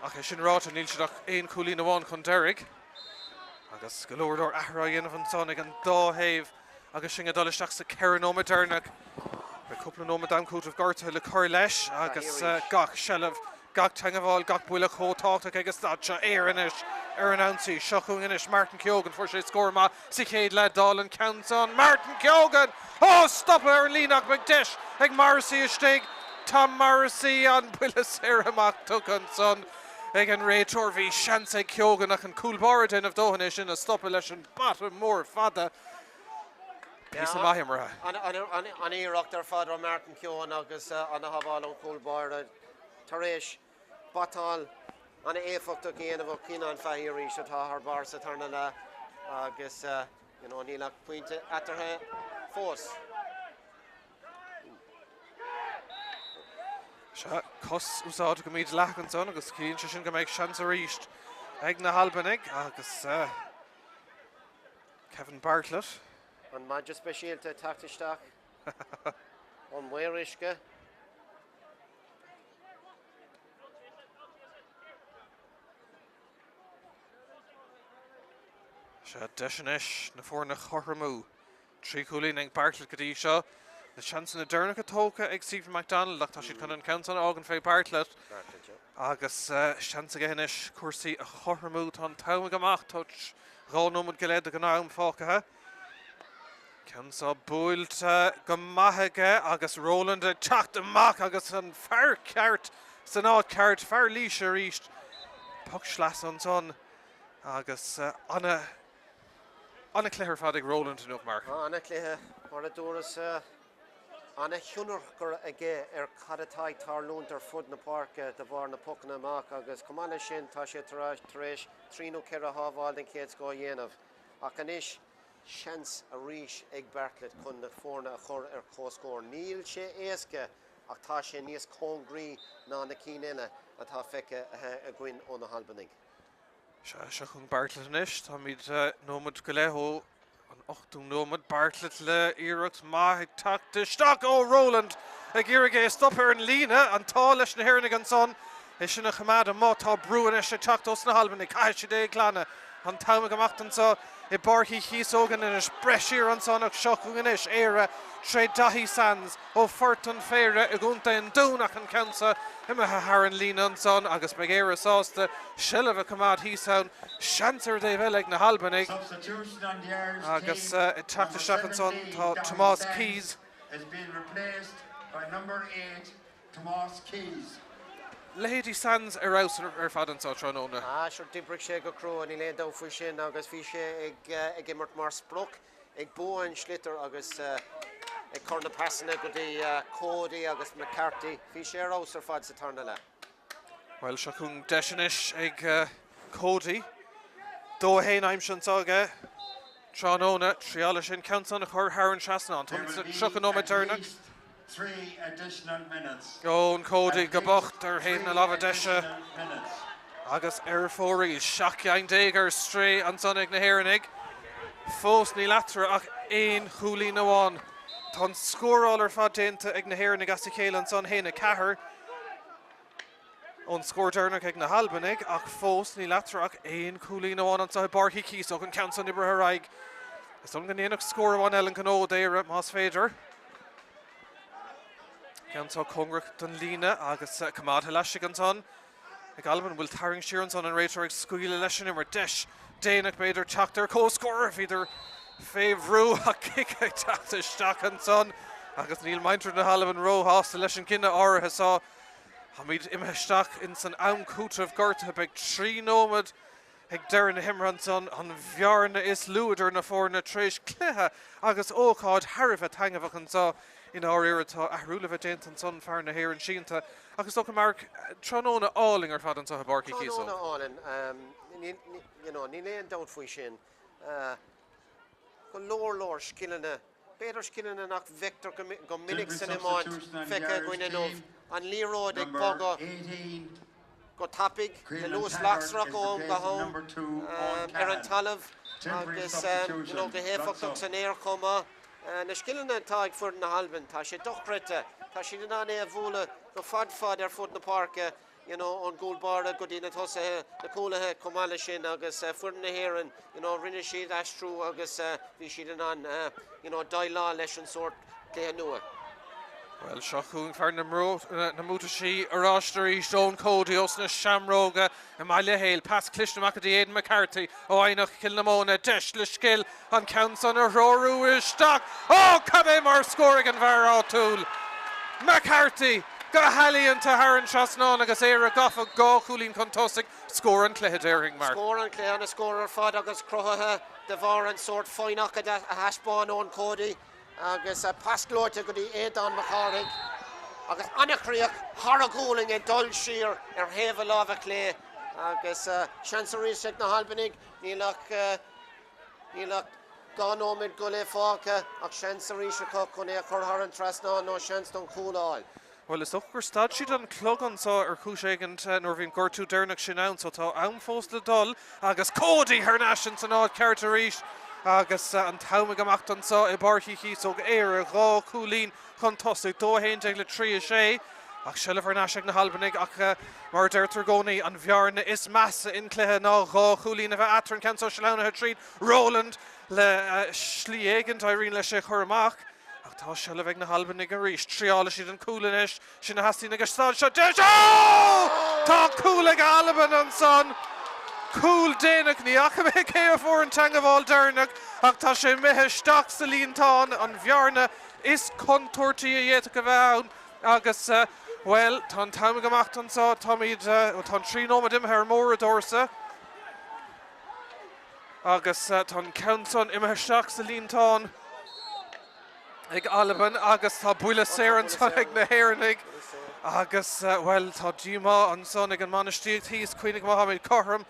Ach sin ráta níl siach éon cúlín amháin chun Derrig. Agus go leor athra dhéanamh an son ag an Dahave agus sin a dul isteach sa ceir nómad dearnach. Be cúpla nómad damcútah garta le chur leis agus gach seileamh gach teangaháil gach buileach chótáach agus stáitse éirenis ar an ansaí seachún inis Martin Keogan for sé scór sa chéad le Dálan Counson. Martin Keogan! Oh, stop ar an líneach McDish ag Morrissey istig. Tom Morrissey an builas ar amach tucan son ag an réitor bhí seans ag Keogan ach an coolbar in of Dóhanna sin a stop leis an bat mór fada. Písa maithim ra. An íireacht ar fad Martin Keogan agus an haváil an coolbar tar éis batáil an éfachtach géanamh Keenan Fahy rís atá ar bar sa tarna le agus nílach pointe atarthe fós. Se cos úsáid go míid lechan son agus cíonn se sin go méid seans a ríist ag na Halbanig agus Kevin Bartlett. An maidide speisialta tactisteach an Mhuirisce. Se deisinis na fórna chorramú. Trí cúlín ag Bartlett go dtí seo. Na seans na dearnach a tóca ag Stephen McDonald ach tá siad chun an count an ágan fé Bartlett. Agus seans a ghéinis cuasaí a chorramú tá an tamhaigh amach tuit ránómad go léad a go nám fácathe. Ceansá buailte go maithaige agus Roland ag teacht amach agus an fear ceart san ád ceart fear líise ríist. Puck sleas an son agus anna cléir fad ag Roland in Mark. Anna cléthe mar a dúras anna hiúnar gur aige ar cadatáid tarlúnt ar fud na parca de bhar na pucna amach agus cumáile sin tá sé tar éis tríú ceir a hábháil den céad scó dhéanamh. Ach anis seans a ríis ag Bartlett chun na fórna a chur ar cóscór. Níl sé éasca ach tá sé níos cóngraí ná na cíine atá feice a gcuin ó na Halbanig. Se chun Bartlett inis, tá míid nómad go léthó an 8ú nómad Bartlett le iirecht maith tactisteach ó Roland ag Irigé stop ar an líne an tá leis na Hairnig an son is sin a chamad a má tá brúin is sé teacht os na Halbanig cai sé dé glána an tamhaigh amach an sa I Páirc Chíosóg inis breisiir an son ach seachún inis Éire tre dahí sands ó Fortan féire a gúnta in dúnach an cansa imethe thar an lína an son agus me Éire sásta seileamh a cumad híosáin seansar dé bheith ag na Halbanig agus I teachtasteach an son tá Tomás Keys is being replaced by number 8 Tomas Keys. Lady Sands arouse fad an sa Tróna. Sure dibric sé go cro ní le dá fu sin agus fi sé ag immert mar spruch ag bóin slitter agus ag corna passanna go dtí Cody agus McCarthy fi sé arouse fad sa tarna le. Well, Shakung Deshinish ag Cody. Do hain I'm Shansaga. Tróna, Trialishin counts on a Harren Chasnan. Shakunoma Turner. 3 additional minutes. Go and Cody Gabocht or hain a lava desha. Agus Fórí Shakyain Dager Stray an Sonig na Heranig. Fós ní latra ach ein Húlí na one. Ton score all fad denta ag na Heranig as Céil an son hain a Cahar. On score Dernach ag na Halbanig ach fós ní latra ach ein Húlí na one an sa Barky Chíosóg an count on Ibra Haraig. Son gan éanach score one Ellen Cano Éire Mas Féidir. Countá Congrach don Lína agus Camanachd leis an son. Ag Albain will Tarring Sheeran and Rachel squeal election in Dish. Danic Bader Chachter co-scorer if either Favreau a kick a Chachter Stack and son. Agus Neil Minter na Halban Row Host election Kinna Aura has saw Hamid Imhestack in San Am Kutra of Gorta big 3 nomad. Ag Darren Himran son on Vjarna is Luider na Forna Trish Cleha agus Okad Harifat Hangavakan saw. In our era to a rule of a dent and son far na here in Shinty. Agus look Mark Tróna Alling or fad an sa Barky Kíosóg. Tróna Alling you know ní leon doubt fui sin. Go lór skillene. Better skillene nach Victor go minnig san Iomáint feice gwine nóg an líród ag boga go tapig the Lewis Laxrock go home Erin Talav agus you know the hefach san Éire coma. Na skillene táig fur na Halban tá sé dochrete tá sé na né bhúla go fad fud na parke you know on goalbara go dina tosa na coolathe comala sin agus fur na Héireann you know rinne siad astrú agus bhí siad an you know dailá leis an sort léa nua. Well, Shachung far na Mutashi Arashtarí Stone Cody os na Shamroga and Malia Hale pass Cluiche na Aidan McCarthy Einach Kilnamona Desh le skill on counts on a Roru is stock. Oh, Cabemar scoring and Var O'Toole. McCarthy got Hallion to Harren Chasnan agus Éire Goffa go Húlín Contosic score and Clehe Daring Mark. Score and Clehe and a scorer fad agus Crohathe the Var and sort Foinach a hashbon on Cody. Agus pasglóte go dtí Édan McCarrig agus annachríoch Haragúling e dul siar heva lava clé agus Chancery seg na Halbanig nílach ganómid go le fáca ach Chancery se coch chun é chur Harran trasná nó chans don cúláil. Well, is ook stad sheet an clog on saw or Cusack and Norvin Gortu Dernach Shinown so tá am fós le dul agus Cody Hernashins and all Carterish. Agus an taumig amacht an sa I Barky Kíosóg Éire Rá Cúlín Contosic dó hain le 3 sé ach Shilliver Nashig na Halbanig ach mar dertar goni an Vjarna is massa in Clehe ná Rá Cúlín a bheith atran can so Shalana Hatrín Roland le Sliegant Irene le sé churamach ach tá Shilliver na Halbanig a ríis triála siad an cúlanis sin na hasí na gastad se tá cúlag Albain an son Cool Danic ní acham cé for an tang of all Dernach ach tá sé methe staach sa líontán an Vjarna is contortí a dhéach a bheann agus well tá taimig amacht an sa táid tá 3 nómad imthe ar mór a dorsa agus tá countson imthe staach sa líontán ag Albain agus tá buile séran ag na Héireannig agus well tá díma an son ag an manistí tíos Cuoinnig Mohammed Corham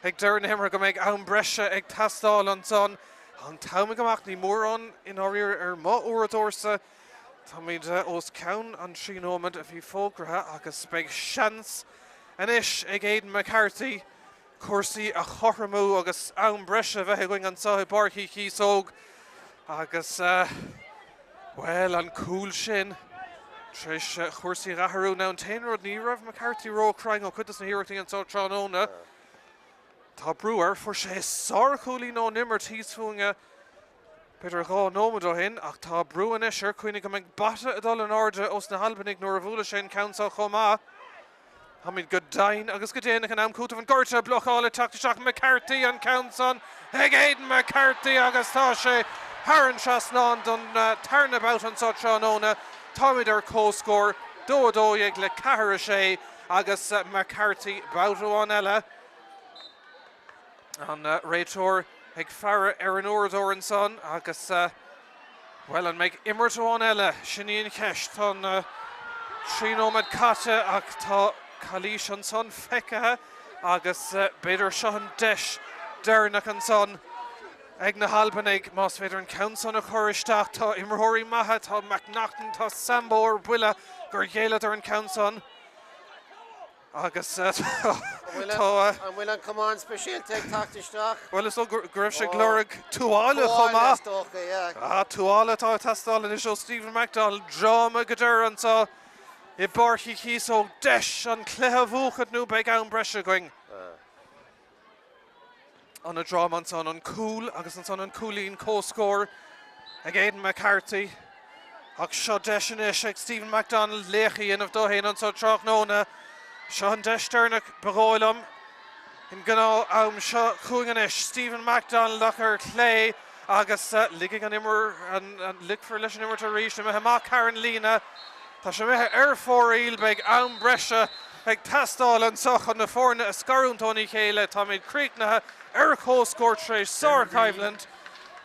ag Darren Himmer go méid an breise ag tastáil an son an taimig amach ní mór an in áíir má uair a dorsa táid os ceann an 3 nómad a bhí fógrathe agus beag seans inis ag Aidan McCarthy cuasaí a chorramú agus an breise bheith going an sa Barky Kíosóg agus well an cool sin tris chuirsaí ratharú ná an tainrod ní raibh McCarthy ró crying ó chutas na hiirtaí an sa Tróna Tá breúar for sé sár Húlín ó nimmer tíos fuinge Peter Gá nómad ó hin ach tá breúan isir Cuoinnig go mbeidh bata a dul an áde os na Halbanig nuair a bhúla sé countá chomá Hamid go dain agus go déanach an am cúta an Gorta blochála teach McCarthy an countson ag Aidan McCarthy agus tá sé Harran Chasnan don tarnabout an sa Tróna táid ar co-score dódóig le cahar sé agus McCarthy Boutoán eile. An réiteoir ag fear an uaireadóir an son agus well an meid immertóán eile sinníon ceist tá tríómad caite ach tá Cluiche an son feicethe agus beidir seo an deis dearnach an son ag na Albain más féidir an count son a choristeach tá imreoirí maithe tá McNaughton tá Sambo ar buile gur dhéile ar an count son agus bhfuil an cumán speisialte ag tactaisteach. well is greibh sé glóraigh túála chomá túála tá testáil in seo Stephen McDonald drama go deireadh antá I barchi Chíosóg deis an cléthe bhuachad nó beag ann breise going. An a drama an son an cool agus an son an coolín co-score ag Aidan McCarthy ach seo deis in is ag Stephen McDonald léchi in of dohéin an so Tráchtairí seo an deis dearnach begáilm in gná am seo chuagan is Stephen McDonald ach ar clé agus ligging an immer an lig for leis an immer to ríis na mehe má Karen Lína tá sé mehe ar fór beag ann breise ag testáil an soch an na fórna a scarúntóí chéile tá méid críicnathe ar co-score trééis Sár Caiveland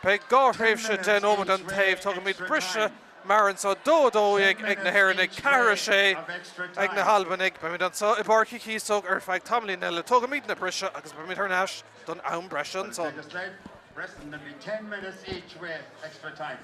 beag gáthréimh se den ómad an taobh tá go míid brise mar an so dódóig ag na hhéireann ag cara sé ag na Albain ba míid an so I barci Chíosóg ar feadh tamlín eile tó go míid na brise agus ba míid ar neis don ann breise an son. Rest of them be 10 minutes each way, extra time.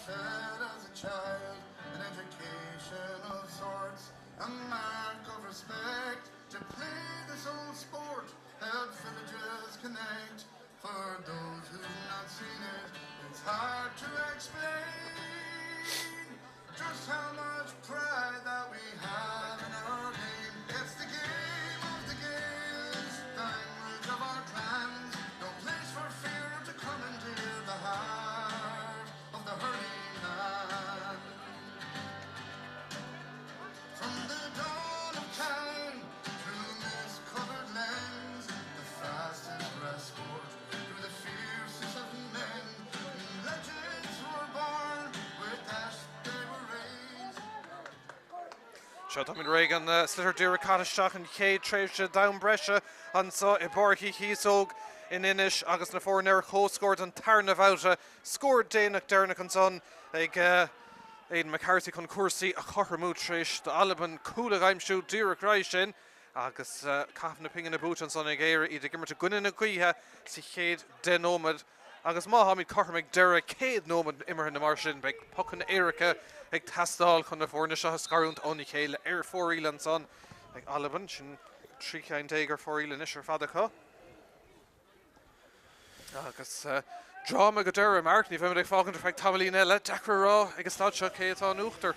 fed as a child, an education of sorts, a mark of respect. To play this old sport, help villages connect. For those who've not seen it, it's hard to explain just how much pride that we have in our game. It's the game of the Gaels, the language of our clans. No place for fear to commandeer the heart of the hurling land. From the dawn of time, through mist-covered lands, the fastest grass sport, through the fiercest of men, legends were born, with dash they were raised. Seo Dominic Reagan, Slither Dira Camanachd and Cade Tréimhse down Brescia and so Páirc Chíosóg in Ennis agus na fór scored and Tarna Vouta scored Dénach Dernak and son Aidan McCarthy con cuasaí a chorramú tríis the Albain coola aimsú Dira Graishin agus Cafna Ping in a boot and son Éire Idir Gimmer to Gunnin a Guiha si Cade den Nomad agus Mohammed Cormac Dera Cade Nomad immer in the Marshin big Puckin Erica ag tastal chun na fórne seo scarúnt ó Míchéal ar fóríl an son ag Albain sin tríchain dégar fóríl in isir fada cho agus drama go dura Mark ní bheith ag fágan ar feag tamalín eile dacra rá agus stáid seo cé atá nuachtar.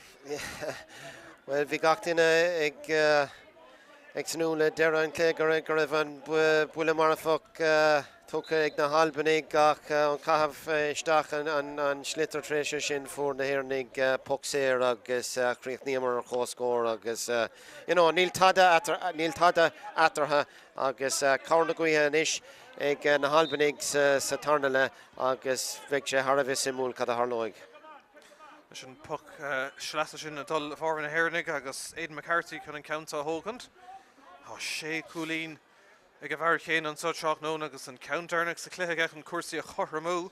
Well, bhí gach duine ag snúla deire an clé go raibh an buile mar fach tucha ag na Albain gach an caithfh isteach an slittar tréise sin fór na hhéirnig pucséir agus chríochníomar ar chóscóir agus níl tada atartha agus cabhair na Guithe anois ag na Albain sa Sathairn agus bheadh sé tharbh simúil cad a tharlóig. Sin puck slasa sin a dul fór na hhéirnig agus Aidan McCarthy chun an countá hógant á sé cúlín ag a bhar chéin an soteach nó agus an counternach sa cluiche ag an cuasaí a chorramú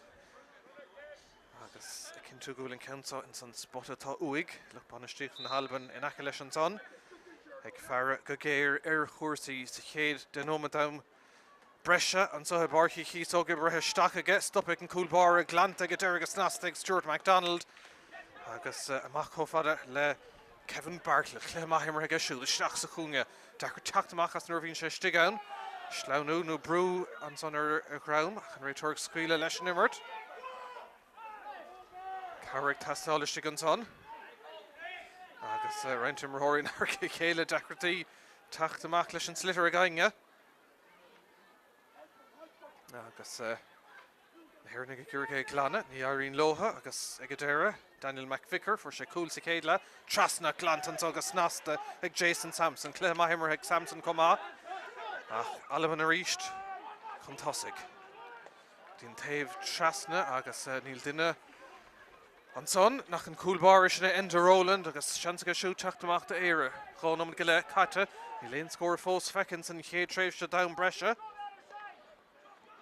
agus cin tú gúil an countá in san spot atá uig le banistíocht na Albain in aice leis an son ag fear go géir ar cuasaí sa chéad den nómad dam Brescia an so Páirc Chíosóg i brethe staach aige stopig an cúlbar a glanta go deir agus nastig Stuart MacDonald agus amach cho fada le Kevin Bartlett le maithimar aige siúil isteach sa chúnge dachar teachtamach as nuair bhíonn sé stigeann Sláú nó brú an son ar grám an réitorg scuile leis an immert Carrick tastáil istigh an son agus reintim roirín ar chéile dachartaí teachtamach leis an slittar a gainge agus Hérnig Gurgé Glana, ní Irene Loha, agus Egadera, Daniel McVicker for sé cool sa céadla, Trasna Glantans agus Nasta ag Jason Sampson, Clé Mahimmer ag Sampson comá. Albain a ríist chun tosig. Dín taobh Trasna agus níl duine an son nach an coolbar is sinna Enda Rowland agus seansa siú teachtamach de Éire. Chónam go le caite, ní léon scóir fós fecinn san chéad tréimhse down Brescia.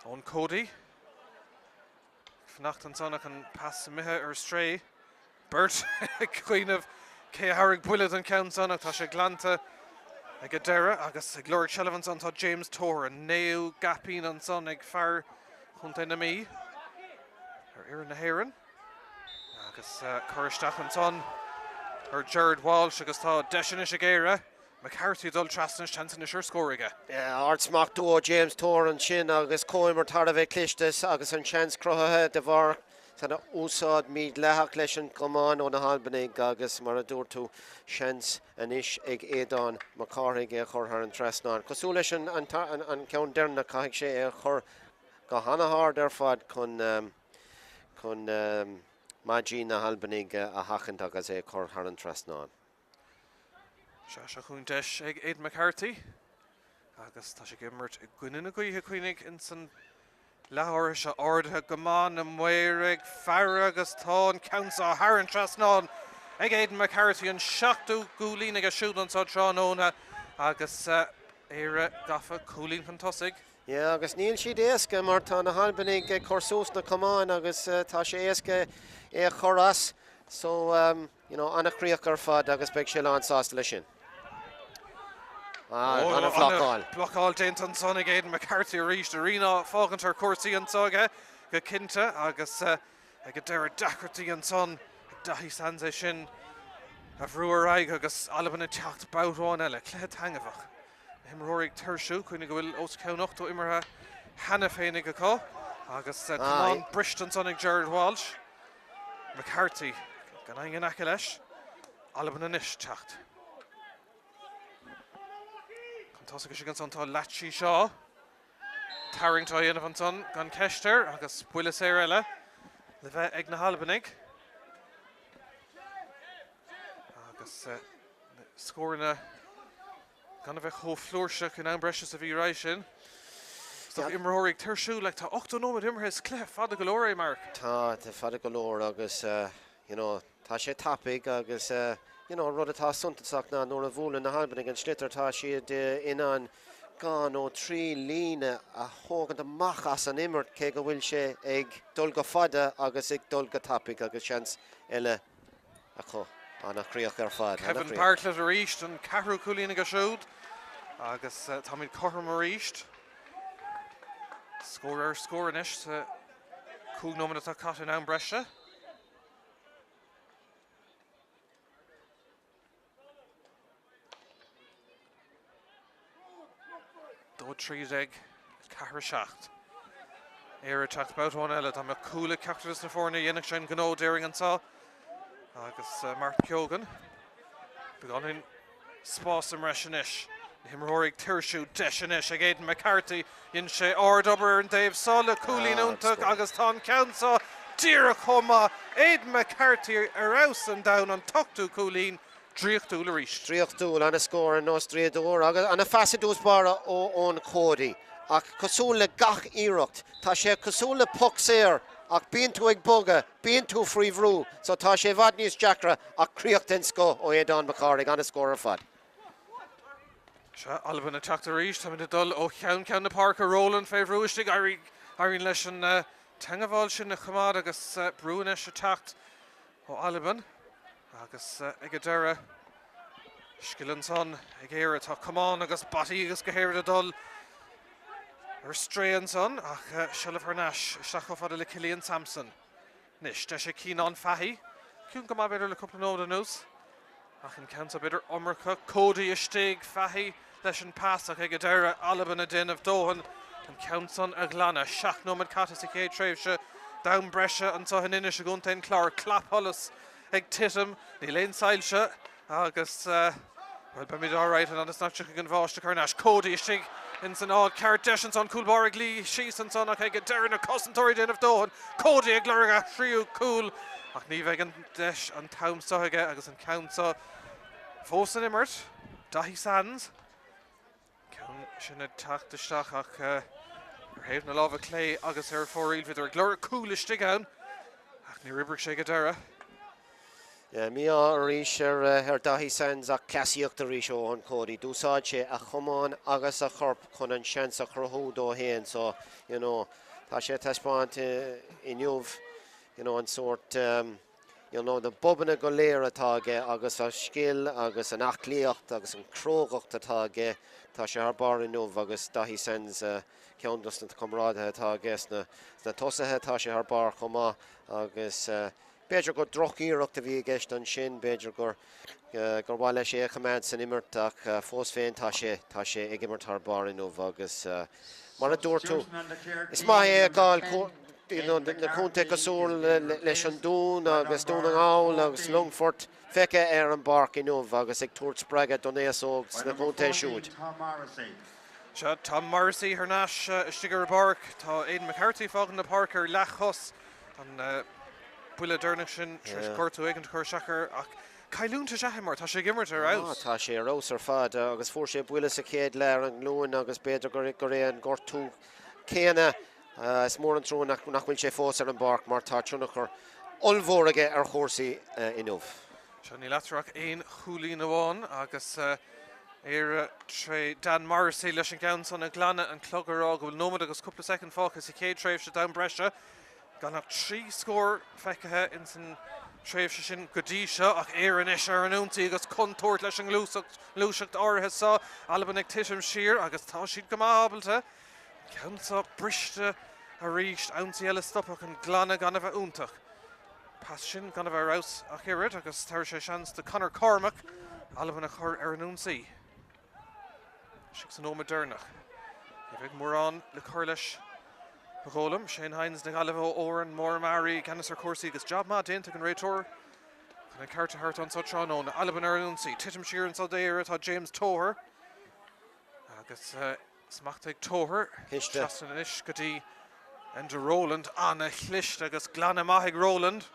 On Cody. Fnacht an sonach an pass mithe ar stray. Bert Queen of Cé Harrig Buillet an count sonach tá sé glanta ag a deire agus ag Lord Sullivan son tá James Torr an néú gapín an son ag fear chunta na mí ar Éire na Héireann agus choristeach an son ar Jared Walsh agus tá deisian is ag Éire McCarthy dul trasna chansan is scóige. Artsmach dó James Torr an sin agus cóimar tar a bheith clisteas agus an chans crothathe de bhar sanna úsáid míad letheach leis an comán ó na Albain agus mar a dúir tú chans anois ag éadán McCarthy a chur an trasnáin. Cosú leis an ceann dearna caiigh sé a chur go hanathard ar fad chun maidí na Albain a hachant agus é chur an trasnáin. Se chun deis ag Aidan McCarthy agus tá sé gimmert ag gcuine na Guithe chuoinnig in san leabhar se ordathe gomáin na muireigh fear agus tá an countsa Sathairn trasnáin ag Aidan McCarthy an seachtú gúlín ag a siúd an sa tránóna agus Éire gafa cúlín chun tosig. Agus níl siad éasca mar tá na Albain chorsús na comán agus tá sé éasca é chorras so annachríoch ar fad agus beag sé lán sásta lei sin. Anna Blockall. Blockall déint an son ag Aidan McCarthy a ríist a rina fágant ar cuasaí an sága go cinnte agus ag a deir Dacherty an son dahi sans é sin a bhrúar aig agus Albain a teacht báthráin eile cléad hangafach. Himróigh tuirsú chuinnig go bhfuil os ceannacht ó imartha hena féinnig go cá agus Cumán Briston son ag Gerard Walsh. McCarthy gan aingin aice leis Albain a nish teacht. Tása go sin gan son tá Latchí seo. Tarringtá dhéanamh an son gan Ceistear agus builis éir eile le bheith ag na Halbanig. Agus scóirna gan a bheith chó flúirseach in an breise sa bhí ráis sin. Tá imreoirigh tuirsú le tá 8 nómad imreis clé fada go leor é Mark. Tá fada go leor agus tá sé tapig agus rud atá suntasach ná nuair a bhúla na Halbanig an slitar tá siad inan gan ó 3 líne a thógad amach as an imirt cé go bhfuil sé ag dul go fada agus ag dul go tapig agus seans eile a chu annachríoch ar fad. Kevin Páirc le ríist an ceathrú cúlín go siúd agus tá míid chorm a ríist. Scór inis sa cúg nómad atá cat in an breise. Dó 30 cahra seacht. Éire teacht báthráin eile tá me cúla ceachtas na fórna dhéanach sin gnó déiring an tá agus Martin Keogan. Beganin spás am reis inis. Himróigh tuirsú deis inis ag Aidan McCarthy in sé ádobar an Dave Sala cúlíúnta agus tá ceansa díra chuma Aidan McCarthy arás an down an tochtú cúlín dríochtú le ríist. Dríochtú an a scór an nás tríadúr agus an a feasadús bara ón Cody ach cosúla gach íireacht tá sé cosúla puck séir ach bíonn tú ag boga bíonn tú phríomhrú so tá sé bhad níos deacra ach críocht in sco ó Aidan McCarthy an a scór ar fad. Se Albain a teacht a ríist tá mid dul ó cheann na Páirc a rólan fé bhrúistigh airíonn leis an teangaháil sin na Camanachd agus brúin is a teacht ó Albain agus ag a deire scilann son ag Éire tá Camanachd agus batí agus go héir a dul ar stréan son ach Shullh Harnash isteach ó fada le Cillian Sampson. Nis de sé cín an fahí cún go má beidir le cúpla nóda nús ach an ceanta beidir omracha Cody istigh fahí leis an pásach ag a deire Albain a déanamh dóhan an ceann son a glanna seach nómad catas i cé tréimhse dam breise an táhan inis a gúntain clár claphollas ag titim ní léon sailse agus well ba mid áráid an snapteach an bháiste Harnash Cody istigh in san ád ceart deis an cúlbar lí síos an son ach ag a deire na cosantóirí déanamh dóhan Cody ag leir a thriú cúl ach ní bheith an deis an tamsaige agus an ceanta fós an imirt dahi sands ceann sin a teachtasteach ach ar héamh na lábha clé agus ar fóríl viidir glóir cúil istigh ann ach ní ribrigh sé go deire. Mí á ríis ar dahi sands ach ceasíocht a ríis ó an Cody dúsáid sé a chumán agus a chorp chun an seans a chruthú dó héin so tá sé taispáint inniuh an sort the bobbana go léir atá ge agus a skill agus an achlíocht agus an crógacht atá ge tá sé ar bar inniuh agus dahi sands ceantas na comrádthe atá ges na tosathe tá sé ar bar chumá agus beidir gur drochíireacht a bhí gceist an sin beidir gur bhile sé chaméid san imirt ach fós féin tá sé ag imirt ar bar inniuh agus mar a dúir tú. Is mai é gáil na cúnta cosúil leis an dún agus dún an áil agus Longfort feice ar an barc inniuh agus ag túirt spreagad don éasóg na cúnta siúd. Se Tom Morrissey Harnash istigar barc tá Aidan McCarthy fágan na Páirc ar leachos an buile dúirnach sin tris cuairtú ag an chuir seachar ach cailúnta seaimar tá sé gimmart ar aus. Tá sé arás ar fad agus fuair sé buile sa céad leir an glúin agus beidir go ré an gortú céine is mór an trú nach bhfuil sé fós ar an barc mar tá trúnach chu olmhóraige ar chósaí inniuh. Se ní letarach éon chúlín amháin agus Éire tre Dan Morrissey leis an ceann son a glanna an clogarrá go bhfuil nómad agus cúpla second fáchas i céad tréimh se dam breise gan nach 3 scór feicethe in san tréimh sin go dtí seo ach Éire inis ar an úntaí agus contóirt leis an lúiseacht áirithe sa Albain ag titim siar agus tá siad go mábailte ceansa briste a ríist antaí eile stoppach an glanna gan a bheith úntaach Pas sin gan bhar raus ach Éire agus tar sé seans de Conor Cormac Albain a chur ar an únsaí. Six an óma dúrnach. Bheith mórrán le chur leis Bagólam, Shane Hines na Galibh Oran, Mór Mary, Canis ar Corsi agus job má déanta an réitor. Can I cart to hurt on such on Albain ar an únsaí. Titim Shear an Saldair atá James Tóher. Agus smachtaigh Tóher. Histe. Trastan an ish gotí Enda Roland Anna Cluiche agus Glanna Mahig Roland.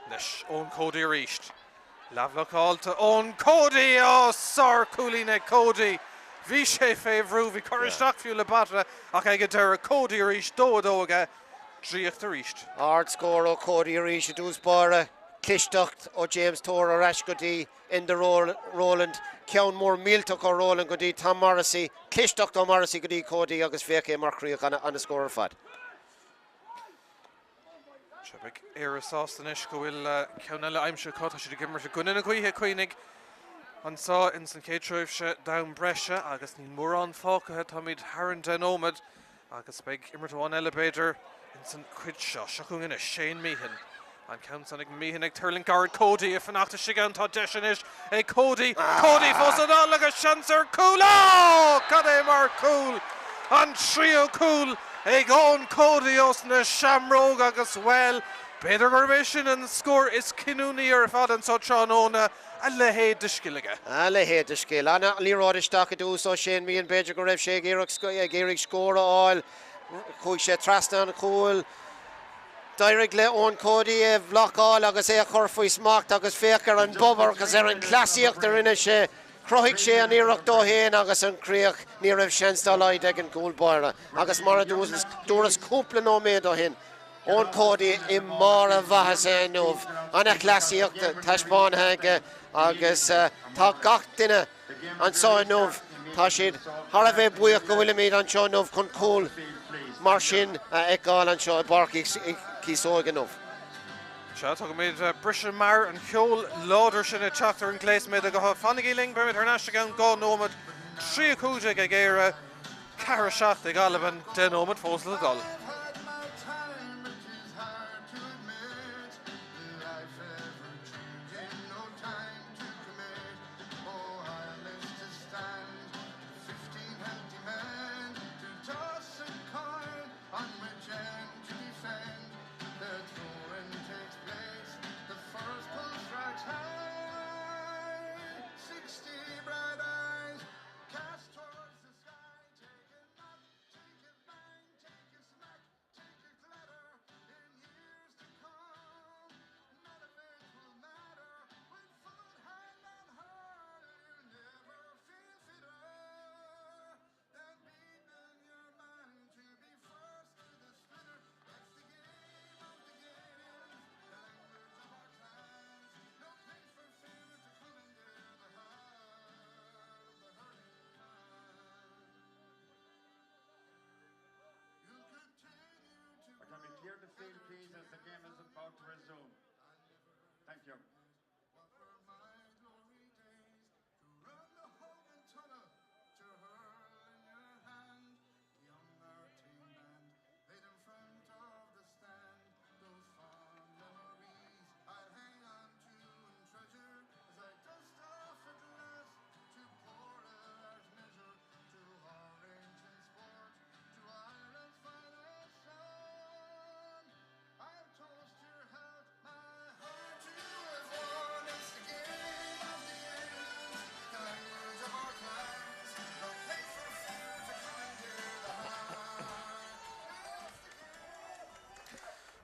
Nish Owen Cody reached. Lavlocall to Owen Cody. Oh, Sir Coolina Cody. Vishe Favrú, vi Courage Fiú le batra. Ach ag a Cody reached. Dóga. Dríocht a reached. Ard score o Cody Reach dús bara. Clisteach o James Tóher Rash Goody in the Roland. Ceann mór mílteach o Roland Goody Tom Morrissey. Clisteach o Morrissey Goody Cody agus Feke Marcríoch an a score fad. Big Éire Sástanish go bhfuil ceanna aimse cut si gimmer se gunna chuithe chuoinnig an sá in san céitreibh se dam breise agus ní mór an fácathe tá míid Harran den ómad agus big immertá an elevator in san cuid seo seachúin Shane Meehan an ceann sannig Meehan ag Turling Guard Cody if an achta sigan tá deisinis é Cody fós an all agus seansar cool cad é mar cool an trio cool ag Owen Cody os na Shamrogue agus well Beidir Gurvision and score is Kinúni ar fad an Sotran óna a lehéad de skillige. A lehéad de skil. Anna líráid isteach a dús ó Shane Meehan Beidir go raibh sé Géireach scóra áil chuig sé trasna an cúil Direct le Owen Cody bhlocáil agus é a chur faoi smacht agus fécar an bobar agus ar an clasíocht ar rinne sé Croigh sé an Iireach dó héin agus an críoch ní raibh seanstal leid ag an gúil bara agus mar a dúras cúpla nóméad ó hin. Owen Cody I mar a bhaithe sé nómh an a clasíocht taispáinthe agus tá gach duine an sá nómh tá siad har a bheith buíoch go bhfuil míad an seo nómh chun cúil mar sin ag gáil an seo I Páirc Chíosóg an nómh. Tá go méid brisin mar an cheol láidir sin teachtar an gléis méid a go fannigíling be ar neiste an gá nómad trí cúide ag Éire cara seach ag Albain den nómad fós le dul. Clear the field, please, as the game is about to resume. Thank you.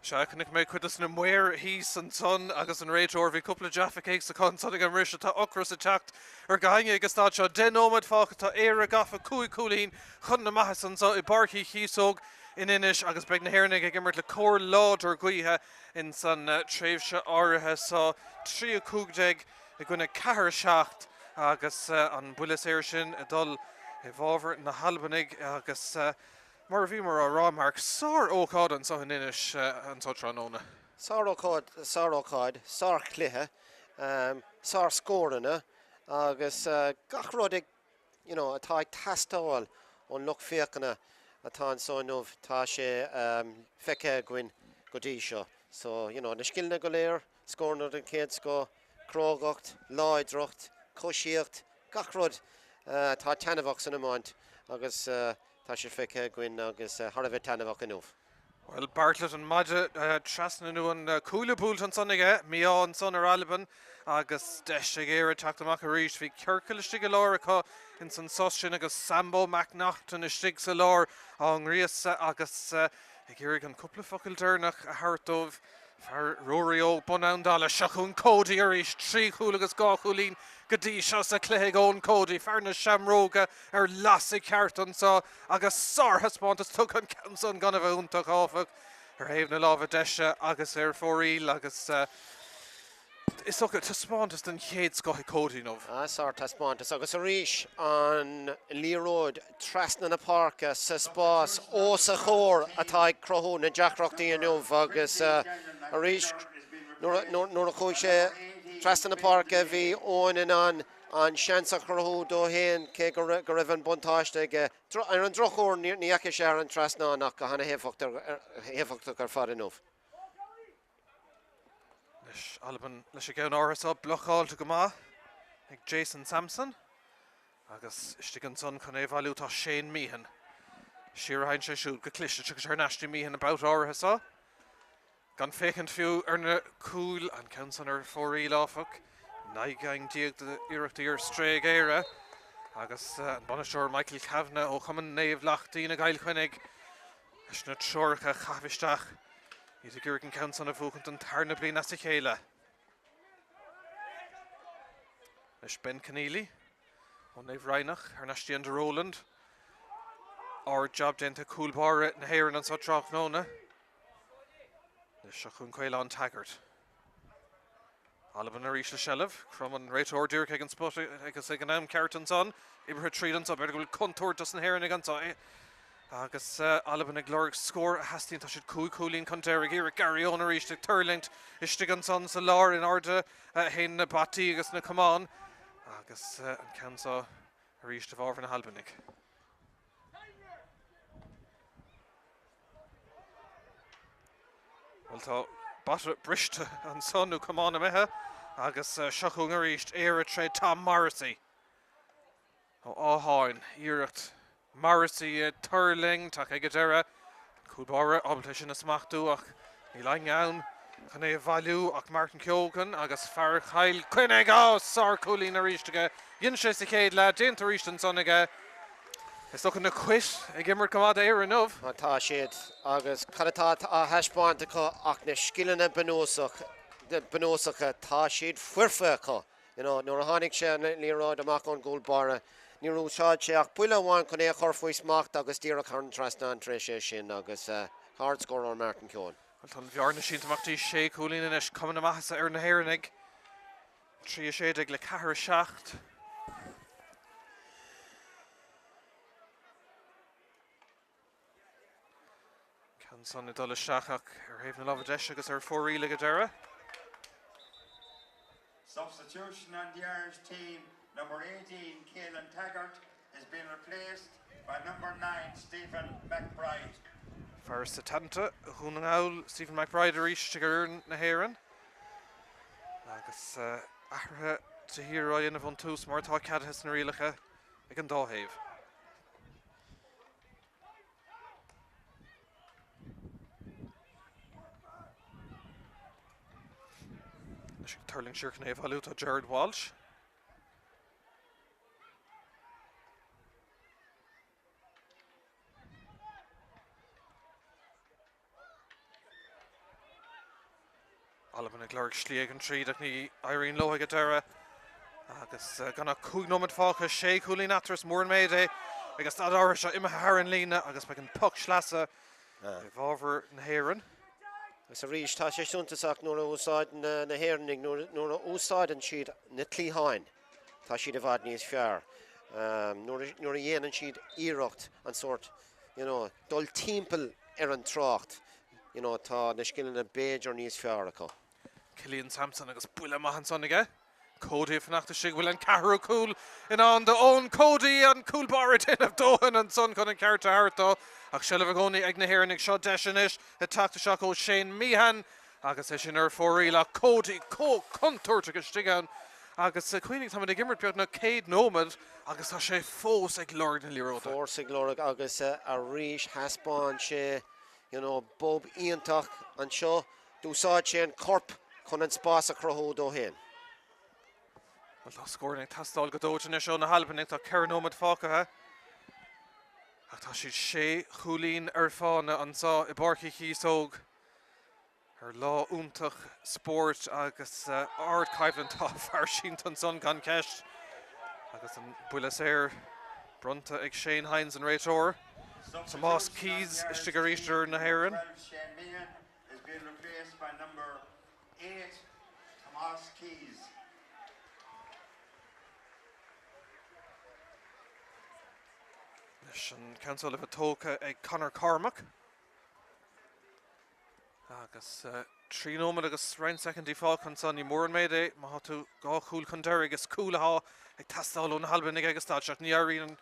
Seachnig mé chuidas na muir hís an son agus an réitor bhí cúpla Jaffa sa con sodig an ris tá ocras a teacht ar gaine agus tá seo den ómad fácha tá Éire gafa cúlín chun na maithas an so I Páirc Chíosóg in Ennis agus beag na Héirnig ag immert le cór láidir gaotha in san tréimh se áirithe sa trí cúgdeig I gona cahar seacht agus an bulas éir sin a dul I bhábhar na Halbanig agus mar bhí mar a rámark sár ócád an so in Ennis an Sotran óna. Sár ócáid, sár cluiche, sár scóranna agus gach rudig, atá ag tastáil ón luch féachana atá son of tá sé feice gwyn go dtí seo. So, you know, na skillna go léir, scórnar an céad go crógacht, láidreacht, cosíocht, gachrod tá tanamhach san Iomáint agus tá sé feice gwyn agus thar bheith tanamhach an uff. Well, Bartlett and Madge trasna nu an coola búlt an sonnige, Míchéal an son Albain, agus deiste Éire teachtamach a ríis fi ceircail stig a lár acu in san sostin agus Sambo Macnacht an stig sa lár an ríos agus Éire an cúpla focail durnach a hartómh far Rorio Bonandala Seachún Cody a ríis trí cúla agus gá cúlín Gadi seo sa cléig ón Cody fearna Shamróga lasig ceartan sa agus sartha spántas tug an cansan gan a bheith úntach áfach héamh na lábh deise agus fóríl agus is socha tá spántas den chéad scoth Cody nómh. Sartha spántas agus a ríis an líróid trasna na parca sa spás ós a chóir atá ag crothú na deachreachtaí an nómh agus a ríis nuair a chuid sé trasna na parca bhí ón an seansa chorthú dó héin cé go raibh an buntáiste ar an drochúir níocha sé ar an trasnáach go hana héfachtach ar fad an nómh. Leis Albain leis a gceann áras blocháilte go maith ag Jason Sampson agus istigh an son chun éhhailú tá Shane Meehan. Siar hain sé siúd go cliste tugus ar neistí Meehan about áras gan fécinn fiú ar na cúil an cansan ar fórí láfach naiggang diag de iireachtaí ar stréig Éire agus an banisteoir Michael Kavanagh ó chuman naomh lachtaí na gail chuinnig leis na teoiricha chafisteach iad a ggurg an cansan a bhuachant an tarna bliana sa chéile. Leis Ben Keneally ó naomh Reinach ar neistí an de Roland ar job dénta cúlbáire na héireann an sa Tráchtairí Leis chun Caoile an Taggart. Albain a ríis le seileamh, chum an réitóir dúrcha ag an spot agus ag an am ceartan son, ibre tríd an sa, beir go bhfuil contúir dus an héireann ag an sa. Agus Albain ag glóric scór a hastíonn tá siad cúlín chun deirg Éire Garrón a ríis ag Turlingt, istigh an son sa lár in arda héin na batí agus na Camanachd agus an cansa a ríis de bharr na Albainig. Well, tá batra briste an sonú Camanachd methe agus seachún a ríist Éire tréad Tom Morrissey. Ó áháin, iirecht Morrissey Hurling, tá ag deire cúlbáire obalte sin na smachtú ach ní lein ann chun é bhailú ach Martin Keoghan agus fear chail cuineag sár cúlín a ríisteige dhéon sé sa chéad le déanta ríist an sonige. Is toch na quiz ag immer Camanachd Éire nómh. Tá siad agus chadatá a heispáinte chu ach na skillna benósacha tá siad fuirfa chu. Nuair a tháinig sé líráid amach an gúlbáire ní úsáid sé ach buile amháin chun é chorfaí smacht agus tíar chun trasna an tréis sé sin agus hard score an Martin Keoghan. Well, tá bhearna sin tamachtaí sé cúlín inis cumann amachasa ar na héireannig. Trí a séad ag le 4-7. Son i dul seach ar héamh na lábh deise agus ar fórí le go deire. Substitution on the Irish team, number 18, Caelan Taggart, has been replaced by number 9, Stephen McBride. Fear sa tanta, Húnagáil Stephen McBride a ríis gur na héireann. Agus athrathe sa híráin a bhain tús mar tá cadthas na rialacha ag an dáhéamh. Turling Shirk Nave Haluta Jared Walsh. Albain ag glóric slíag an tríd ach ní Irene Lohaig a deire agus ganna cúgnómad fácha sé cúlín atras mór an méide agus tá ára seo imime thar an lína agus be an puck slasa i bhábhar na héireann. Agus a ríis tá sé suntasach nuair a úsáid na héireannig nuair a úsáidan siad na tlíháin tá siad a bhfad níos fearr. Nuair a dhéanann siad iireacht an sort dul timpeall ar an trácht tá na skillna beidir níos fearr acu. Cillian Sampson agus buile maithan son aige. Cody fnachta sigwil and Carro cool in on the own Cody and cool Baratin of Dohan and son con Carta Harto. Ach Shellavagoni Egna Hernig shot Deshanish, attack the Shako Shane Meehan. Agus Eshinur Forila Cody Co Contour to Gestigan. Agus Queenie Tammy Gimmert Piotna Cade Nomad. Agus Hashe Fos Eglord in Lirota. Force Gloric Agus a Rish Haspan she, you know, Bob Iantach and Shaw do saw chain Corp Conan Spas a Croho do hen. Well, scoring Tastal Godochin show na Halbaning to Karen Nomad Faka. Atashi Shea Hulin Erfana and saw Ibarki Chíosóg. Her law Untach Spórt agus archive and top Shinty son gan Kesh. Agus an Buenos Aires Brunta ag Shane Hines and Rachor. Tomas Keys Stigarister na Heron. Shane Meehan is being replaced by number 8, Tomas Keys. Mission Council of Atoka ag Connor Cormac. Agus trí nómad agus rein second default con Sonny Moore and Mayday Mahatu Gá cool Condera agus cool ha ag tastal on Halbanig agus Tadshach Niarin and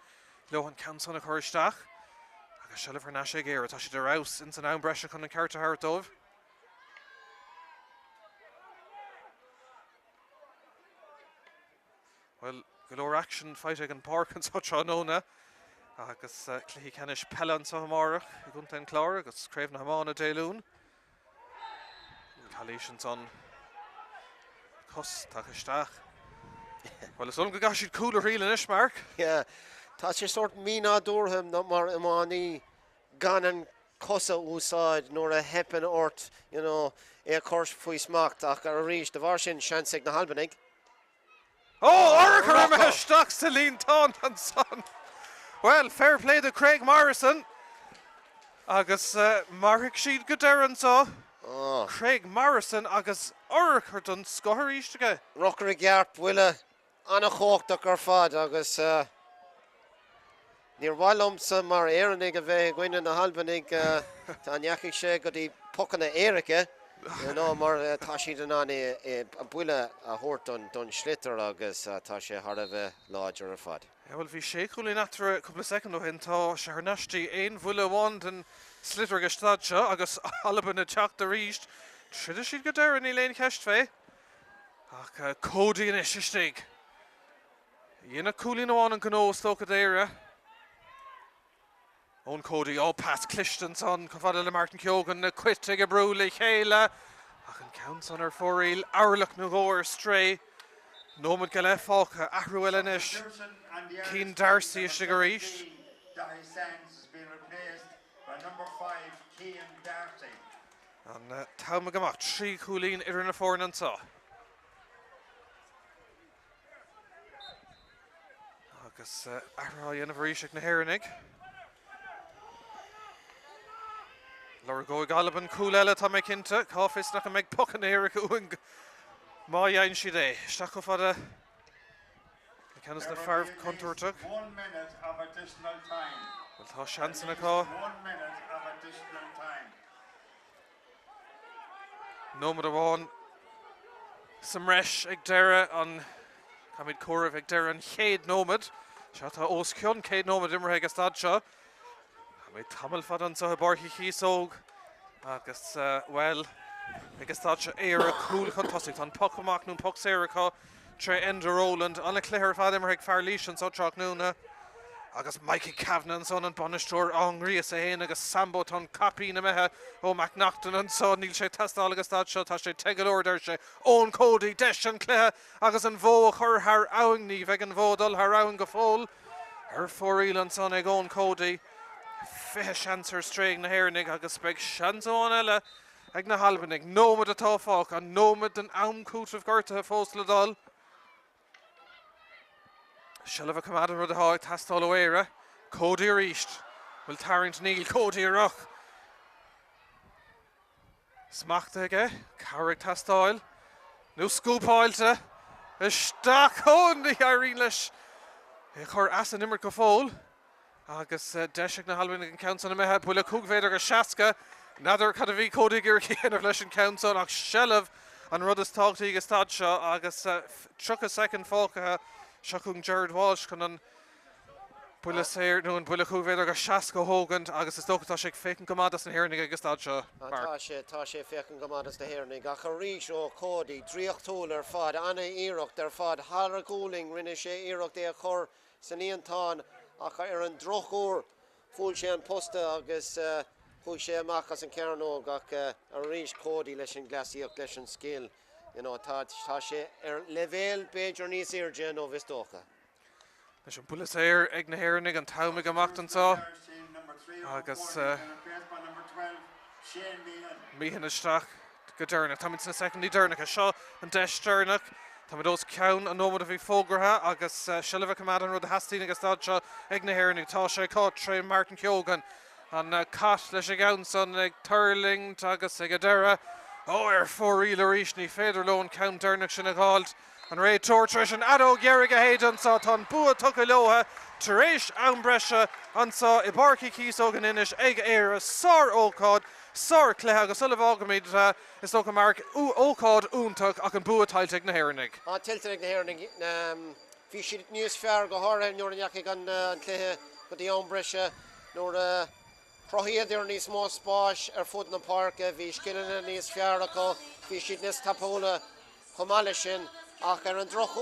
Lohan Council of Horstach. Agus Shelliver Nash ag Éire Tashi de Rouse into now Brescia con Carta Hartov. Well, galore action fight against Páirc and such on Nona. Agus Clehi Canish Pellan Sahamarach, Gunten Clara, agus Craven Hamana Dayloon. Calicians on Cus Takastach. Well, it's only got cooler reel in Ishmark. Yeah, that's just sort of Mina Durham, not more Imani, Ganon Cosa Usad, nor a Heppen Ort, you know, a course Fui Smacht, a reach the Varshin, Shansig na Halbanig. Oh, Orca stocks to lean Taunt and son. Well, fair play to Craig Morrison. Agus Marek Sheed Goderan saw. Oh. Craig Morrison agus Orca done score each to go. Rocker Garp Willa, Anna Hawk Ducker Fad, Agus near Wallumsa Mar Éire a bheith going in the Halbanig, Tanyaki She got the Puckana Éire. You know, more Tashi Danani, a Bulla, a Horton, Dun Schlitter, Agus Tashi Harave, larger Fad. Yeah, well, we shake in after a couple of seconds in to Shaharnashti, ein Vulla wand and Slitter Gestadsha, Agus Albain a Chak the reached. Tridishi Gadar and Elaine Cashtve. Cody and Ishishtig. Yena Coolin on and Gano Stokadera. Own Cody, all past Clishton's on Kafadala Martin Kyogan, a quit take a brew, Michaela. Achen counts on her for real, Arlock Nagor stray. Nomad Gale Falka, Ahruelanish, Keen Darcy Shigarish. Darry Sands has been replaced by number 5, Keen Darcy. And Taumagamak, Tree Coolin, Irina Foreign and Saw. Agus Ahroyan of Rishik Naherinig. Laura Goy Galaban, Coolella Tamakinta, Coffee Snack and Meg Puck and Eric Uing. Maya in Shide, Stakofada. The Canis the Farv contour took. 1 minute of additional time. With Hosh Hansen a call. 1 minute of additional time. Nomad one. Some resh Igdera on Kamid Korov Igdera and Cade Nomad. Shata Oskyon, Cade Nomad Imreg Estadsha. Kamid Tamil Fadan Sahabarki Chíosóg. Agus, well. Agus Táid Éire cool contostic on Pocamak nun Poc Serica Tre Ender Roland on a clear fadim rig Farleash and Sochak Nuna Agus Mikey Kavanagh and son and Bonishtor Angri as a agus Sambo ton copy na meha O McNaughton and son Neil She Testal agus Táid Tashe Tegalor Dershe Own Cody Desh and Cleha agus an Vo her har Awing ni vegan Vodal har Awing Gafol her for real and son ag Own Cody Fish answer straying na hernig agus big Shanzo on Ella Agna Halbanig, Nomad a Tofok, and Nomad an Aum Coot of Gerta Fosladol. Shellava Commander of the High, Tastal Éire, Cody Reached, Will Tarrant Neil, Cody Rock. Smachtege, Carrick Tastal, No Scoop Oilta, a Stack on the Irenish, a Cor Asan Immer Cafol, Agus Deshik na Halbanig and Counts on a Meha, Bulla Cookvader a Shaska. Another Cadavi Cody Girky and of Leshin Council, Ach Shellav, an rud is táchtaí agus stad seo agus truch a second fócathe seachún Jared Walsh chun an buile séir nó an buile chuvéidir agus seaas go hógant agus is dóchatá sé fécinn gomadas an Hurling agus stad seo. Tá sé fécinn gomadas na Hurling ach a rís ó códaí dríochtúil ar fad anna íireacht ar fad thar gúling rinne sé íireacht é a chur san íontán ach ar an drochúr fúil sé an posta agus chuig sé amach as an cearnóg ach a rís códaí leis an glasíocht leis an scéal. Tá sé ar levéil beidir níos irde nó bhís dócha. Leis an buile séir ag na Hurling an táimig amach an tá agus Míchéal isteach go dúrnach tá na secondí dúrnach a seo an deis dúrnach tá dós ceann an nómad a bhí fógratha agus sillah cumad an rud a hastíí agus stad seo ag na Hurling tá sé cá tre Martin Keogan an cat leis ag ann san ag Hurling agus ag a deire ar fóríle ríis ní féidir lón ceann dúrnach sin a gáilt an ré tuairtreis an adó gearrig a héidir ansá tá bua tucha leotha taréis an breise ansá I Páirc Chíosóg an Ennis ag Éire sár ócád sár cléthe agus sulah ágamid is ó go marc ócád úntaach ach an bua tailte ag na Hurling. Tiltte ag na Hurling bhí siad níos fearr go háir nuair an neacaigh an cléthe go dtí an breise nuair Crohiad níos mó spáis ar fud na parca bhí scillanna níos fearr acu bhí siad níos tapóla chomáile sin ach ar an droch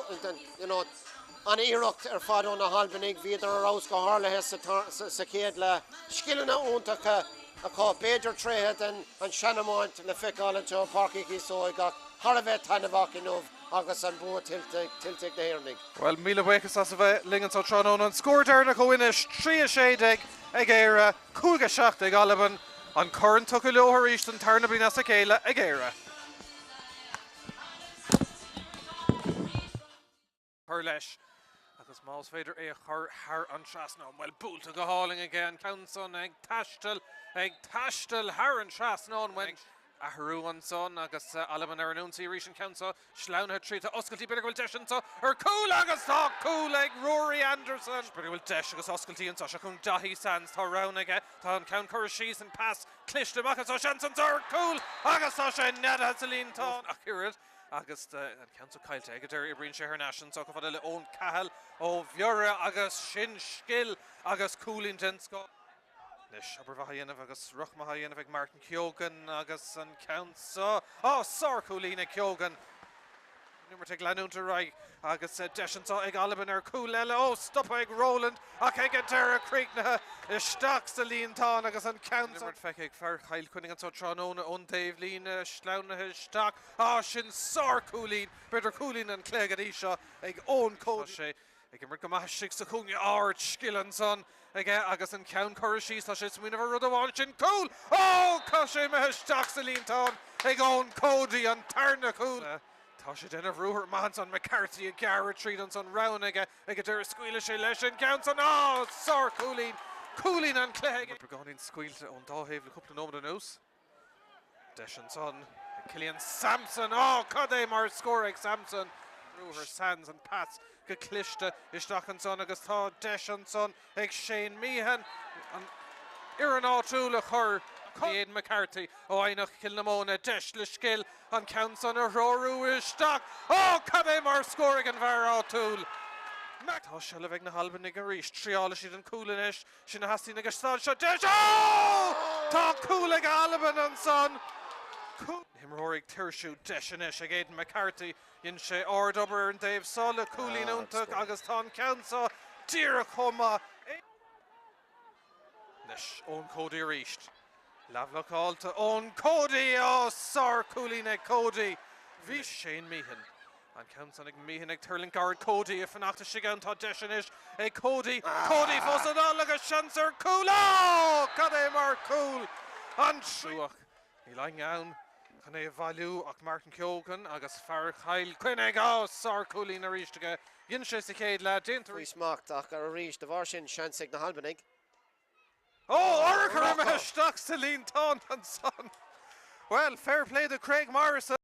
an íireacht ar fad ón na Albainnig bhíidir arás go háirlathe sa céad le scillanna úntacha acu beidir tréthe an Iomáint le feiceáil an Páirc Chíosóg ach thar a bheith tainmhach inmh agus an bua tiltte na Hurling. Well, míle buchas as a bheith lingan tá tránón an scór dearnach ó Ennis 3-7 ag Éire 2-7 ag Albain an current tucha leotha ríist an tarna blina sa céile ag Éire. Chur leis agus más féidir é chur thar an trasná well búlta go háling again Council ag taistil thar an trasná when a hrú an son agus Albain ar an únsaí ríis an Council sleánthe trí a oscailtí beidir bhfuil deisintá ar cúil agus tá cúil ag Rory Anderson beidir bhfuil deis agus oscailtí antá se chun dahí sands tá rán aige tá an count chuir síos an pass cliste amachchas tá seansans ar cúil agus tá sé nedha sa líontá acurid agus an Council caiilte ag idir I bríonn sé ar nasin so go fada le ón cahall ó bheora agus sin scill agus cúlín den scó. Nis aber bhaíanamh agus ruchmatha dhéanamh ag Martin Keogan agus an Council sár cúlína Keogan Nummer te glanúnta raig agus deisintá ag Albain ar cúil eile stop ag Roland ach ag an deire críicnathe isteach sa líontán agus an Council feic ag fear chail chuinnig an trónóna ón Dave lín sleánnathe isteach sin sár cúlín beidir cúlín an cléigad seo ag ón cód sé ag imir go maithsigh sa cúne áirt scillan son agus an ceann chuir síos tá sé smuoineh rud amháin sin cúil cá sé me isteach sa líontán ag ón códaí an tarna cúil. Tá sé denna bhrúthar maithans an McCarthy a Garrett tríd an son rán aige ag a dúir scuile sé leis an Council sár cúlín an cléig. Breáín scuilte ón dáhéh le cúpla nómad an nús. Deis an son Cillian Sampson cad é mar scór ag Sampson. Rúthar sands an pass go cliste isteach an son agus tá deis an son ag Shane Meehan an ar an áitiúil a chur Ian McCarthy ainach Kilnamona deis le scill an Council a rórú isteach cad é mar scór an bhar áitiúil. Tá se le bheith na Albainnig a ríis tríála siad an cúlanis sin na hastíí agus stáil seo deis tá cúla ag Albain an son. Himróigh tirsú deisianis ag Aidan McCarthy in sé ádobar an Dave Sola cúlín úntaach agus tá an Council tíre chuma. Nis ón códaí ríist. Lavlacálta ón códaí sár cúlín ag códaí. Bhí Shane Meehan. An Council ag Meehan ag Hurling Guard códaí a fanachta sigan tá deisianis ag códaí fós an agus seansar cúil cad é mar cúil an trúach. Ní lein ann chun é bhailú ach Martin Keogan agus fear chail cuineag sár cúlín a ríisteige dhéann sé sa chéad le déantar Rísmacht ach ar a ríis de bhar sin seansig na Albainnig. Orchar am isteach sa líontán an son. Well, fair play to Craig Morrison.